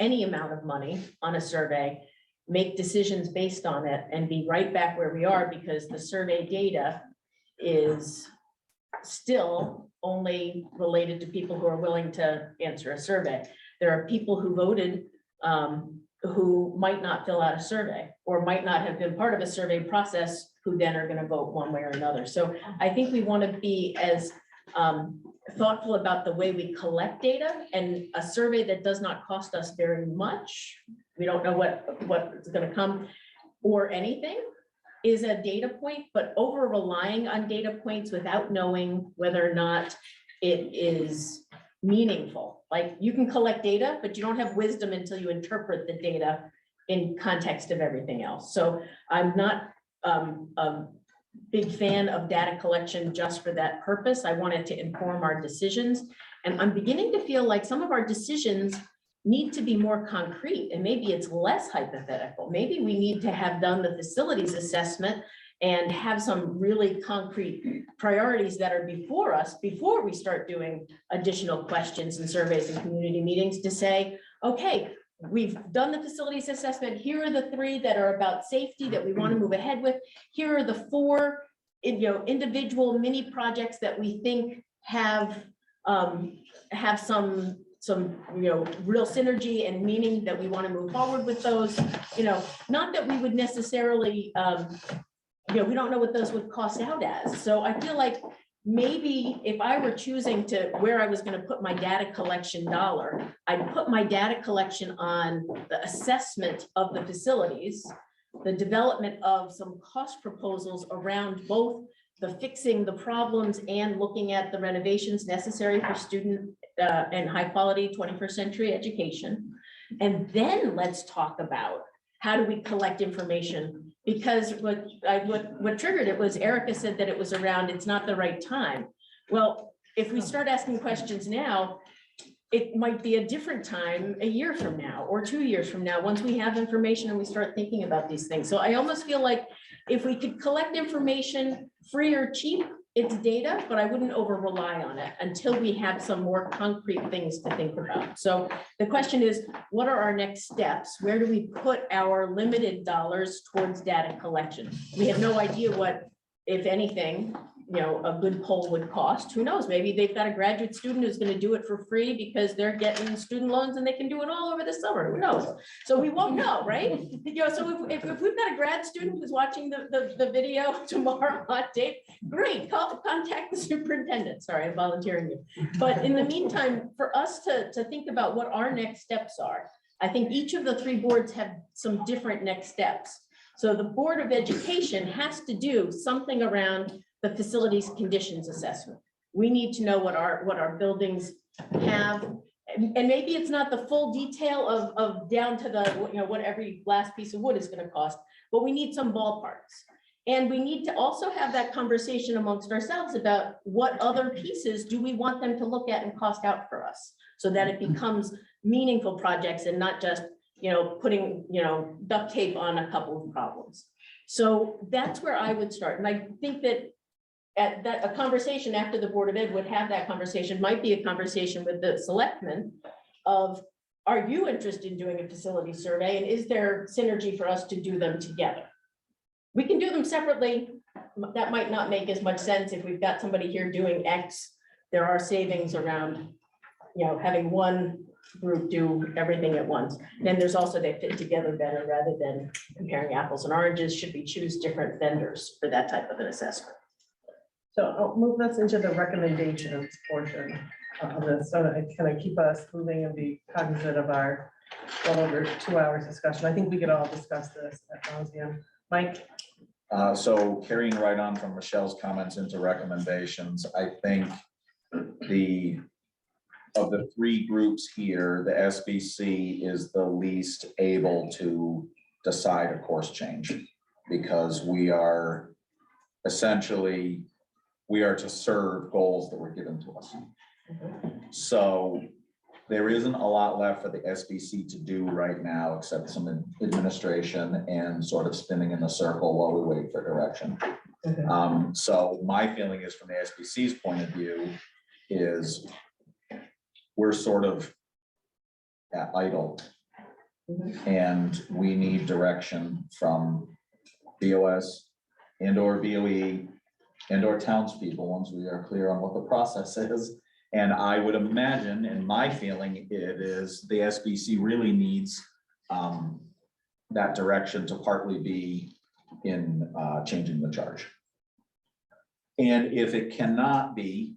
any amount of money on a survey, make decisions based on it, and be right back where we are, because the survey data is still only related to people who are willing to answer a survey. There are people who voted who might not fill out a survey or might not have been part of a survey process, who then are going to vote one way or another. So I think we want to be as thoughtful about the way we collect data, and a survey that does not cost us very much. We don't know what's going to come or anything is a data point, but over relying on data points without knowing whether or not it is meaningful. Like, you can collect data, but you don't have wisdom until you interpret the data in context of everything else. So I'm not a big fan of data collection just for that purpose. I want it to inform our decisions. And I'm beginning to feel like some of our decisions need to be more concrete, and maybe it's less hypothetical. Maybe we need to have done the facilities assessment and have some really concrete priorities that are before us, before we start doing additional questions and surveys and community meetings, to say, okay, we've done the facilities assessment. Here are the 3 that are about safety that we want to move ahead with. Here are the 4, individual mini projects that we think have some real synergy and meaning that we want to move forward with those. Not that we would necessarily, we don't know what those would cost out as. So I feel like maybe if I were choosing where I was going to put my data collection dollar, I'd put my data collection on the assessment of the facilities, the development of some cost proposals around both the fixing the problems and looking at the renovations necessary for student and high quality 21st century education. And then let's talk about how do we collect information? Because what triggered it was Erica said that it was around, it's not the right time. Well, if we start asking questions now, it might be a different time a year from now or 2 years from now, once we have information and we start thinking about these things. So I almost feel like if we could collect information free or cheap, it's data, but I wouldn't over rely on it until we have some more concrete things to think about. So the question is, what are our next steps? Where do we put our limited dollars towards data collection? We have no idea what, if anything, a good poll would cost. Who knows? Maybe they've got a graduate student who's going to do it for free because they're getting student loans and they can do it all over the summer. Who knows? So we won't know, right? So if we've got a grad student who's watching the video tomorrow on tape, great, contact the superintendent. Sorry, I'm volunteering you. But in the meantime, for us to think about what our next steps are, I think each of the three boards have some different next steps. So the Board of Education has to do something around the facilities conditions assessment. We need to know what our buildings have. And maybe it's not the full detail of down to the, what every last piece of wood is going to cost, but we need some ballparks. And we need to also have that conversation amongst ourselves about what other pieces do we want them to look at and cost out for us, so that it becomes meaningful projects and not just, putting, duct tape on a couple of problems. So that's where I would start. And I think that a conversation after the Board of Ed would have that conversation might be a conversation with the selectmen of, are you interested in doing a facility survey? And is there synergy for us to do them together? We can do them separately. That might not make as much sense if we've got somebody here doing X. There are savings around, having one group do everything at once. And then there's also, they fit together better rather than comparing apples and oranges. Should we choose different vendors for that type of an assessment? So I'll move us into the recommendations portion of this, so that it kind of keep us moving and be cognizant of our well over 2 hours discussion. I think we could all discuss this at nauseam. Mike? So carrying right on from Michelle's comments into recommendations, I think of the three groups here, the SBC is the least able to decide a course change, because we are essentially, we are to serve goals that were given to us. So there isn't a lot left for the SBC to do right now, except some administration and sort of spinning in the circle while we wait for direction. So my feeling is, from the SBC's point of view, is we're sort of at idle, and we need direction from BOS and/or BOE and/or townspeople once we are clear on what the process is. And I would imagine, and my feeling it is, the SBC really needs that direction to partly be in changing the charge. And if it cannot be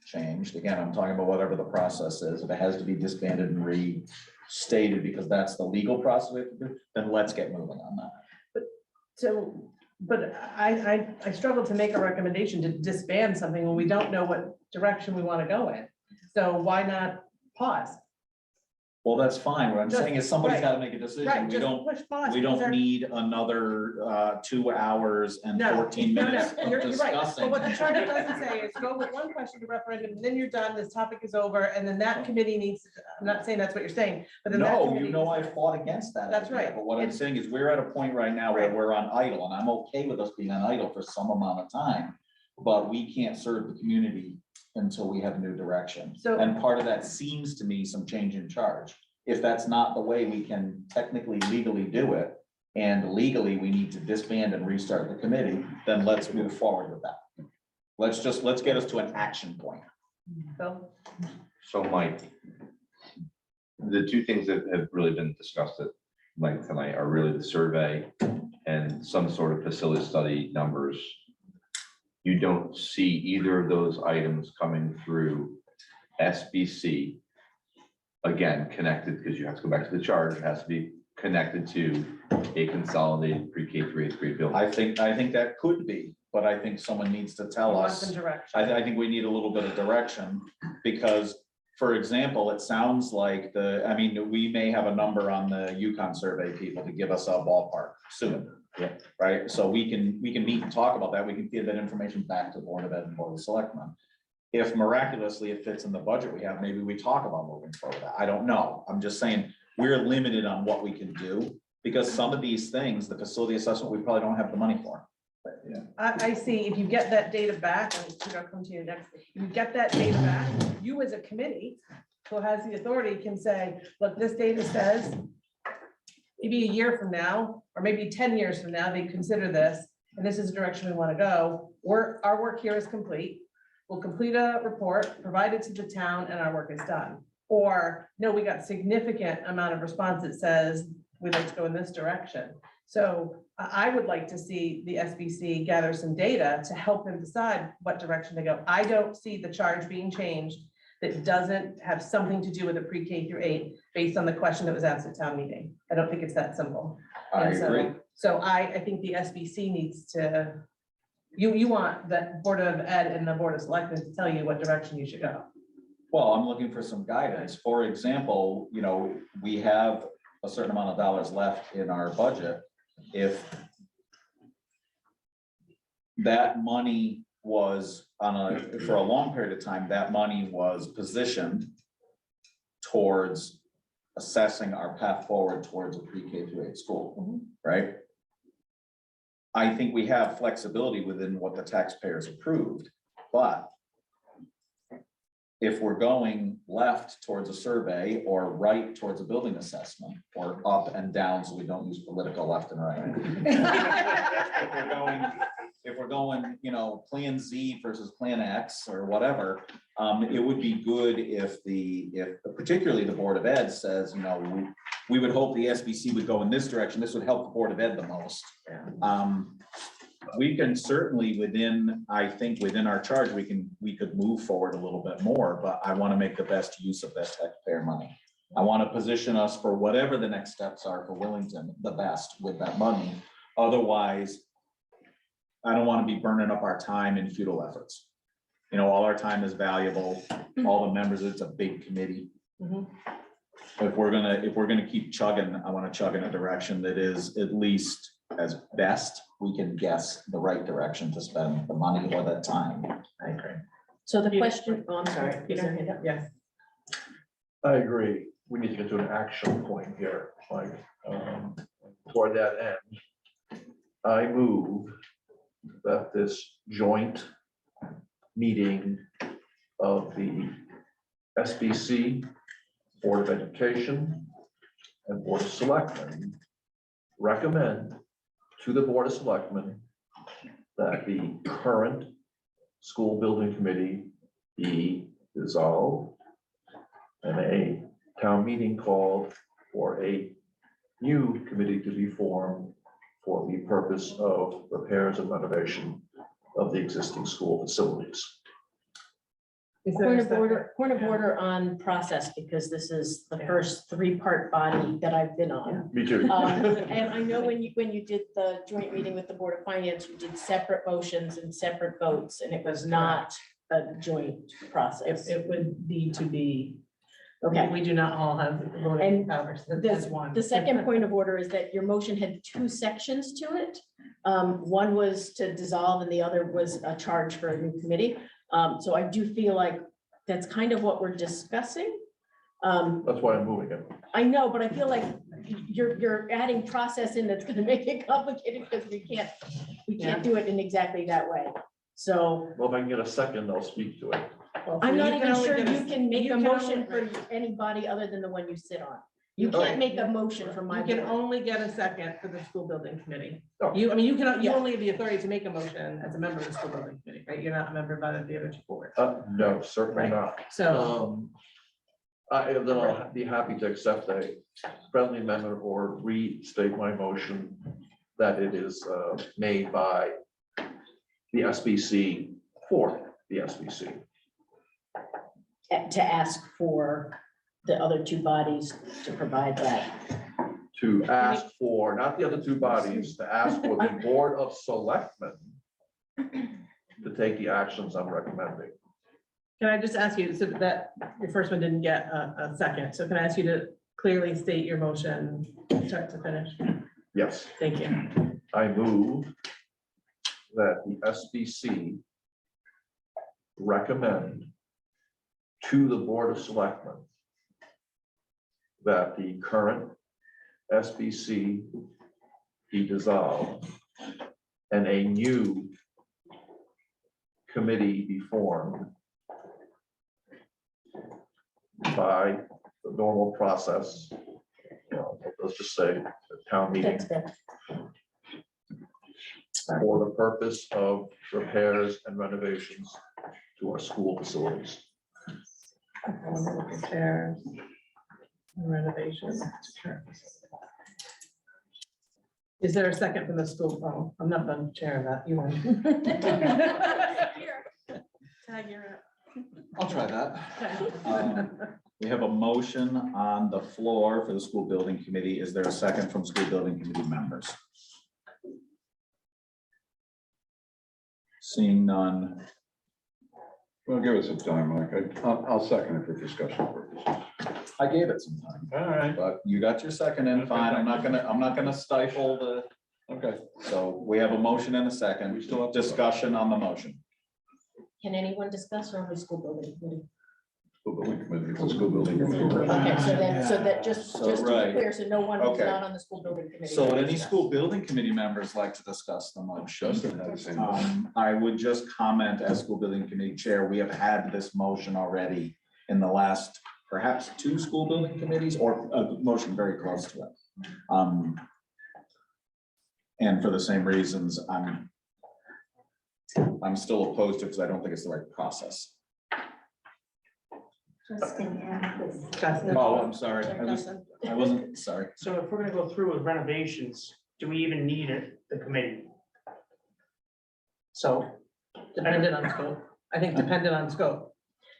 changed, again, I'm talking about whatever the process is, if it has to be disbanded and restated because that's the legal process we have to do, then let's get moving on that. But I struggle to make a recommendation to disband something when we don't know what direction we want to go in. So why not pause? Well, that's fine. What I'm saying is somebody's got to make a decision. Right, We just don't, push pause. we because don't need another 2 hours and No, 14 minutes you're of right. But discussing. what the charter doesn't say is go with one question to referendum, and then you're done, this topic is over, and then that committee needs, I'm not saying that's what you're saying, but then that No, committee you know, needs- I fought against that. That's idea, right. But what I'm saying is we're at a point right now where Right. we're on idle, and I'm okay with us being on idle for some amount of time, but we can't serve the community until we have new direction. So- And part of that seems to me some change in charge. If that's not the way we can technically legally do it, and legally we need to disband and restart the committee, then let's move forward with that. Let's get us to an action point. Bill? So Mike, the two things that have really been discussed at length tonight are really the survey and some sort of facility study numbers. You don't see either of those items coming through SBC. Again, connected, because you have to go back to the charge, it has to be connected to a consolidated pre-K through 8th grade building? I think that could be, but I think someone needs to tell Want us. some direction. I think we need a little bit of direction, because, for example, it sounds like we may have a number on the Yukon survey people to give us a ballpark soon. Yeah. Right, so we can meet and talk about that, we can give that information back to the Board of Ed and Board of Selectmen. If miraculously it fits in the budget we have, maybe we talk about moving forward. I don't know, I'm just saying, we're limited on what we can do, because some of these things, the facility assessment, we probably don't have the money for. Yeah. I see, if you get that data back, and I'll come to you next, if you get that data back, you as a committee who has the authority can say, look, this data says maybe a year from now, or maybe 10 years from now, they consider this, and this is the direction we want to go. Our work here is complete. We'll complete a report, provide it to the town, and our work is done. Or, no, we got significant amount of response that says, we'd like to go in this direction. So I would like to see the SBC gather some data to help them decide what direction to go. I don't see the charge being changed that doesn't have something to do with a pre-K through 8 based on the question that was asked at town meeting. I don't think it's that simple. I And so- agree. So I think the SBC needs to, you want the Board of Ed and the Board of Selectmen to tell you what direction you should go. Well, I'm looking for some guidance. For example, we have a certain amount of dollars left in our budget. If that money was for a long period of time, that money was positioned towards assessing our path forward towards a pre-K through 8 school, right? I think we have flexibility within what the taxpayers approved, but if we're going left towards a survey or right towards a building assessment, or up and down, so we don't use political left and right. If we're going, Plan Z versus Plan X or whatever, it would be good if particularly the Board of Ed says, we would hope the SBC would go in this direction. This would help the Board of Ed the most. We can certainly within our charge, we could move forward a little bit more, but I want to make the best use of that taxpayer money. I want to position us for whatever the next steps are for Wellington, the best with that money. Otherwise, I don't want to be burning up our time in futile efforts. All our time is valuable, all the members, it's a big committee. If we're gonna keep chugging, I want to chug in a direction that is at least as best we can guess the right direction to spend the money or the time. I agree. So the question, I'm sorry. Peter, yes. I agree. We need to get to an action point here, like, toward that end. I move that this joint meeting of the SBC, Board of Education, and Board of Selectmen recommend to the Board of Selectmen that the current school building committee be dissolved and a town meeting called for a new committee to be formed for the purpose of repairs and renovation of the existing school facilities. Point of order on process, because this is the first 3-part body that I've been on. Me too. And I know when you did the joint meeting with the Board of Finance, you did separate motions and separate votes, and it was not a joint process. It would need to be. Okay. We do not all have voting powers. That's one. The second point of order is that your motion had 2 sections to it. One was to dissolve and the other was a charge for a new committee. So I do feel like that's kind of what we're discussing. That's why I'm moving it. I know, but I feel like you're adding process in that's gonna make it complicated because we can't do it in exactly that way. So Well, if I can get a second, I'll speak to it. I'm not even sure you can make a motion for anybody other than the one you sit on. You can't make a motion for my. You can board. only get a second for the school building committee. Oh. You Yeah. only have the authority to make a motion as a member of the school building committee, right? You're not a member of either of the other 2 boards. No, certainly Right. not. So, Then I'll be happy to accept a friendly amendment or restate my motion that it is made by the SBC for the SBC. To ask for the other 2 bodies to provide that to ask for, not the other two bodies, to ask for the Board of Selectmen to take the actions I'm recommending. Can I just ask you, so that your first one didn't get a second, so can I ask you to clearly state your motion, start to finish? Yes. Thank you. I move that the SBC recommend to the Board of Selectmen that the current SBC be dissolved and a new committee be formed by the normal process, let's just say a town meeting, for the purpose of repairs and renovations to our school facilities. Repairs, renovations. Is there a second from the school? Oh, I'm not the chair of that, you are. Tag, you're up. I'll try that. We have a motion on the floor for the school building committee. Is there a second from school building committee members? Seeing none. Well, give us some time, Mike. I'll second it for discussion purposes. I gave it some time. All right. But you got your second in, fine. I'm not gonna stifle the, Okay. so we have a motion and a second. We still have Discussion on the motion. Can anyone discuss or only school building committee? School building committee, it's a school building. Okay, so that just So, to be right. clear, so no one who's Okay. not on the school building committee. So can would any discuss. school building committee members like to discuss the motion? Justin had the same motion. I would just comment as school building committee chair, we have had this motion already in the last perhaps 2 school building committees, or a motion very close to it. And for the same reasons, I'm still opposed to it because I don't think it's the right process. Justin had this. Justin. Oh, I'm sorry. I wasn't, sorry. So if we're gonna go through with renovations, do we even need the committee? So, Dependent on scope. I think dependent on scope.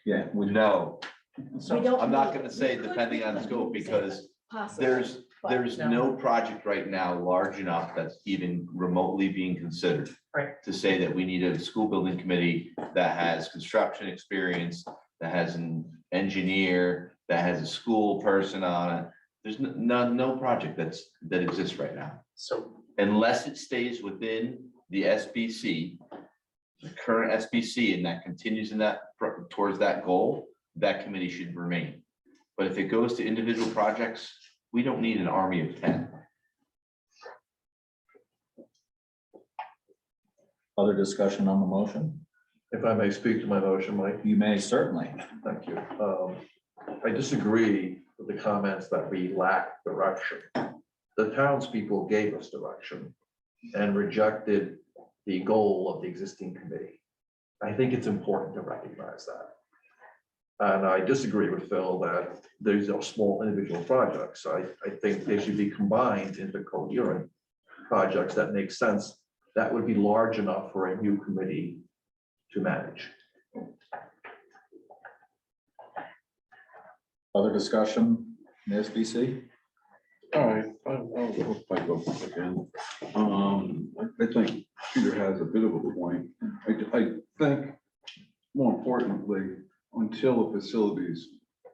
Yeah, we No, We don't I'm not need gonna it. say We could depending on say scope because possible, there's but no project right now large enough that's even remotely being considered. Right. To say that we need a school building committee that has construction experience, that has an engineer, that has a school person on it. There's no project that exists right now. so Unless it stays within the SBC, the current SBC, and that continues in that, towards that goal, that committee should remain. But if it goes to individual projects, we don't need an army of 10. Other discussion on the motion? If I may speak to my motion, Mike. You may certainly. Thank you. I disagree with the comments that we lack direction. The townspeople gave us direction and rejected the goal of the existing committee. I think it's important to recognize that. And I disagree with Phil that these are small individual projects. I think they should be combined into coherent projects that make sense. That would be large enough for a new committee to manage. Other discussion, in the SBC? All right, I'll go again. I think Peter has a bit of a point. I think more importantly, until a facilities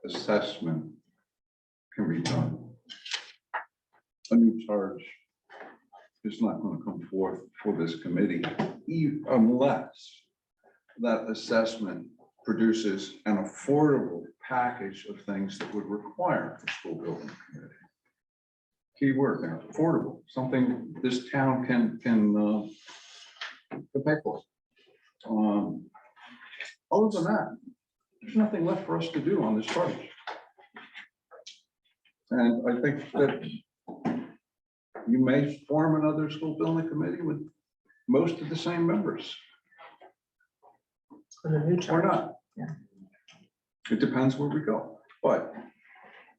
assessment can be done, a new charge is not going to come forth for this committee unless that assessment produces an affordable package of things that would require a school building committee. Key word there, affordable, something this town can pay for. Other than that, there's nothing left for us to do on this charge. And I think that you may form another school building committee with most of the same members. For the new Or charge. not. Yeah. It depends where we go, but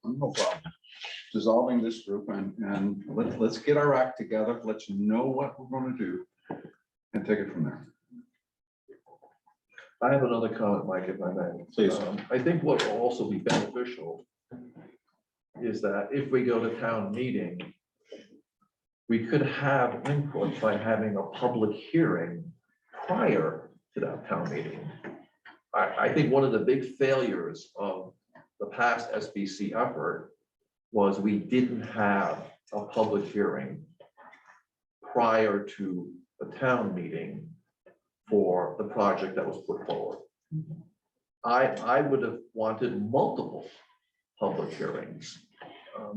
no problem. Dissolving this group and let's get our act together. Let's know what we're going to do and take it from there. I have another comment, Mike, if I may. Please. I think what will also be beneficial is that if we go to town meeting, we could have input by having a public hearing prior to that town meeting. I think one of the big failures of the past SBC effort was we didn't have a public hearing prior to the town meeting for the project that was put forward. I would have wanted multiple public hearings,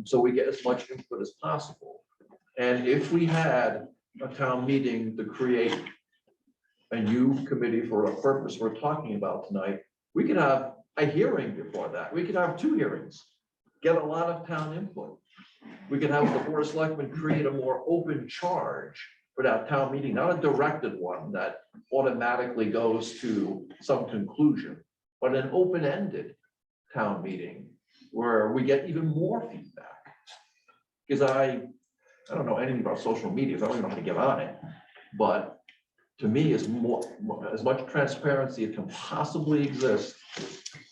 so we get as much input as possible. And if we had a town meeting to create a new committee for a purpose we're talking about tonight, we could have a hearing before that. We could have 2 hearings, get a lot of town input. We could have the Board of Selectmen create a more open charge for that town meeting, not a directed one that automatically goes to some conclusion, but an open-ended town meeting where we get even more feedback. Because I don't know anything about social media, so I don't even know how to get on it. But to me, as much transparency as can possibly exist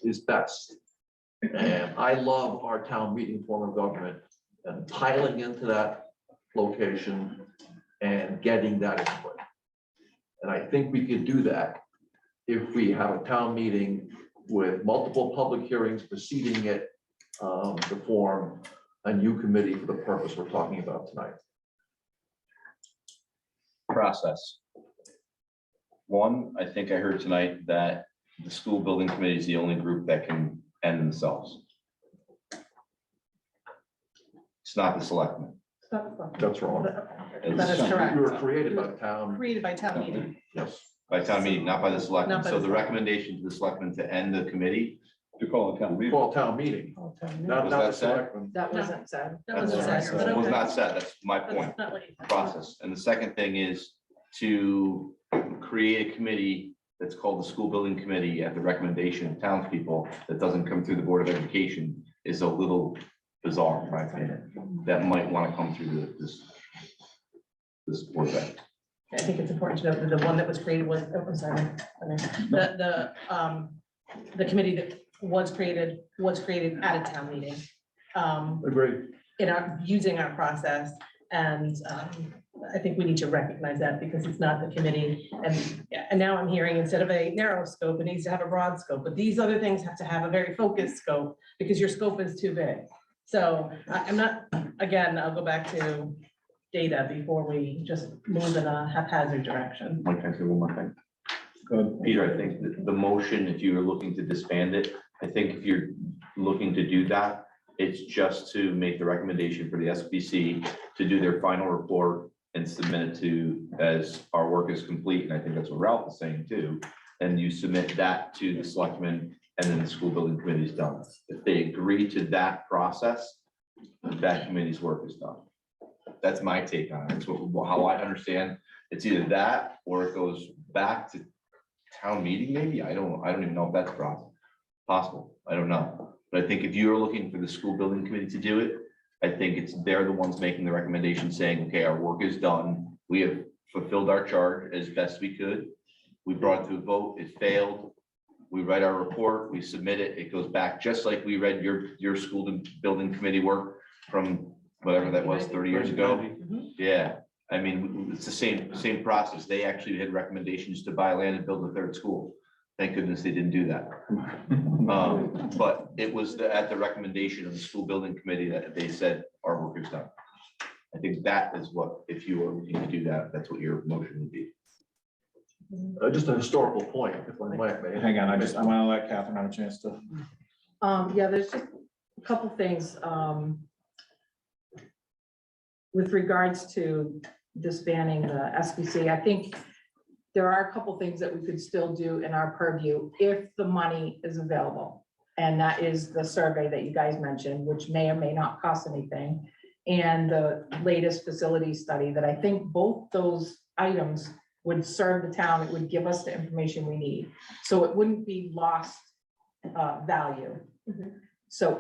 is best. And I love our town meeting form of government and piling into that location and getting that input. And I think we could do that if we have a town meeting with multiple public hearings preceding it to form a new committee for the purpose we're talking about tonight. Process. One, I think I heard tonight that the school building committee is the only group that can end themselves. It's not the selectmen. That's wrong. That is correct. We were created by the town. Created by town meeting. Yes. By town meeting, not by the selectmen. Not by So the the recommendation to the selectmen to end the committee. To call a town meeting. Call town meeting, not Was the that said? selectmen. That wasn't said. That wasn't said, but Was okay. not said, that's my point, That's not what you said. process. And the second thing is to create a committee that's called the school building committee at the recommendation of townspeople that doesn't come through the Board of Education is a little bizarre, in my opinion. That might want to come through this board. I think it's important to note that the one that was created was, oh, I'm sorry. The committee that was created at a town meeting. Agreed. Using our process, and I think we need to recognize that because it's not the committee. And now I'm hearing instead of a narrow scope, it needs to have a broad scope, but these other things have to have a very focused scope because your scope is too big. So I'm not, again, I'll go back to data before we just move in a haphazard direction. Can I say one more thing? Peter, I think the motion, if you were looking to disband it, I think if you're looking to do that, it's just to make the recommendation for the SBC to do their final report and submit it to, as our work is complete, and I think that's what Ralph is saying too. And you submit that to the selectmen, and then the school building committee is done. If they agree to that process, that committee's work is done. That's my take on it. It's how I understand. It's either that or it goes back to town meeting, maybe. I don't even know if that's possible. I don't know. But I think if you're looking for the school building committee to do it, I think they're the ones making the recommendation saying, okay, our work is done. We have fulfilled our charge as best we could. We brought it to a vote, it failed. We write our report, we submit it, it goes back, just like we read your school building committee work from whatever that was 30 years ago. Yeah, I mean, it's the same process. They actually had recommendations to buy land and build a third school. Thank goodness they didn't do that. But it was at the recommendation of the school building committee that they said our work is done. I think that is what, if you were looking to do that, that's what your motion would be. Just a historical point, if I might. Hang on, I want to let Catherine have a chance to. Yeah, there's just a couple things. With regards to disbanding the SBC, I think there are a couple things that we could still do in our purview if the money is available. And that is the survey that you guys mentioned, which may or may not cost anything. And the latest facility study that I think both those items would serve the town. It would give us the information we need. So it wouldn't be lost value. So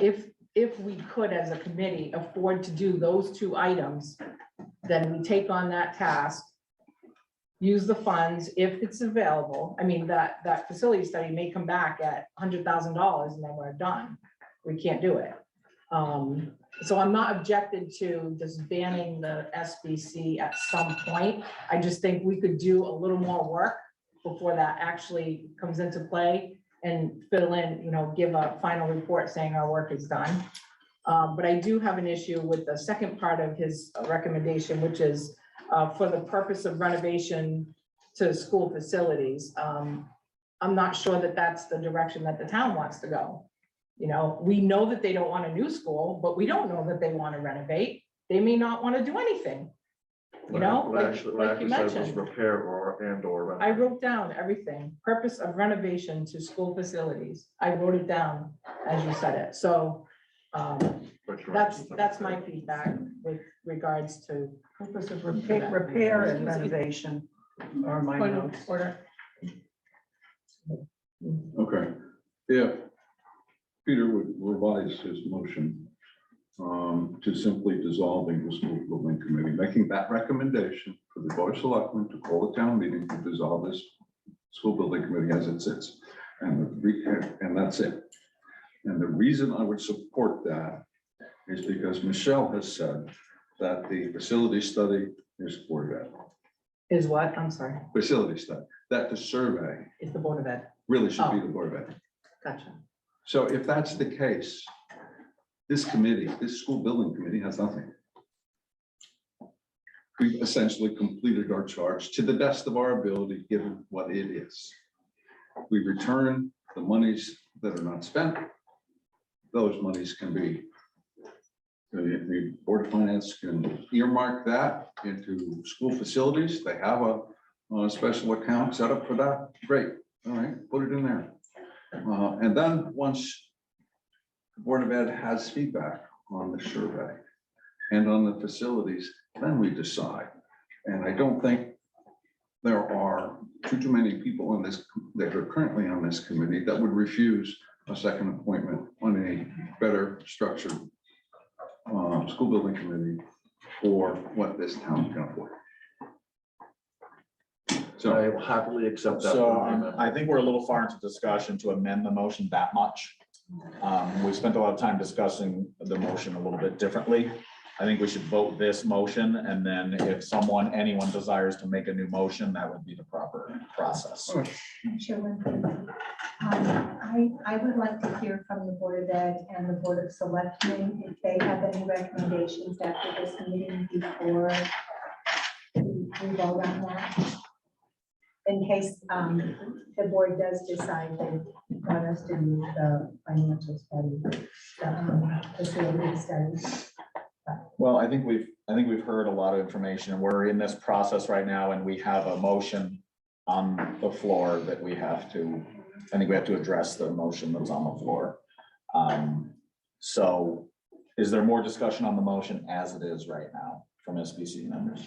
if we could, as a committee, afford to do those 2 items, then we take on that task, use the funds if it's available. I mean, that facility study may come back at $100,000 and then we're done. We can't do it. So I'm not objected to just banning the SBC at some point. I just think we could do a little more work before that actually comes into play and fill in, give a final report saying our work is done. But I do have an issue with the second part of his recommendation, which is for the purpose of renovation to school facilities. I'm not sure that that's the direction that the town wants to go. We know that they don't want a new school, but we don't know that they want to renovate. They may not want to do anything. What like actually you said was mentioned. repair or. I wrote down everything, purpose of renovation to school facilities. I wrote it down as you said it. So that's my feedback with regards to. Purpose of repair and renovation are my Point of notes. order. Okay, if Peter would revise his motion to simply dissolving the school building committee, making that recommendation for the board of selectmen to call a town meeting to dissolve this school building committee as it sits, and that's it. And the reason I would support that is because Michelle has said that the facility study is Board of Ed. Is what? I'm sorry. Facility study, that the survey It's the Board of Ed. really should be the Board of Ed. Gotcha. So if that's the case, this committee, this school building committee has nothing. We've essentially completed our charge to the best of our ability, given what it is. We return the monies that are not spent. Those monies can be, the Board of Finance can earmark that into school facilities. They have a special account set up for that. Great. All right, put it in there. And then once the Board of Ed has feedback on the survey and on the facilities, then we decide. And I don't think there are too many people on this that are currently on this committee that would refuse a second appointment on a better structured school building committee for what this town can afford. So I will happily accept that. So I think we're a little far into discussion to amend the motion that much. We spent a lot of time discussing the motion a little bit differently. I think we should vote this motion, and then if anyone desires to make a new motion, that would be the proper process. Chairman, I would like to hear from the Board of Ed and the Board of Selectmen if they have any recommendations after this meeting before we vote on that. In case the board does decide they want us to do the financial study, the facility study. Well, I think we've heard a lot of information, and we're in this process right now, and we have a motion on the floor that we have to, I think we have to address the motion that was on the floor. So is there more discussion on the motion as it is right now from SBC members?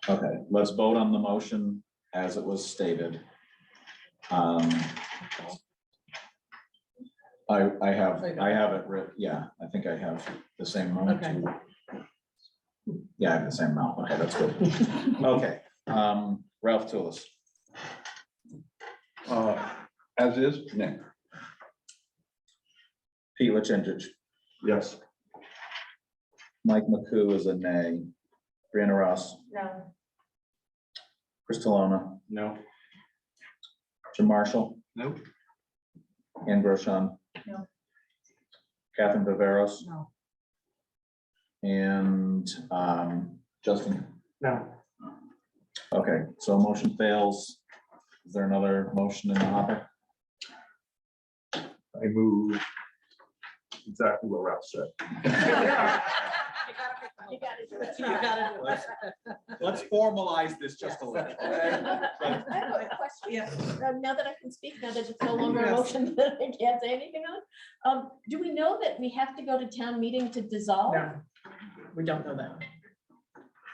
Okay, let's vote on the motion as it was stated. I have it written, yeah, I think I have the same amount. Okay. Yeah, I have the same amount. Okay, that's good. Okay, Ralph Tullis. as is, Nick. Pete Lichenich. Yes. Mike McCoo is a nay. Brianna Ross. No. Chris Talona. No. Jim Marshall. Nope. Ann Grosjean. No. Catherine Viveros. No. And Justin. No. Okay, so motion fails. Is there another motion in the hopper? I move exactly what Ralph said. You gotta do it. You gotta do it. Let's formalize this just a little. I have a question. Yeah. Now that I can speak, now that it's no longer a motion that I can't say anything on, do we know that we have to go to town meeting to dissolve? No, we don't know that.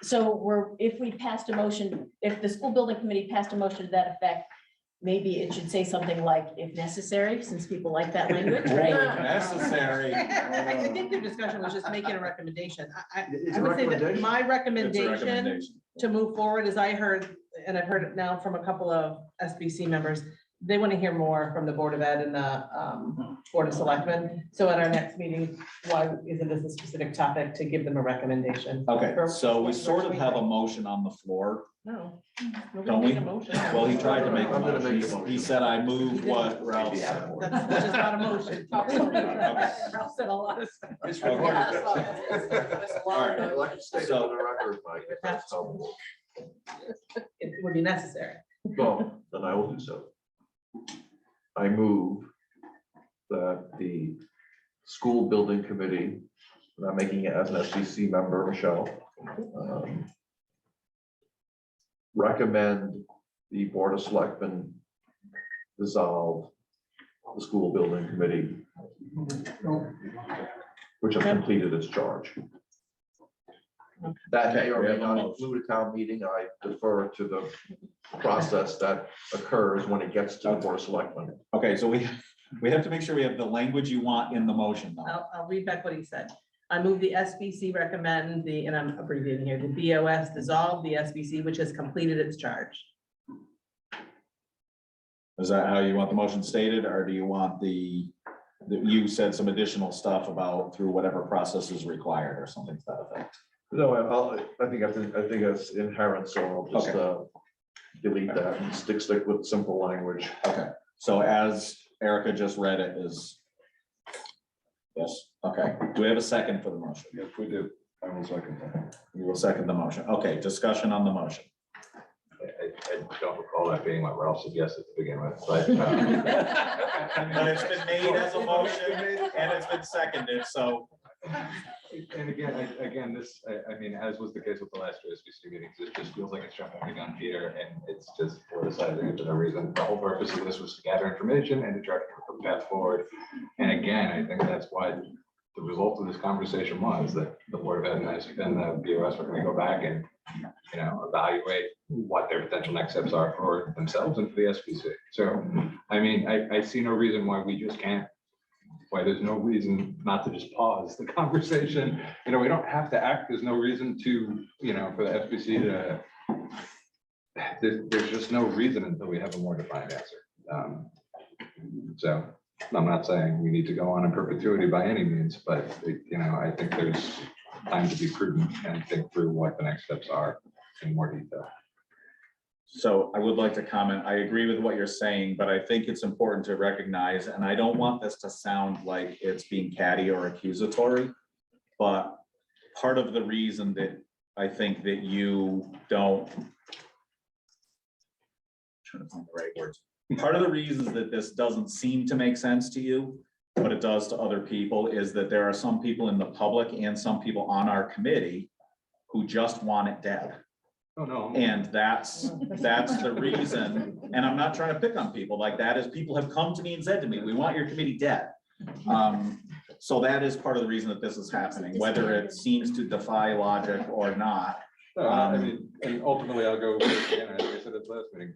So if we passed a motion, if the school building committee passed a motion to that effect, maybe it should say something like, if necessary, since people like that language, right? Necessary. I think the discussion was just making a recommendation. It's I a would say that recommendation. my It's a recommendation recommendation. to move forward is I heard, and I've heard it now from a couple of SBC members, they want to hear more from the Board of Ed and the Board of Selectmen. So at our next meeting, why isn't this a specific topic to give them a recommendation? Okay, For- so we for sort of which have a meeting? motion on the floor, No. don't we? Nobody made a motion. Well, he tried to make a I'm gonna make a motion. motion. He said, I move what Ralph said. That's just not a motion. Ralph said a lot of stuff. It's Okay. recorded. All right. I'd like to state it on the record, Mike, if that's helpful. It would be necessary. Well, then I will do so. I move that the school building committee, and I'm making it as an SBC member, Michelle, recommend the Board of Selectmen dissolve the school building committee, which has completed its charge. That may or may not include a town meeting. I defer to the process that occurs when it gets to the Board of Selectmen. Okay, so we have to make sure we have the language you want in the motion though. I'll read back what he said. I move the SBC recommend the, and I'm abbreviating here, the BOS dissolve the SBC, which has completed its charge. Is that how you want the motion stated, or do you want that you said some additional stuff about through whatever process is required or something to that effect? No, I think it's inherent, so I'll just delete that and stick with simple language. Okay, so as Erica just read it is. Yes, okay. Do we have a second for the motion? Yes, we do. I will second that. You will second the motion. Okay, discussion on the motion. I don't recall that being what Ralph suggested to begin with, but. But it's been made as a motion and it's been seconded, so. And again, this, I mean, as was the case with the last SBC meetings, it just feels like it's jumping the gun here, and it's just politicizing it for no reason. The whole purpose of this was to gather information and to try to put the path forward. And again, I think that's why the result of this conversation was that the Board of Ed and the BOS were going to go back and, you know, evaluate what their potential next steps are for themselves and for the SBC. So, I mean, I see no reason why we just can't, why there's no reason not to just pause the conversation. You know, we don't have to act. There's no reason to, you know, for the SBC to, there's just no reason until we have a more defined answer. So I'm not saying we need to go on in perpetuity by any means, but, you know, I think there's time to be prudent and think through what the next steps are in more detail. So I would like to comment. I agree with what you're saying, but I think it's important to recognize, and I don't want this to sound like it's being catty or accusatory, but part of the reason that I think that you don't, trying to find the right words. Part of the reasons that this doesn't seem to make sense to you, but it does to other people, is that there are some people in the public and some people on our committee who just want it dead. Oh, no. And that's the reason, and I'm not trying to pick on people like that, is people have come to me and said to me, we want your committee dead. So that is part of the reason that this is happening, whether it seems to defy logic or not. No, I mean, and ultimately I'll go, again, as I said at the last meeting,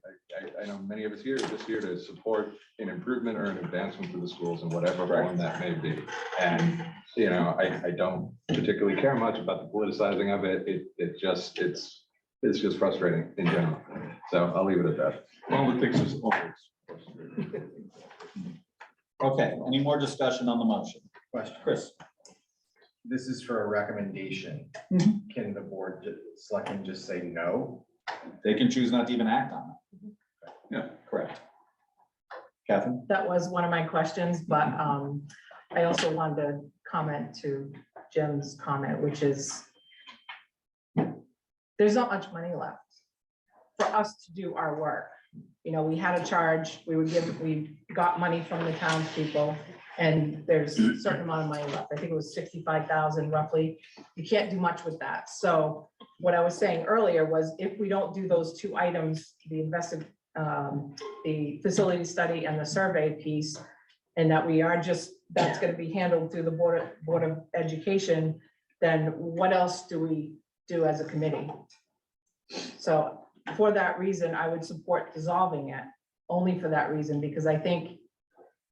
I know many of us here are just here to support an improvement or an advancement to the schools in whatever form that may be. And, you know, I don't particularly care much about the politicizing of it. It's just frustrating in general. So I'll leave it at that. All the things is always. Okay, any more discussion on the motion? Question. Chris? This is for a recommendation. Can the board selectmen just say no? They can choose not to even act on it. Yeah, correct. Catherine? That was one of my questions, but I also wanted to comment to Jim's comment, which is there's not much money left for us to do our work. You know, we had a charge, we got money from the townspeople, and there's a certain amount of money left. I think it was 65,000 roughly. You can't do much with that. So what I was saying earlier was if we don't do those two items, the facility study and the survey piece, and that that's going to be handled through the Board of Education, then what else do we do as a committee? So for that reason, I would support dissolving it, only for that reason, because I think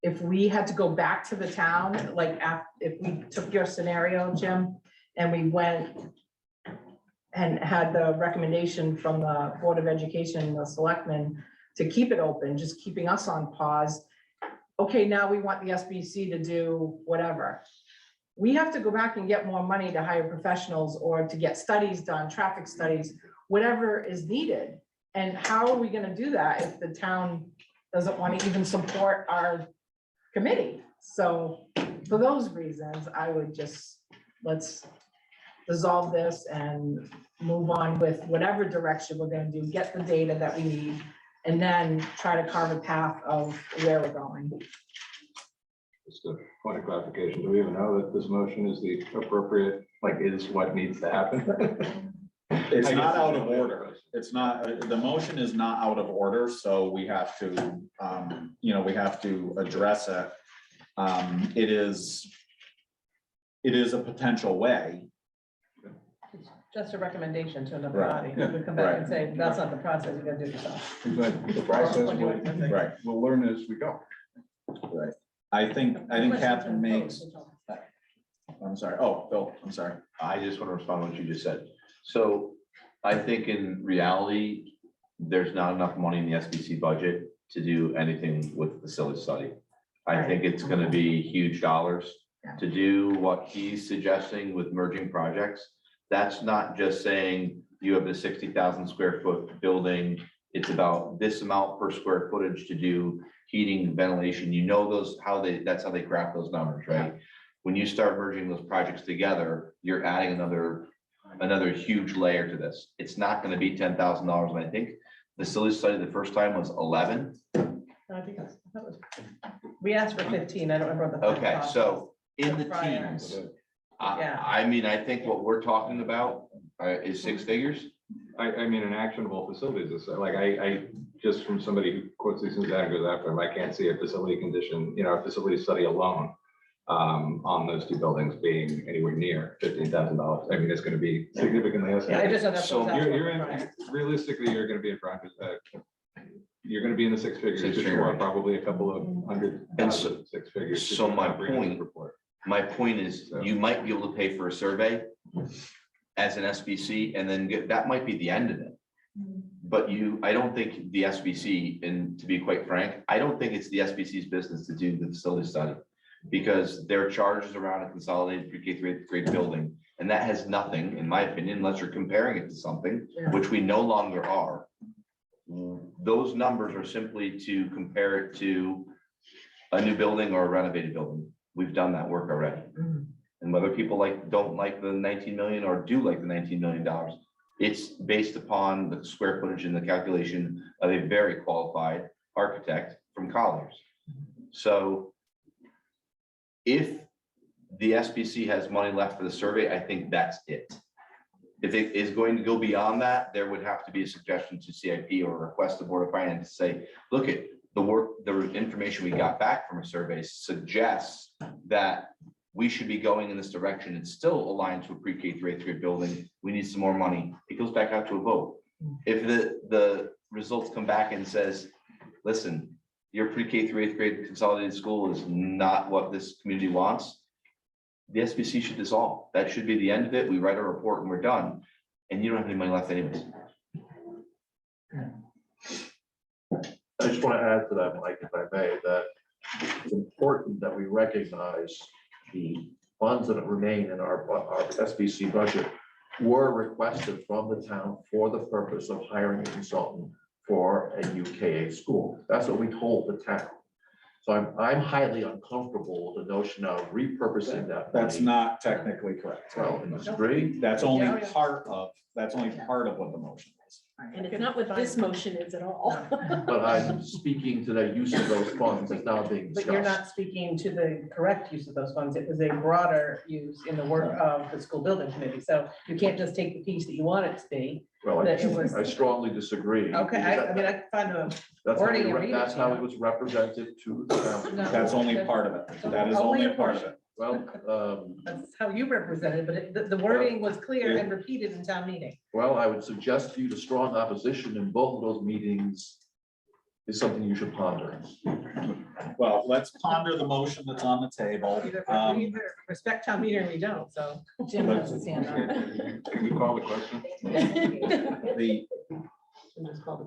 if we had to go back to the town, like if we took your scenario, Jim, and we went and had the recommendation from the Board of Education, the selectmen, to keep it open, just keeping us on pause. Okay, now we want the SBC to do whatever. We have to go back and get more money to hire professionals or to get studies done, traffic studies, whatever is needed. And how are we gonna do that if the town doesn't want to even support our committee? So for those reasons, I would just, let's dissolve this and move on with whatever direction we're gonna do, get the data that we need, and then try to carve a path of where we're going. Just a point of clarification, do we even know that this motion is the appropriate, like, is what needs to happen? It's I guess not out it's of no order. It's not, the motion is not out of order, so we have to, we have to address it. It is a potential way. Just a recommendation to another Right. body. We come back and say, that's not the process, you gotta do it yourself. But the process, What do you want to say? Right. we'll learn as we go. Right. I think Catherine makes, I'm sorry, oh, Bill, I'm sorry. I just want to respond to what you just said. So I think in reality, there's not enough money in the SBC budget to do anything with the facility study. I think it's gonna be huge dollars to do what he's suggesting with merging projects. That's not just saying you have a 60,000 square foot building. It's about this amount per square footage to do heating, ventilation. You know those, that's how they graph those numbers, right? When you start merging those projects together, you're adding another huge layer to this. It's not gonna be $10,000. And I think the facility study the first time was 11. I think that was, we asked for 15, I don't remember what the. final Okay, cost so in was the prior. teens, Yeah. I mean, I think what we're talking about is six figures. I mean, an actionable facilities, is like, I, just from somebody who quotes these things out and goes after them, I can't see a facility condition, a facility study alone on those two buildings being anywhere near $15,000. I mean, it's gonna be significantly less. Yeah, I just said that's what was asked You're for in, prior. realistically, you're gonna be in front of, you're gonna be in the six figures, Six just figure more, range. probably a couple of hundred And so- thousand, six figures. just so for my comprehensive point- report. My point is, you might be able to pay for a survey as an SBC and then that might be the end of it. But I don't think the SBC, and to be quite frank, I don't think it's the SBC's business to do the facility study. Because there are charges around a consolidated pre-K through eighth grade building, and that has nothing, in my opinion, unless you're comparing it to something, which we no longer are. Those numbers are simply to compare it to a new building or a renovated building. We've done that work already. And whether people don't like the 19 million or do like the $19 million, it's based upon the square footage and the calculation of a very qualified architect from Colliers. So if the SBC has money left for the survey, I think that's it. If it is going to go beyond that, there would have to be a suggestion to CIP or a request to Board of Finance to say, look at the information we got back from a survey suggests that we should be going in this direction. It's still aligned to a pre-K through eighth grade building. We need some more money. It goes back out to a vote. If the results come back and says, listen, your pre-K through eighth grade consolidated school is not what this community wants, the SBC should dissolve. That should be the end of it. We write a report and we're done. And you don't have any money left anyways. I just want to add to that, Mike, if I may, that it's important that we recognize the funds that remain in our SBC budget were requested from the town for the purpose of hiring a consultant for a UKA school. That's what we told the town. So I'm highly uncomfortable with the notion of repurposing that. That's money. not technically correct. Well, you disagree? That's only part of what the motion is. And it's not what this motion is at all. But I'm speaking to the use of those funds that's now being But you're discussed. not speaking to the correct use of those funds. It was a broader use in the work of the school building committee. So you can't just take the piece that you want it to be. Well, that it was- I strongly disagree. Okay, I mean, I can find a wording and read it. That's how it was represented to the town. No. That's only part of it. That is only a part of it. Well, That's how you represented, but the wording was clear and repeated in town meeting. well, I would suggest to you the strong opposition in both of those meetings is something you should ponder. Well, let's ponder the motion that's on the table. Either we either respect town meeting or we don't, so. Jim has his hand up. Can we call the question? The,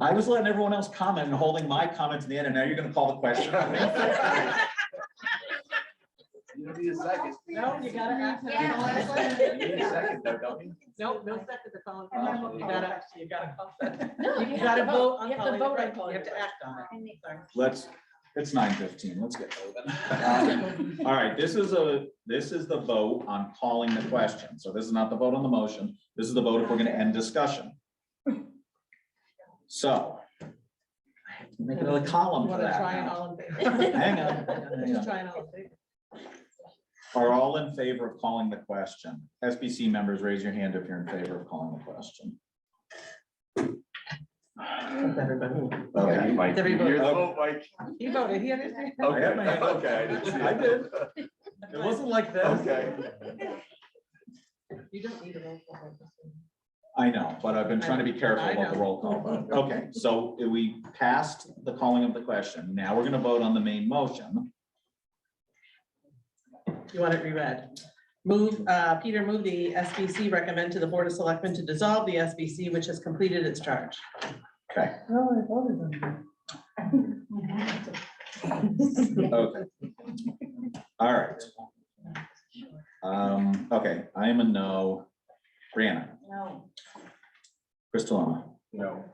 I was letting everyone else comment and holding my comments in the end, and now you're gonna call the question. You don't need a second. No, you gotta ask. You need a second though, don't you? No, no second to call. Oh. You gotta call that. No, You gotta vote on you have to calling it, vote on right? calling You have it. to act on it. Sorry. It's 9:15. Let's get moving. All right, this is the vote on calling the question. So this is not the vote on the motion. This is the vote if we're gonna end discussion. So. I have to make another column You for wanna that try and now. all in favor? Hang on. Just try and all in favor. Are all in favor of calling the question? SBC members, raise your hand if you're in favor of calling the question. Everybody. Okay. Mike, Everybody. you're the vote, Mike. He voted, he understands. I have my hand up. Okay, I didn't see it. I did. It wasn't like this. Okay. You don't need a roll call. I know, but I've been trying to be careful I about the know. roll call vote. Okay, so we passed the calling of the question. Now we're gonna vote on the main motion. You want it reread? Peter moved the SBC recommend to the Board of Selectmen to dissolve the SBC, which has completed its charge. Okay. Okay. All right. Okay, I am a no. Brianna, No. Crystalina, No.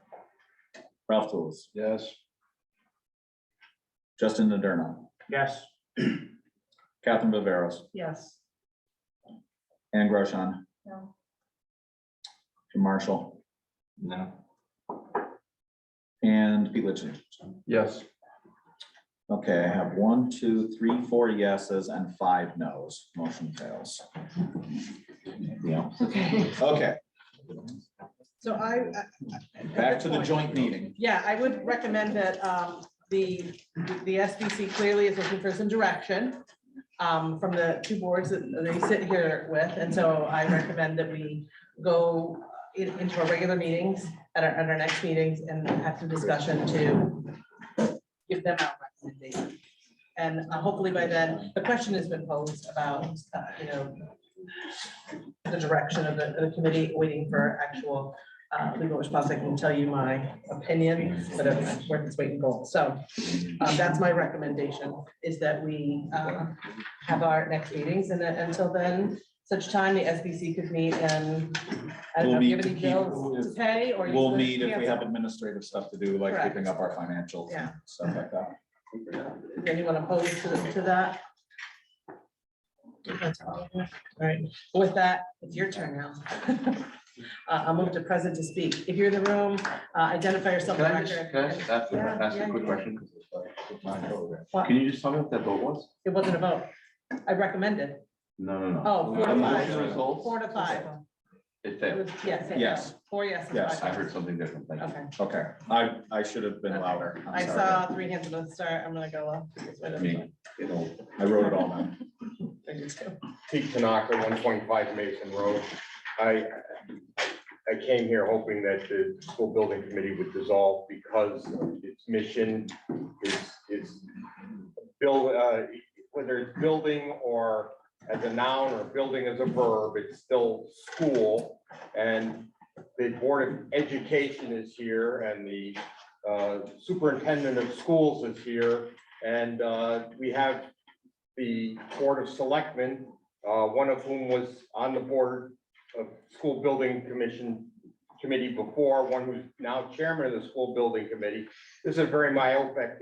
Ralph Tools, Yes. Justin Naderno, Yes. Catherine Viveros, Yes. Ann Grosjean, No. Jim Marshall, No. and Pete Litchfield. Yes. Okay, I have 1, 2, 3, 4 yeses and 5 nos. Motion fails. Yeah. Okay, So back to the joint meeting. yeah, I would recommend that the SBC clearly is looking for some direction from the two boards that they sit here with. And so I recommend that we go into our regular meetings at our next meetings and have some discussion to give them our recommendation. And hopefully by then, the question has been posed about, the direction of the committee, waiting for actual legal response. I can tell you my opinion, but it's worth its weight in gold. So that's my recommendation, is that we have our next meetings, and then until then, such time the SBC could meet and I don't We'll know, meet give to any keep- bills to pay, or. We'll you meet if we cancel. have administrative stuff to do, like Correct. keeping up our financials and Yeah. stuff like that. Is anyone opposed to that? All right, with that, it's your turn now. I'll move to present to speak. If you're in the room, identify yourself. Can on I just, record. can I just ask Yeah, ask yeah, a quick yeah. question? What? Can you just tell me what that vote was? It wasn't a vote. I recommended. No. Oh, 4 to The 5. motion results? 4 to 5. It It failed. was, yes. Yes. 4 yes. and Yes, 5 I no. heard something different. Thank you. Okay. Okay, I should have been louder. I'm I sorry. saw 3 hands at the start. I'm gonna go. Me. I wrote it all down. I did too. Pete Tanaka, 125 Mason Road. I came here hoping that the school building committee would dissolve because its mission is build, whether it's building or as a noun or building as a verb, it's still school. And the Board of Education is here and the superintendent of schools is here. And we have the Board of Selectmen, one of whom was on the Board of School Building Committee before, one who's now chairman of the School Building Committee. This is a very myopic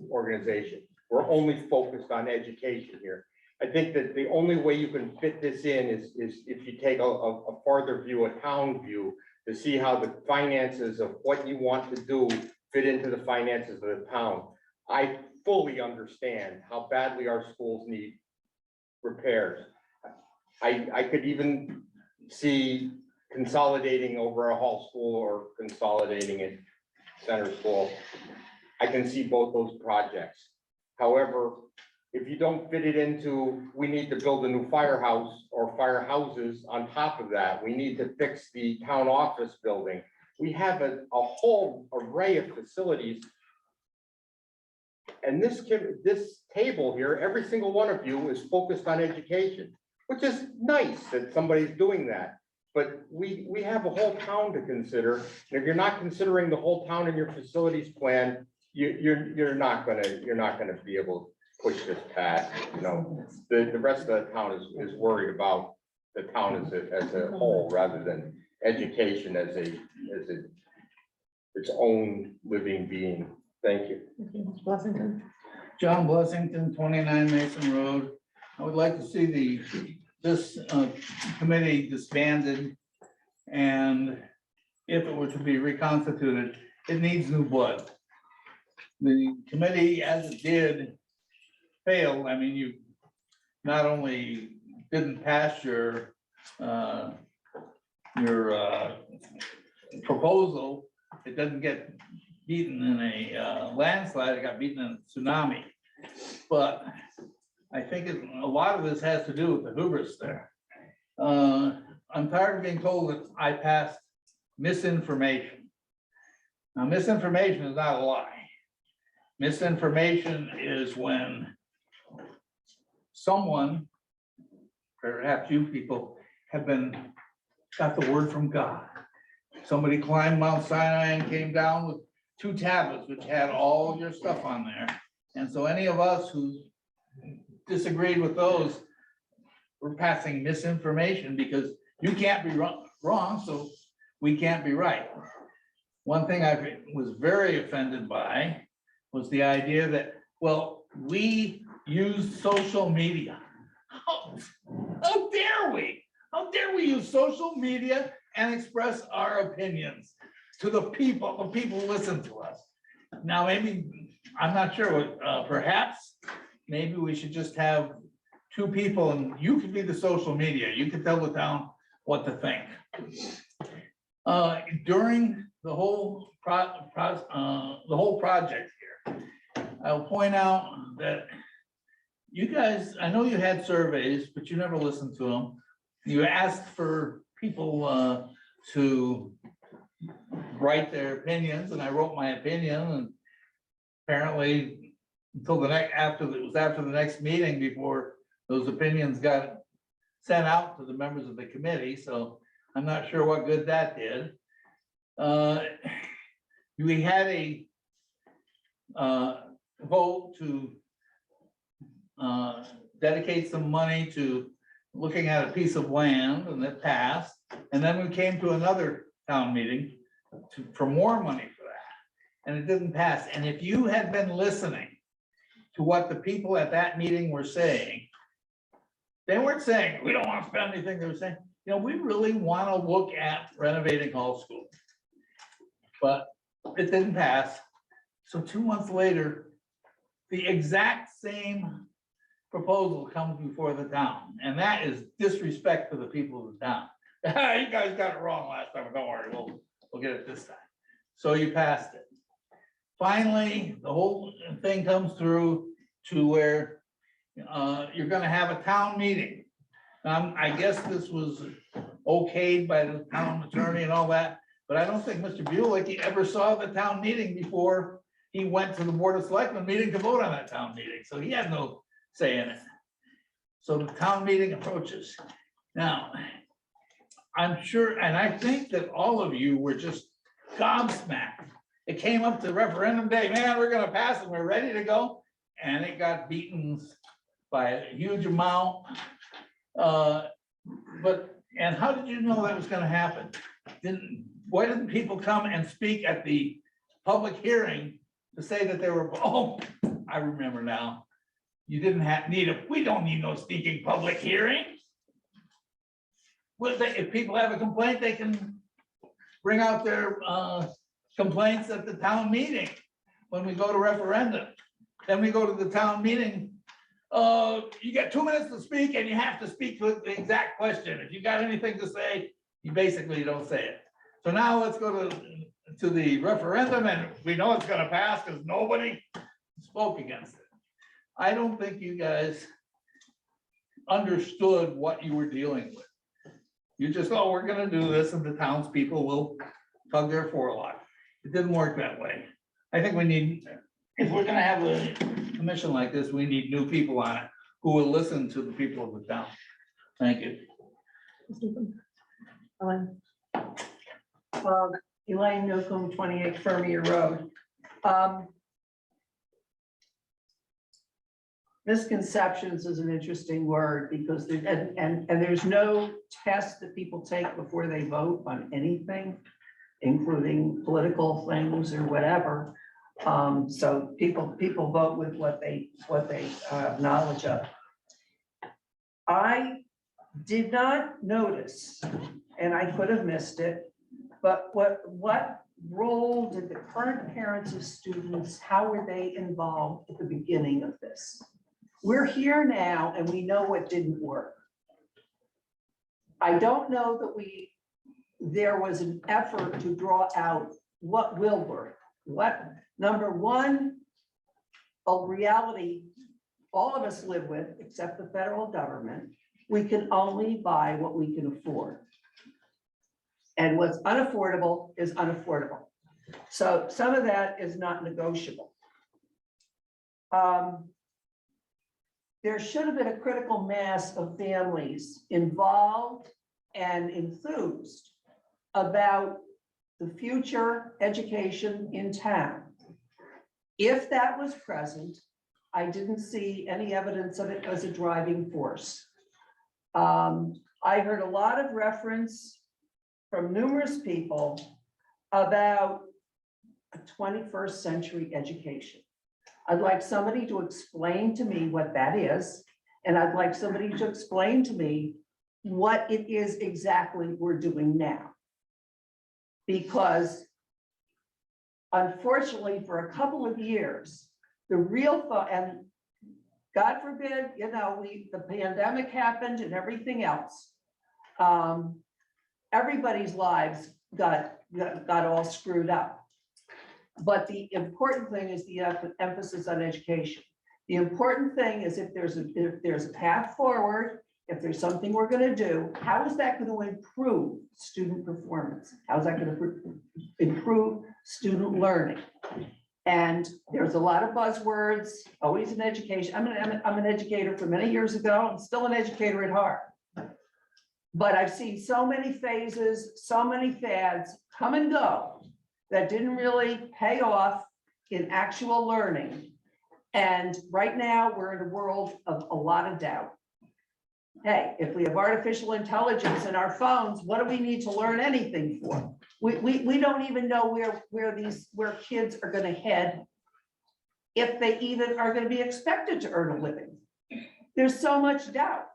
organization. We're only focused on education here. I think that the only way you can fit this in is if you take a farther view, a town view, to see how the finances of what you want to do fit into the finances of the town. I fully understand how badly our schools need repairs. I could even see consolidating over a hall school or consolidating at center school. I can see both those projects. However, if you don't fit it into, we need to build a new firehouse or firehouses on top of that. We need to fix the town office building. We have a whole array of facilities. And this table here, every single one of you is focused on education, which is nice that somebody's doing that. but we have a whole town to consider. And if you're not considering the whole town in your facilities plan, you're not gonna be able to push this past, you know. The rest of the town is worried about the town as a whole, rather than education as its own living being. Thank you. Blessington. John Blessington, 29 Mason Road. I would like to see this committee disbanded. And if it were to be reconstituted, it needs new blood. The committee, as it did, failed. I mean, you not only didn't pass your proposal, it doesn't get beaten in a landslide, it got beaten in a tsunami. But I think a lot of this has to do with the hubris there. I'm tired of being told that I passed misinformation. Now, misinformation is not a lie. Misinformation is when someone, perhaps you people, have got the word from God. Somebody climbed Mount Sinai and came down with 2 tablets which had all your stuff on there. And so any of us who disagreed with those were passing misinformation, because you can't be wrong, so we can't be right. One thing I was very offended by was the idea that, well, we use social media. How dare we? How dare we use social media and express our opinions to the people listen to us. Now, maybe, I'm not sure, perhaps, maybe we should just have 2 people and you could be the social media. You could tell the town what to think. During the whole project here, I'll point out that you guys, I know you had surveys, but you never listened to them. You asked for people to write their opinions, and I wrote my opinion, and apparently until after the next meeting before those opinions got sent out to the members of the committee, so I'm not sure what good that did. We had a vote to dedicate some money to looking at a piece of land, and it passed. And then we came to another town meeting for more money for that, and it didn't pass. And if you had been listening to what the people at that meeting were saying, they weren't saying, we don't want to spend anything. They were saying, you know, we really want to look at renovating Hall School. But it didn't pass. So 2 months later, the exact same proposal comes before the town, and that is disrespect to the people of the town. You guys got it wrong last time, don't worry, we'll get it this time. So you passed it. Finally, the whole thing comes through to where you're gonna have a town meeting. I guess this was okayed by the town attorney and all that, but I don't think Mr. Bulick ever saw the town meeting before he went to the Board of Selectmen meeting to vote on that town meeting, so he had no say in it. So the town meeting approaches. Now, I'm sure, and I think that all of you were just gobsmacked. It came up to referendum day, man, we're gonna pass it, we're ready to go, and it got beaten by a huge amount. And how did you know that was gonna happen? Why didn't people come and speak at the public hearing to say that they were, oh, I remember now. You didn't we don't need no sneaking public hearings. Well, if people have a complaint, they can bring out their complaints at the town meeting when we go to referendum. Then we go to the town meeting. You got 2 minutes to speak, and you have to speak to the exact question. If you got anything to say, you basically don't say it. So now let's go to the referendum, and we know it's gonna pass because nobody spoke against it. I don't think you guys understood what you were dealing with. You just, oh, we're gonna do this, and the townspeople will tug their forelock. It didn't work that way. I think we need, if we're gonna have a commission like this, we need new people on it who will listen to the people of the town. Thank you. Elaine Newcomb, 28 Fermier Road. Misconceptions is an interesting word because there's no test that people take before they vote on anything, including political things or whatever. So people vote with what they have knowledge of. I did not notice, and I could have missed it, but what role did the current parents of students, how were they involved at the beginning of this? We're here now and we know what didn't work. I don't know that there was an effort to draw out what will work. Number one, a reality all of us live with, except the federal government. We can only buy what we can afford. And what's unaffordable is unaffordable. So some of that is not negotiable. There should have been a critical mass of families involved and enthused about the future education in town. If that was present, I didn't see any evidence of it as a driving force. I heard a lot of reference from numerous people about a 21st century education. I'd like somebody to explain to me what that is, and I'd like somebody to explain to me what it is exactly we're doing now. Because unfortunately, for a couple of years, the real thought, and God forbid, the pandemic happened and everything else. Everybody's lives got all screwed up. But the important thing is the emphasis on education. The important thing is if there's a path forward, if there's something we're going to do, how is that going to improve student performance? How is that going to improve student learning? And there's a lot of buzzwords, always in education. I'm an educator from many years ago. I'm still an educator at heart. But I've seen so many phases, so many fads come and go that didn't really pay off in actual learning. And right now we're in a world of a lot of doubt. Hey, if we have artificial intelligence in our phones, what do we need to learn anything for? We don't even know where kids are going to head, if they even are going to be expected to earn a living. There's so much doubt.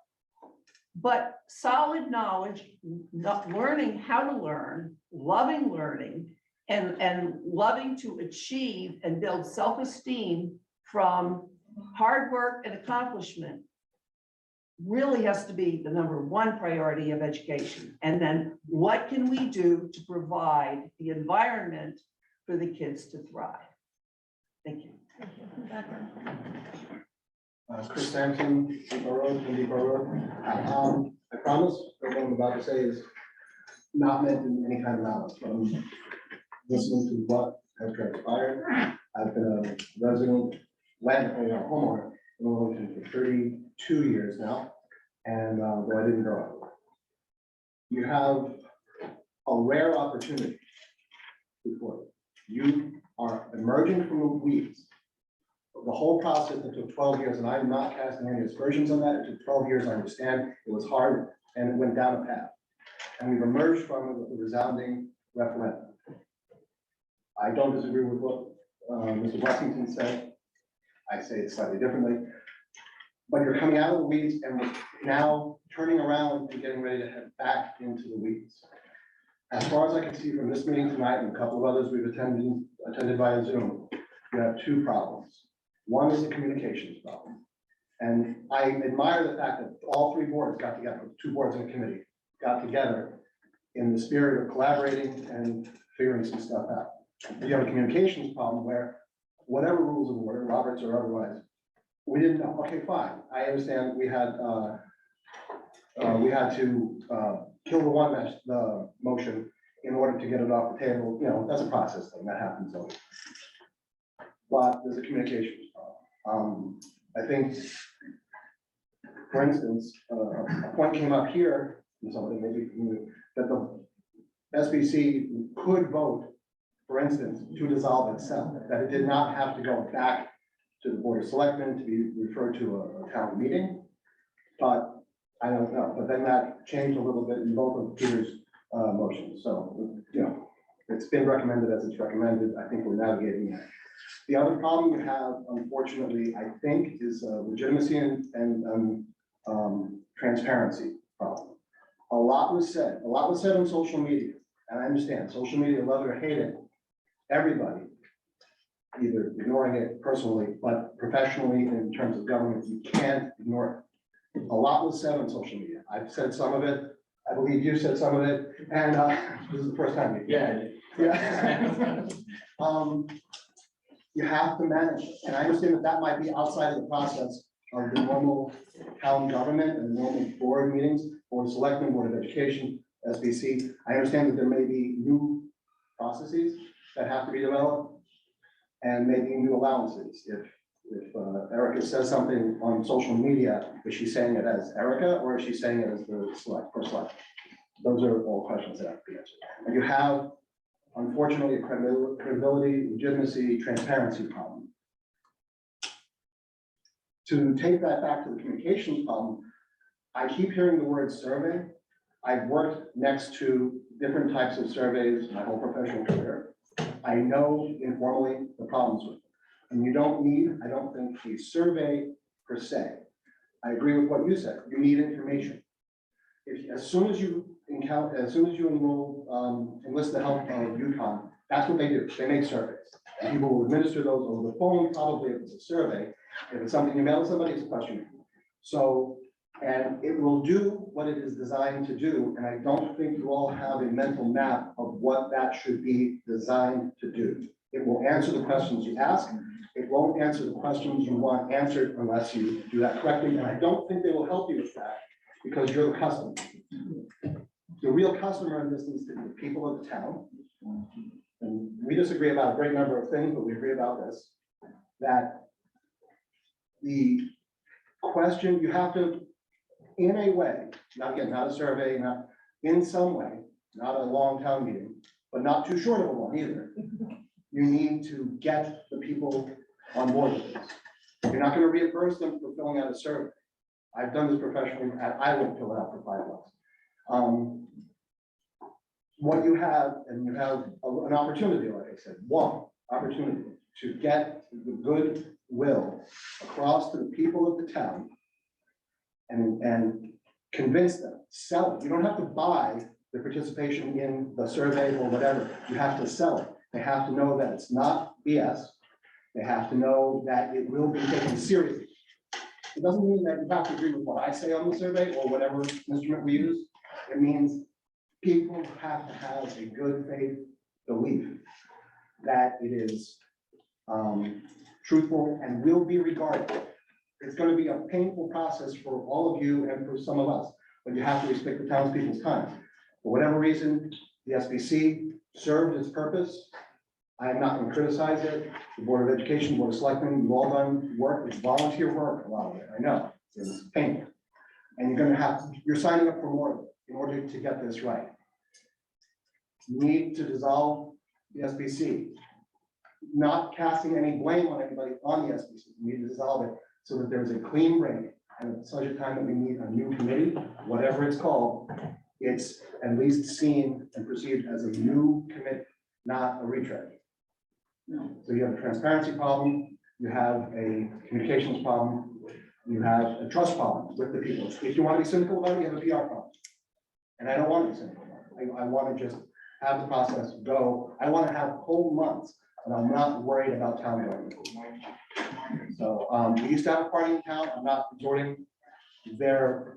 But solid knowledge, learning how to learn, loving learning, and loving to achieve and build self-esteem from hard work and accomplishment really has to be the #1 priority of education. And then what can we do to provide the environment for the kids to thrive? Thank you. Chris Sampson, Depot Road, from Depot Road. I promise what I'm about to say is not meant in any kind of malice, but I'm listening to what has transpired. I've been a resident, homeowner in Wilmington for 32 years now, and though I didn't grow up. You have a rare opportunity before you. You are emerging from the weeds. The whole process that took 12 years, and I'm not casting any aspersions on that. It took 12 years. I understand it was hard and it went down a path. And we've emerged from it with a resounding referendum. I don't disagree with what Mr. Washington said. I say it slightly differently. But you're coming out of the weeds and we're now turning around and getting ready to head back into the weeds. As far as I can see from this meeting tonight and a couple of others we've attended via Zoom, you have two problems. One is a communications problem. And I admire the fact that all three boards got together, 2 boards and a committee, got together in the spirit of collaborating and figuring some stuff out. You have a communications problem where whatever rules of order, Roberts or otherwise, we didn't know. Okay, fine. I understand we had to kill the motion in order to get it off the table. That's a process thing that happens always. But there's a communications problem. I think, for instance, a point came up here, somebody maybe that the SBC could vote, for instance, to dissolve itself, that it did not have to go back to the Board of Selectmen to be referred to a town meeting. But I don't know, but then that changed a little bit in both of Peter's motions. So, you know, it's been recommended as it's recommended. I think we're navigating that. The other problem you have, unfortunately, I think, is legitimacy and transparency problem. A lot was said on social media, and I understand, social media, love it or hate it, everybody, either ignoring it personally, but professionally in terms of government, you can't ignore it. A lot was said on social media. I've said some of it. I believe you said some of it, and this is the first time. Yeah. You have to manage it, and I understand that that might be outside of the process of the normal town government and the normal board meetings, Board of Selectmen, Board of Education, SBC. I understand that there may be new processes that have to be developed and maybe new allowances. If Erica says something on social media, is she saying it as Erica or is she saying it as the first select? Those are all questions that have to be answered. And you have, unfortunately, a credibility, legitimacy, transparency problem. To take that back to the communications problem, I keep hearing the word survey. I've worked next to different types of surveys my whole professional career. I know informally the problems with it. And you don't need, I don't think, a survey per se. I agree with what you said. You need information. As soon as you enlist the help of UConn, that's what they do. They make surveys. And people will administer those over the phone, probably if it's a survey. If it's something you mail to somebody, it's a questionnaire. So, and it will do what it is designed to do. And I don't think you all have a mental map of what that should be designed to do. It will answer the questions you ask. It won't answer the questions you want answered unless you do that correctly. And I don't think they will help you with that because you're the customer. The real customer in this is the people of the town. And we disagree about a great number of things, but we agree about this, that the question you have to, in a way, not again, not a survey, not in some way, not a long town meeting, but not too short of a one either. You need to get the people on board with this. You're not going to reimburse them for filling out a survey. I've done this professionally, and I would fill it out for $5. What you have, and you have an opportunity, like I said, one opportunity to get the goodwill across to the people of the town and convince them, sell it. You don't have to buy the participation in the survey or whatever. You have to sell it. They have to know that it's not BS. They have to know that it will be taken seriously. It doesn't mean that you have to agree with what I say on the survey or whatever instrument we use. It means people have to have a good faith belief that it is truthful and will be regarded. It's going to be a painful process for all of you and for some of us, but you have to respect the townspeople's time. For whatever reason, the SBC served its purpose. I am not going to criticize it. The Board of Education, Board of Selectmen, you've all done work. It's volunteer work, a lot of it. I know it's painful. And you're signing up for more of it in order to get this right. You need to dissolve the SBC, not casting any blame on anybody on the SBC. You need to dissolve it so that there's a clean break. And at such a time that we need a new committee, whatever it's called, it's at least seen and perceived as a new committee, not a retread. So you have a transparency problem, you have a communications problem, you have a trust problem with the people. If you want to be cynical about it, you have a PR problem. And I don't want to be cynical about it. I want to just have the process go. I want to have whole months, and I'm not worried about town government. So we used to have a party in town. I'm not resorting their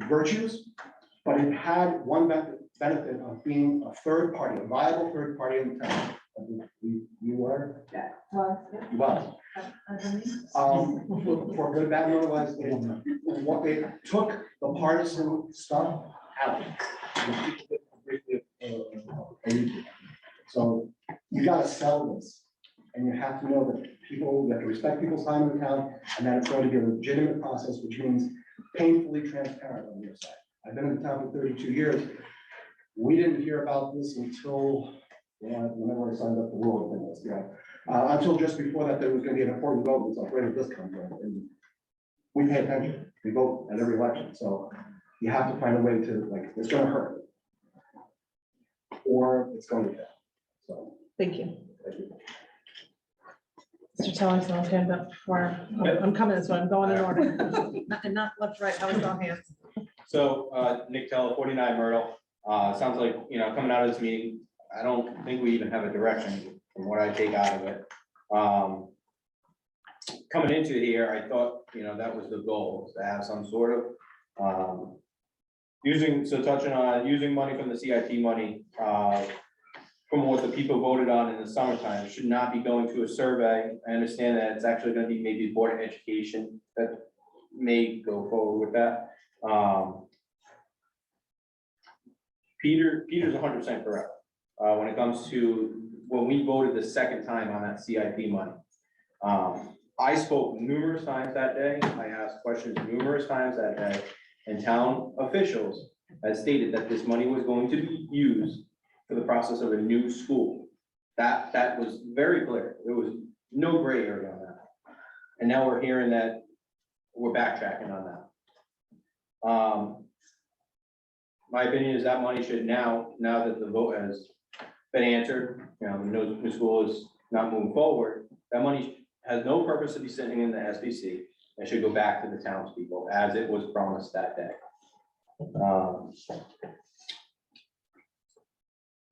virtues, but it had one benefit of being a third party, a viable third party in the town. You were? Yeah. Was. For good, bad, or otherwise, it took the partisan stuff out. So you got to sell this, and you have to know that you have to respect people's time in the town, and that it's going to be a legitimate process, which means painfully transparent on your side. I've been in the town for 32 years. We didn't hear about this until, whenever I signed up for rural things, until just before that, there was gonna be an important vote, it's like, where did this come from? And we pay attention, we vote at every election, so you have to find a way to, like, it's gonna hurt. Or it's going to fail, so. Thank you. Thank you. Mr. Tillings, I'll hand up before, I'm coming, so I'm going in order. And not left, right, I was on hands. So, Nick Teller, 49 Myrtle, sounds like, coming out of this meeting, I don't think we even have a direction from what I take out of it. Coming into here, I thought, that was the goal, was to have some sort of, touching on using money from the CIP money, from what the people voted on in the summertime, should not be going to a survey. I understand that it's actually gonna be maybe Board of Education that may go forward with that. Peter's 100% correct. When it comes to when we voted the second time on that CIP money. I spoke numerous times that day. I asked questions numerous times that day, and town officials had stated that this money was going to be used for the process of a new school. That was very clear. There was no gray area on that. And now we're hearing that we're backtracking on that. My opinion is that money should now that the vote has been answered, the new school is not moving forward, that money has no purpose to be sitting in the SBC and should go back to the townspeople as it was promised that day.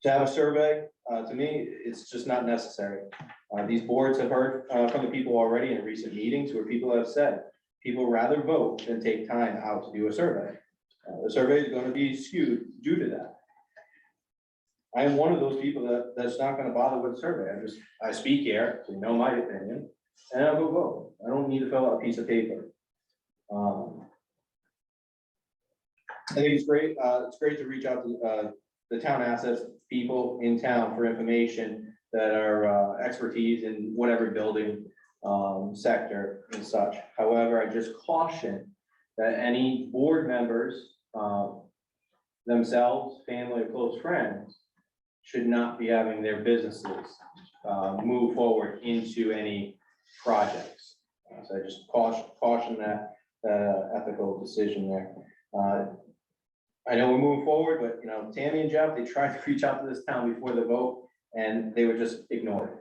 To have a survey, to me, it's just not necessary. These boards have heard from the people already in recent meetings where people have said, people rather vote than take time out to do a survey. The survey is going to be skewed due to that. I am one of those people that's not going to bother with a survey. I speak here, so you know my opinion, and I'll go vote. I don't need to fill out a piece of paper. I think it's great. It's great to reach out to the town assets people in town for information that are expertise in whatever building sector and such. However, I just caution that any board members themselves, family, or close friends should not be having their businesses move forward into any projects. So I just caution that ethical decision there. I know we're moving forward, but Tammy and Jeff, they tried to reach out to this town before the vote and they were just ignored.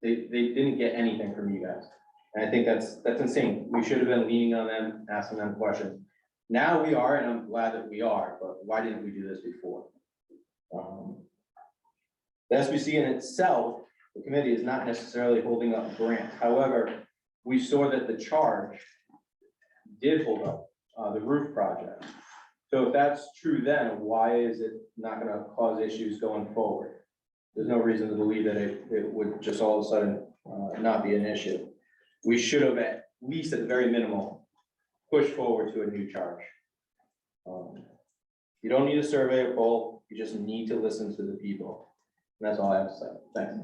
They didn't get anything from you guys. And I think that's insane. We should have been leaning on them, asking them questions. Now we are, and I'm glad that we are, but why didn't we do this before? The SBC in itself, the committee is not necessarily holding up a grant. However, we saw that the charge did hold up the roof project. So if that's true, then why is it not going to cause issues going forward? There's no reason to believe that it would just all of a sudden not be an issue. We should have at least at the very minimal pushed forward to a new charge. You don't need a survey or poll, you just need to listen to the people. And that's all I have to say. Thanks.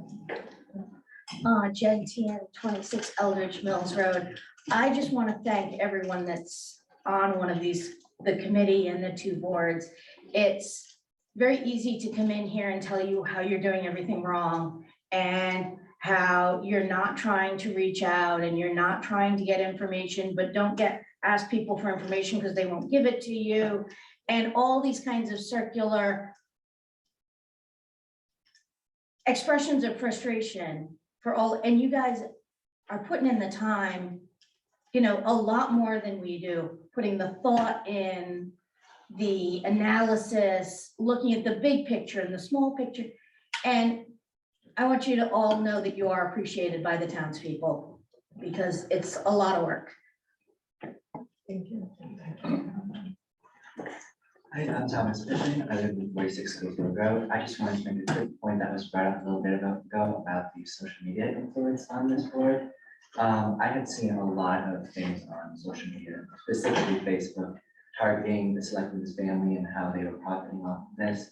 Jen Tien, 26 Eldridge Mills Road. I just want to thank everyone that's on one of these, the committee and the two boards. It's very easy to come in here and tell you how you're doing everything wrong and how you're not trying to reach out and you're not trying to get information, but don't ask people for information because they won't give it to you. And all these kinds of circular expressions of frustration for all, and you guys are putting in the time, a lot more than we do, putting the thought in, the analysis, looking at the big picture and the small picture. And I want you to all know that you are appreciated by the townspeople because it's a lot of work. Thank you. Hi, I'm Thomas Pittman. I live in 46 Schofield Road. I just wanted to make a quick point that was brought up a little bit ago about the social media influence on this board. I had seen a lot of things on social media, specifically Facebook, targeting the selectmen's family and how they were profiting off of this.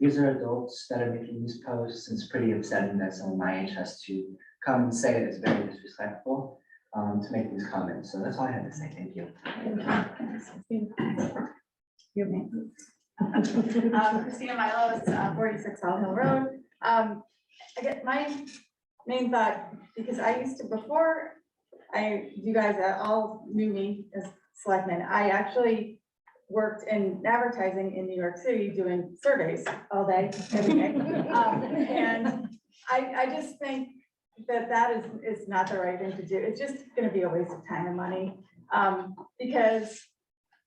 These are adults that are making these posts, and it's pretty upsetting that someone my age has to come and say it. It's very disrespectful to make these comments. So that's all I had to say. Thank you. Christina Milos, 46 Hall Hill Road. I get my main thought, because I used to, before you guys all knew me as selectmen, I actually worked in advertising in New York City doing surveys all day, every day. And I just think that is not the right thing to do. It's just gonna be a waste of time and money. Because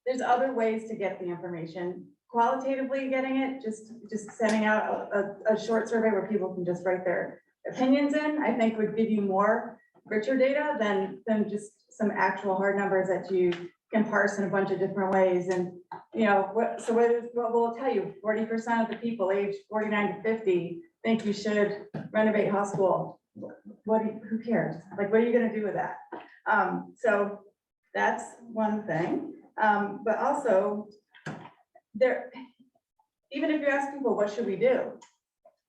there's other ways to get the information. Qualitatively getting it, just sending out a short survey where people can just write their opinions in, I think would give you more richer data than just some actual hard numbers that you can parse in a bunch of different ways. And what will it tell you? 40% of the people aged 49 to 50 think you should renovate Hall School. Who cares? Like, what are you gonna do with that? So that's one thing. But also, even if you ask people, what should we do?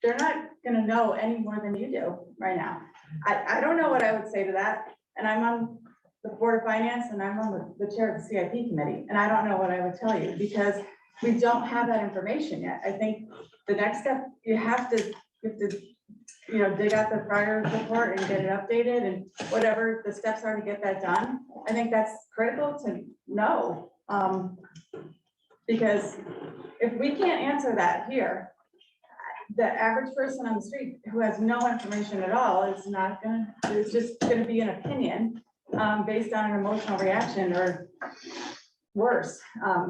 They're not gonna know any more than you do right now. I don't know what I would say to that. And I'm on the Board of Finance and I'm on the chair of the CIP committee. And I don't know what I would tell you because we don't have that information yet. I think the next step, you have to dig out the prior report and get it updated and whatever the steps are to get that done. I think that's critical to know. Because if we can't answer that here, the average person on the street who has no information at all is not gonna, it's just gonna be an opinion based on an emotional reaction or worse.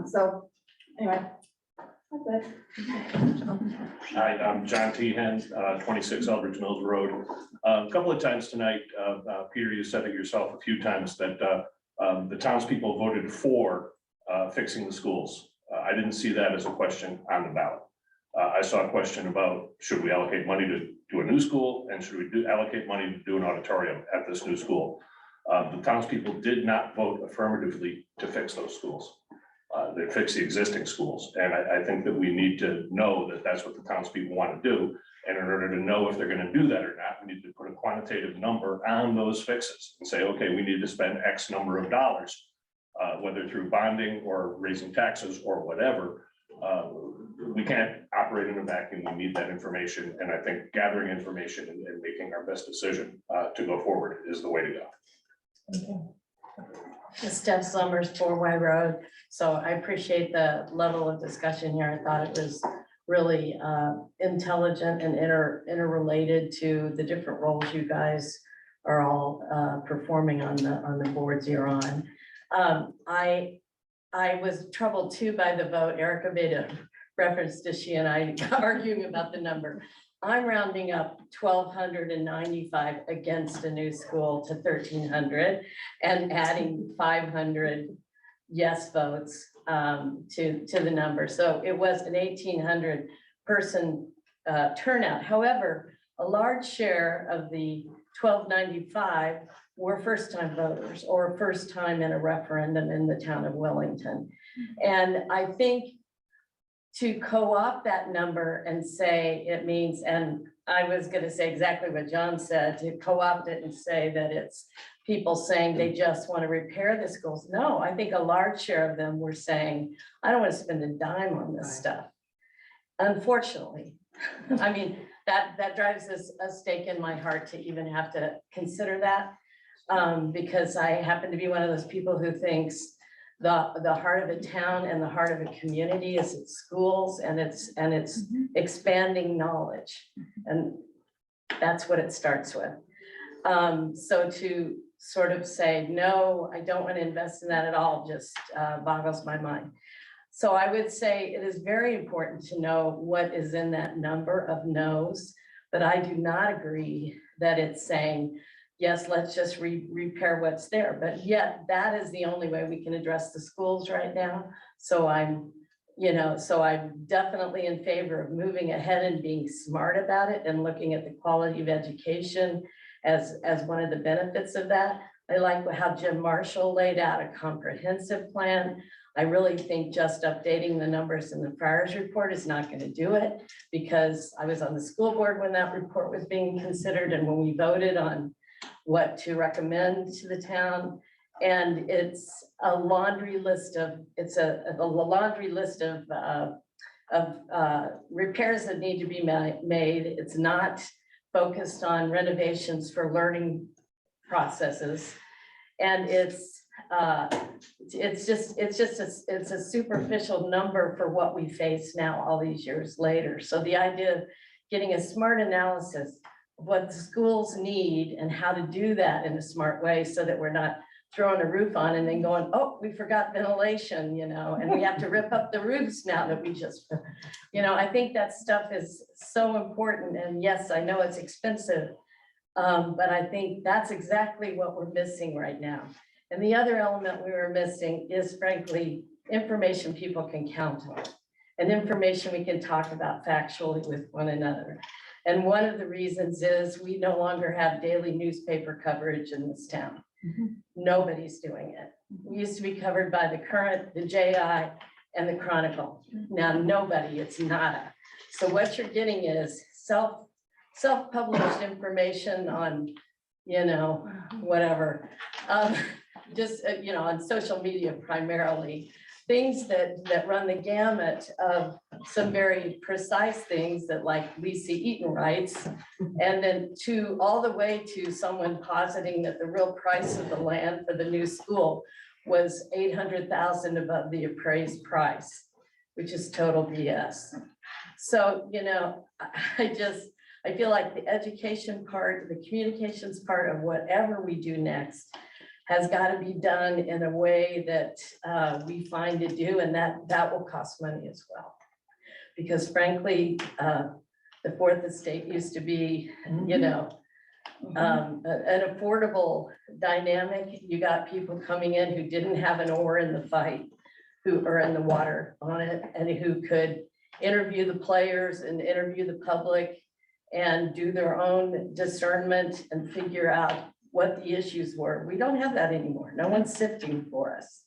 So anyway, that's it. Hi, I'm John Tehan, 26 Eldridge Mills Road. A couple of times tonight, Peter, you said it yourself a few times that the townspeople voted for fixing the schools. I didn't see that as a question on the ballot. I saw a question about, should we allocate money to do a new school and should we allocate money to do an auditorium at this new school? The townspeople did not vote affirmatively to fix those schools. They fixed the existing schools. And I think that we need to know that that's what the townspeople want to do. And in order to know if they're going to do that or not, we need to put a quantitative number on those fixes and say, okay, we need to spend X number of dollars, whether through bonding or raising taxes or whatever. We can't operate in a vacuum. We need that information. And I think gathering information and making our best decision to go forward is the way to go. Steph Summers, 4Y Road. So I appreciate the level of discussion here. I thought it was really intelligent and interrelated to the different roles you guys are all performing on the boards you're on. I was troubled too by the vote. Erica made a reference to she and I arguing about the number. I'm rounding up 1,295 against a new school to 1,300 and adding 500 yes votes to the number. So it was an 1,800 person turnout. However, a large share of the 1,295 were first-time voters or first time in a referendum in the town of Wellington. And I think to co-opt that number and say it means, and I was going to say exactly what John said, to co-opt it and say that it's people saying they just want to repair the schools. No, I think a large share of them were saying, I don't want to spend a dime on this stuff. Unfortunately, I mean, that drives a stake in my heart to even have to consider that, because I happen to be one of those people who thinks the heart of a town and the heart of a community is its schools and it's expanding knowledge, and that's what it starts with. So to sort of say, no, I don't want to invest in that at all, just boggles my mind. So I would say it is very important to know what is in that number of no's, but I do not agree that it's saying, yes, let's just repair what's there. But yet that is the only way we can address the schools right now. So I'm definitely in favor of moving ahead and being smart about it and looking at the quality of education as one of the benefits of that. I like how Jim Marshall laid out a comprehensive plan. I really think just updating the numbers in the Friars report is not going to do it, because I was on the school board when that report was being considered and when we voted on what to recommend to the town. And it's a laundry list of, repairs that need to be made. It's not focused on renovations for learning processes. And it's a superficial number for what we face now all these years later. So the idea of getting a smart analysis of what the schools need and how to do that in a smart way so that we're not throwing a roof on and then going, oh, we forgot ventilation, you know, and we have to rip up the roofs now that we just, you know, I think that stuff is so important. And yes, I know it's expensive, but I think that's exactly what we're missing right now. And the other element we were missing is frankly, information people can count on and information we can talk about factually with one another. And one of the reasons is we no longer have daily newspaper coverage in this town. Nobody's doing it. We used to be covered by the Current, the JI, and the Chronicle. Now, nobody, it's nada. So what you're getting is self-published information on, you know, whatever. Just, you know, on social media primarily, things that run the gamut of some very precise things that like Lisa Eaton writes, and then to all the way to someone positing that the real price of the land for the new school was 800,000 above the appraised price, which is total BS. So, you know, I feel like the education part, the communications part of whatever we do next has got to be done in a way that we find to do, and that will cost money as well. Because frankly, the Fourth Estate used to be, you know, an affordable dynamic. You got people coming in who didn't have an oar in the fight, who are in the water on it, and who could interview the players and interview the public and do their own discernment and figure out what the issues were. We don't have that anymore. No one's sifting for us.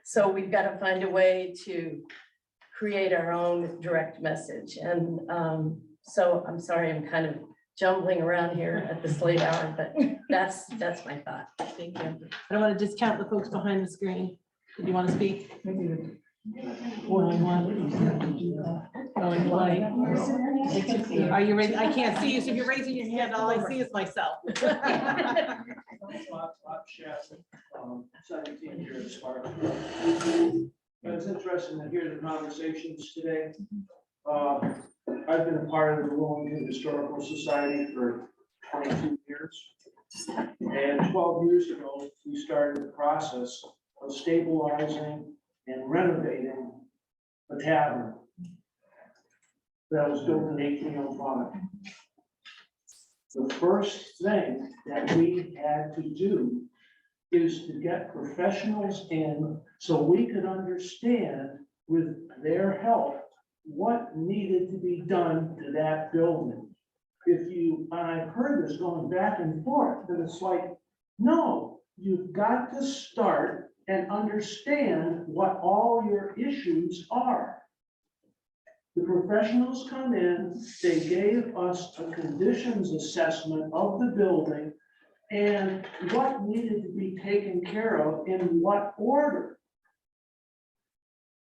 So we've got to find a way to create our own direct message. And so I'm sorry, I'm kind of jumbling around here at this late hour, but that's my thought. Thank you. I don't want to discount the folks behind the screen. Did you want to speak? Going one. Are you ready? I can't see you, so if you're raising your hand, all I see is myself. 17 years at Sparta. It's interesting to hear the conversations today. I've been a part of the Wilmington Historical Society for 22 years. And 12 years ago, we started the process of stabilizing and renovating a tavern that was built in 1805. The first thing that we had to do is to get professionals in so we could understand with their help what needed to be done to that building. And I've heard this going back and forth, but it's like, no, you've got to start and understand what all your issues are. The professionals come in, they gave us a conditions assessment of the building and what needed to be taken care of in what order.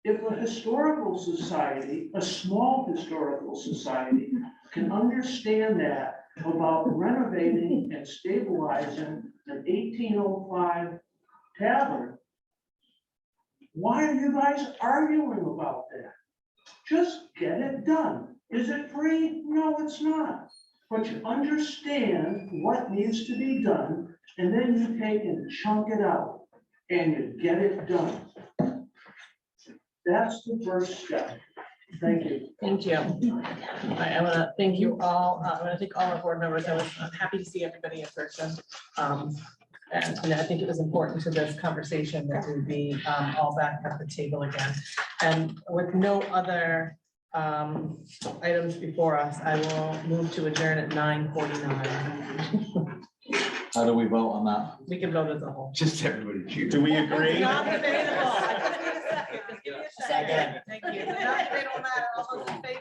If a historical society, a small historical society, can understand that about renovating and stabilizing an 1805 tavern, why are you guys arguing about that? Just get it done. Is it free? No, it's not. But you understand what needs to be done, and then you take and chunk it out, and you get it done. That's the first step. Thank you. Thank you. I want to thank you all. I want to thank all our board members. I'm happy to see everybody in person. And you know, I think it was important to this conversation that we be all back at the table again. And with no other items before us, I will move to adjourn at 9:49. How do we vote on that? We can vote as a whole. Just everybody cheer. Do we agree? Not debatable. I just need a second. Just give me a second. Thank you. Not debatable matter. All those in favor?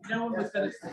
No one was gonna say.